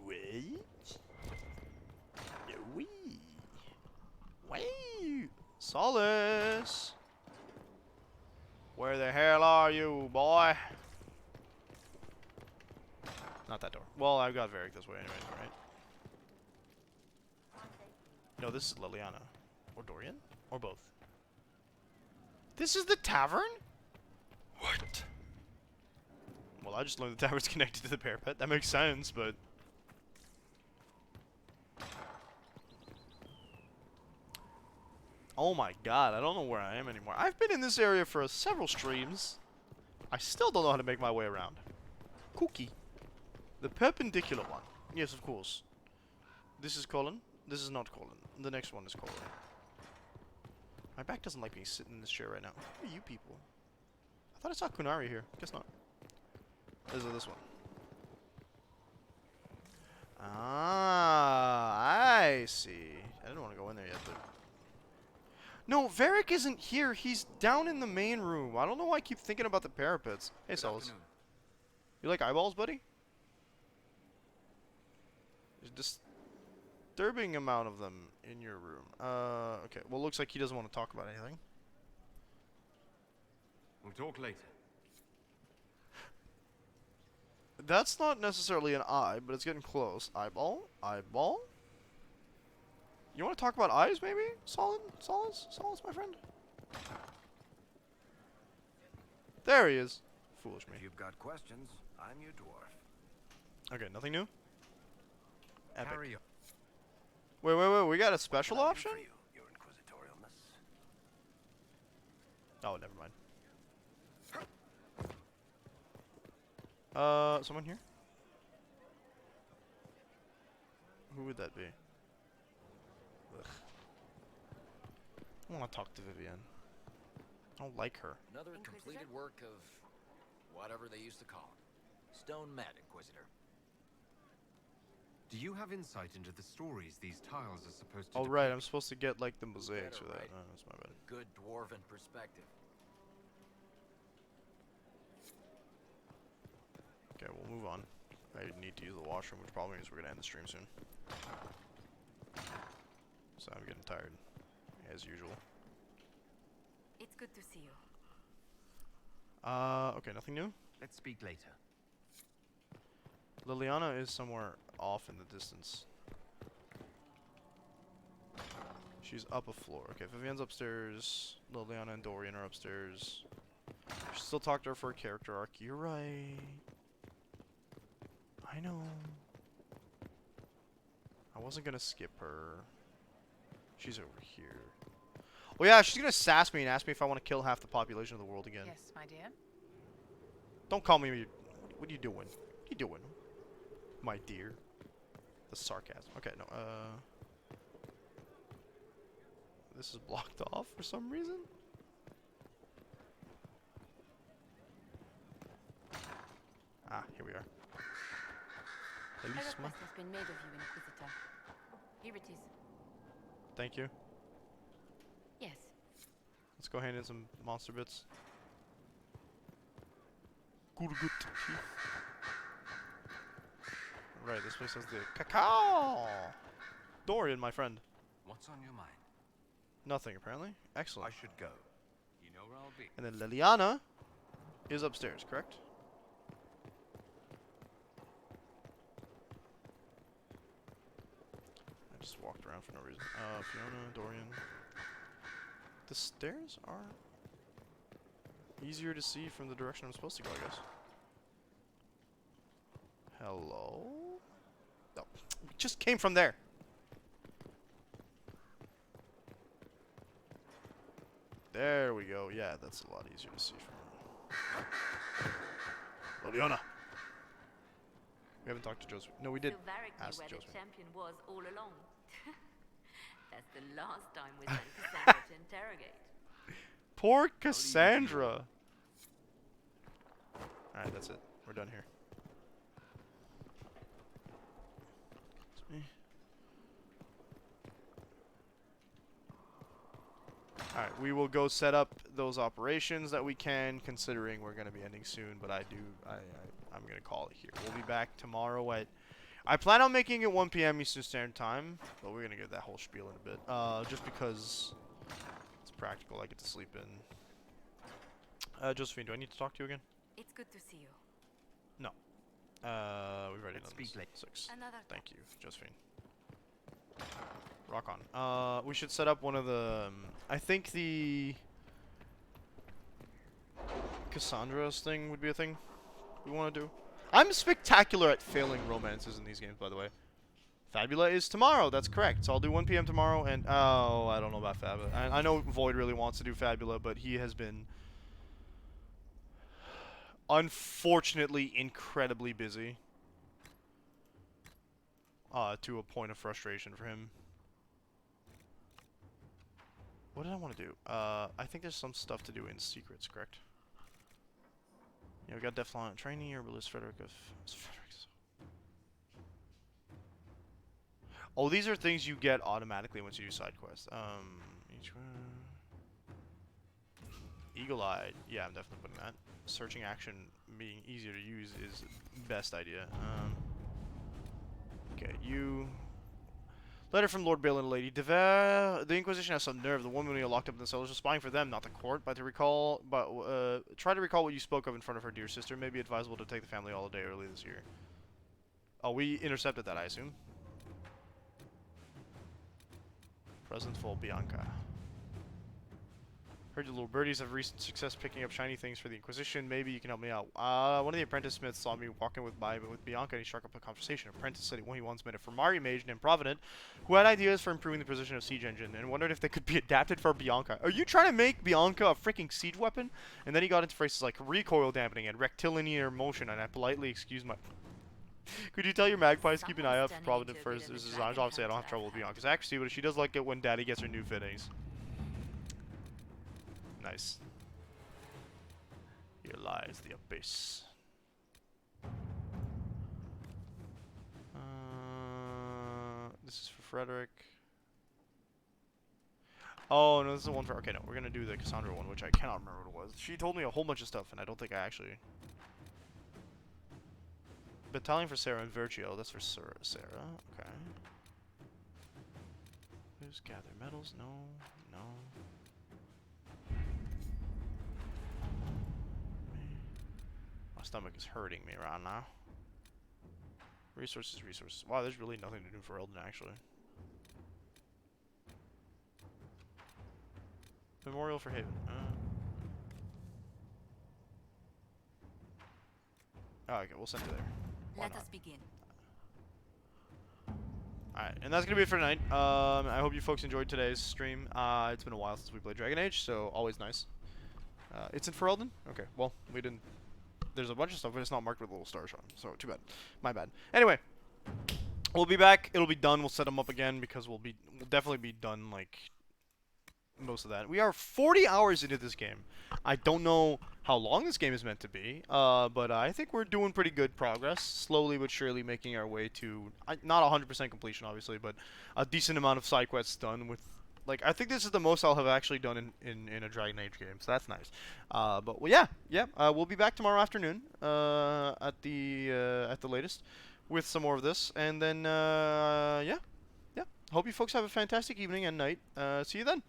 Wait. Wee. Wait. Solace. Where the hell are you, boy? Not that door. Well, I've got Varric this way anyway, right? No, this is Liliana. Or Dorian? Or both. This is the tavern? What? Well, I just learned the tavern's connected to the parapet. That makes sense, but... Oh my god, I don't know where I am anymore. I've been in this area for several streams. I still don't know how to make my way around. Cookie. The perpendicular one. Yes, of course. This is Colin. This is not Colin. The next one is Colin. My back doesn't like me sitting in this chair right now. Who are you people? I thought I saw Kunari here. Guess not. This is this one. Ah, I see. I didn't want to go in there yet, but... No, Varric isn't here. He's down in the main room. I don't know why I keep thinking about the parapets. Hey, Solace. You like eyeballs, buddy? There's a disturbing amount of them in your room. Okay. Well, looks like he doesn't want to talk about anything. We'll talk later. That's not necessarily an eye, but it's getting close. Eyeball? Eyeball? You want to talk about eyes, maybe? Solace, my friend? There he is. Foolish me. If you've got questions, I'm your dwarf. Okay, nothing new? Epic. Carry on. Wait. We got a special option? Your inquisitorialness. Oh, never mind. Someone here? Who would that be? Ugh. I want to talk to Vivienne. I don't like her. Another completed work of whatever they used to call it. Stone Met, Inquisitor. Do you have insight into the stories these tiles are supposed to Oh, right, I'm supposed to get, like, the mosaics for that. Right? Oh, that's my bad. Good dwarven perspective. Okay, we'll move on. I need to use the washroom, which probably means we're going to end the stream soon. So I'm getting tired, as usual. It's good to see you. Okay, nothing new? Let's speak later. Liliana is somewhere off in the distance. She's up a floor. Okay, Vivienne's upstairs. Liliana and Dorian are upstairs. Should still talk to her for a character arc. You're right. I know. I wasn't gonna skip her. She's over here. Oh yeah, she's gonna sass me and ask me if I want to kill half the population of the world again. Yes, my dear. Don't call me. What are you doing? What are you doing? My dear. The sarcasm. Okay, no, this is blocked off for some reason? Ah, here we are. A request has been made of you, Inquisitor. Here it is. Thank you. Yes. Let's go hand in some monster bits. Good. Right, this place has the cacao! Dorian, my friend. What's on your mind? Nothing, apparently. Excellent. I should go. You know where I'll be. And then Liliana is upstairs, correct? I just walked around for no reason. Fiona, Dorian. The stairs are easier to see from the direction I'm supposed to go, I guess. Hello? No, we just came from there. There we go. Yeah, that's a lot easier to see from. Liliana. We haven't talked to Josephine. No, we did ask where Josephine. the champion was all along. That's the last time we sent Cassandra to interrogate. Poor Cassandra. Alright, that's it. We're done here. It's me. Alright, we will go set up those operations that we can, considering we're going to be ending soon, but I'm going to call it here. We'll be back tomorrow at... I plan on making it 1 p.m. Eastern Standard Time, but we're going to get that whole spiel in a bit. Just because it's practical, I get to sleep in. Josephine, do I need to talk to you again? It's good to see you. No. We've already done this. 6. Another Thank you, Josephine. Rock on. We should set up one of the... I think the... Cassandra's thing would be a thing we want to do. I'm spectacular at failing romances in these games, by the way. Fabula is tomorrow, that's correct. So I'll do 1 p.m. tomorrow, and... Oh, I don't know about Fabula. I know Void really wants to do Fabula, but he has been... unfortunately incredibly busy. To a point of frustration for him. What did I want to do? I think there's some stuff to do in secrets, correct? Yeah, we got Deflon Trainee, Herbalist Frederick of... Oh, these are things you get automatically once you do side quests. Each one... Eagle-eyed. Yeah, I'm definitely putting that. Searching action being easier to use is best idea. Okay, you... Letter from Lord Balin, Lady Dever. The Inquisition has some nerve. The woman we locked up in the cellars was spying for them, not the court. Try to recall what you spoke of in front of her dear sister. May be advisable to take the family holiday early this year. Oh, we intercepted that, I assume. Present for Bianca. Heard your little birdies have recent success picking up shiny things for the Inquisition. Maybe you can help me out. One of the apprentice smiths saw me walking with Bianca, and he struck up a conversation. Apprentice said he once met a Fermari mage named Provident, who had ideas for improving the precision of siege engine, and wondered if they could be adapted for Bianca. Are you trying to make Bianca a freaking siege weapon? And then he got into phrases like recoil dampening and rectilinear motion, and I politely excused my... Could you tell your magpies to keep an eye out for Provident first? This is obviously I don't have trouble with Bianca's accuracy, but she does like it when Daddy gets her new fittings. Nice. Here lies the abyss. This is for Frederick. Oh, no, this is the one for... Okay, no, we're going to do the Cassandra one, which I cannot remember what it was. She told me a whole bunch of stuff, and I don't think I actually... Battalion for Sarah and Virgio. That's for Sarah. Okay. Who's gather metals? No. No. My stomach is hurting me right now. Resources. Wow, there's really nothing to do for Eldon, actually. Memorial for Haven. Oh, okay, we'll send it there. Why Let not? us begin. Alright, and that's gonna be it for tonight. I hope you folks enjoyed today's stream. It's been a while since we played Dragon Age, so always nice. It's in Ferelden? Okay, well, we didn't... There's a bunch of stuff, but it's not marked with little stars on, so too bad. My bad. Anyway, we'll be back. It'll be done. We'll set them up again because we'll definitely be done, like, most of that. We are 40 hours into this game. I don't know how long this game is meant to be, but I think we're doing pretty good progress. Slowly but surely making our way to, not 100% completion, obviously, but a decent amount of side quests done with... Like, I think this is the most I'll have actually done in a Dragon Age game, so that's nice. But, well, yeah, we'll be back tomorrow afternoon, at the latest, with some more of this, and then, yeah. Hope you folks have a fantastic evening and night. See you then.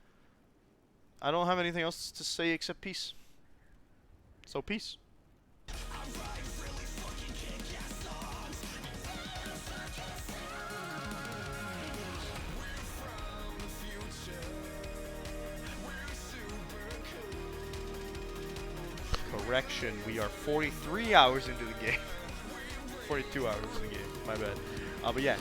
I don't have anything else to say except peace. So, peace. Correction, we are 43 hours into the game. 42 hours in the game, my bad. But yeah.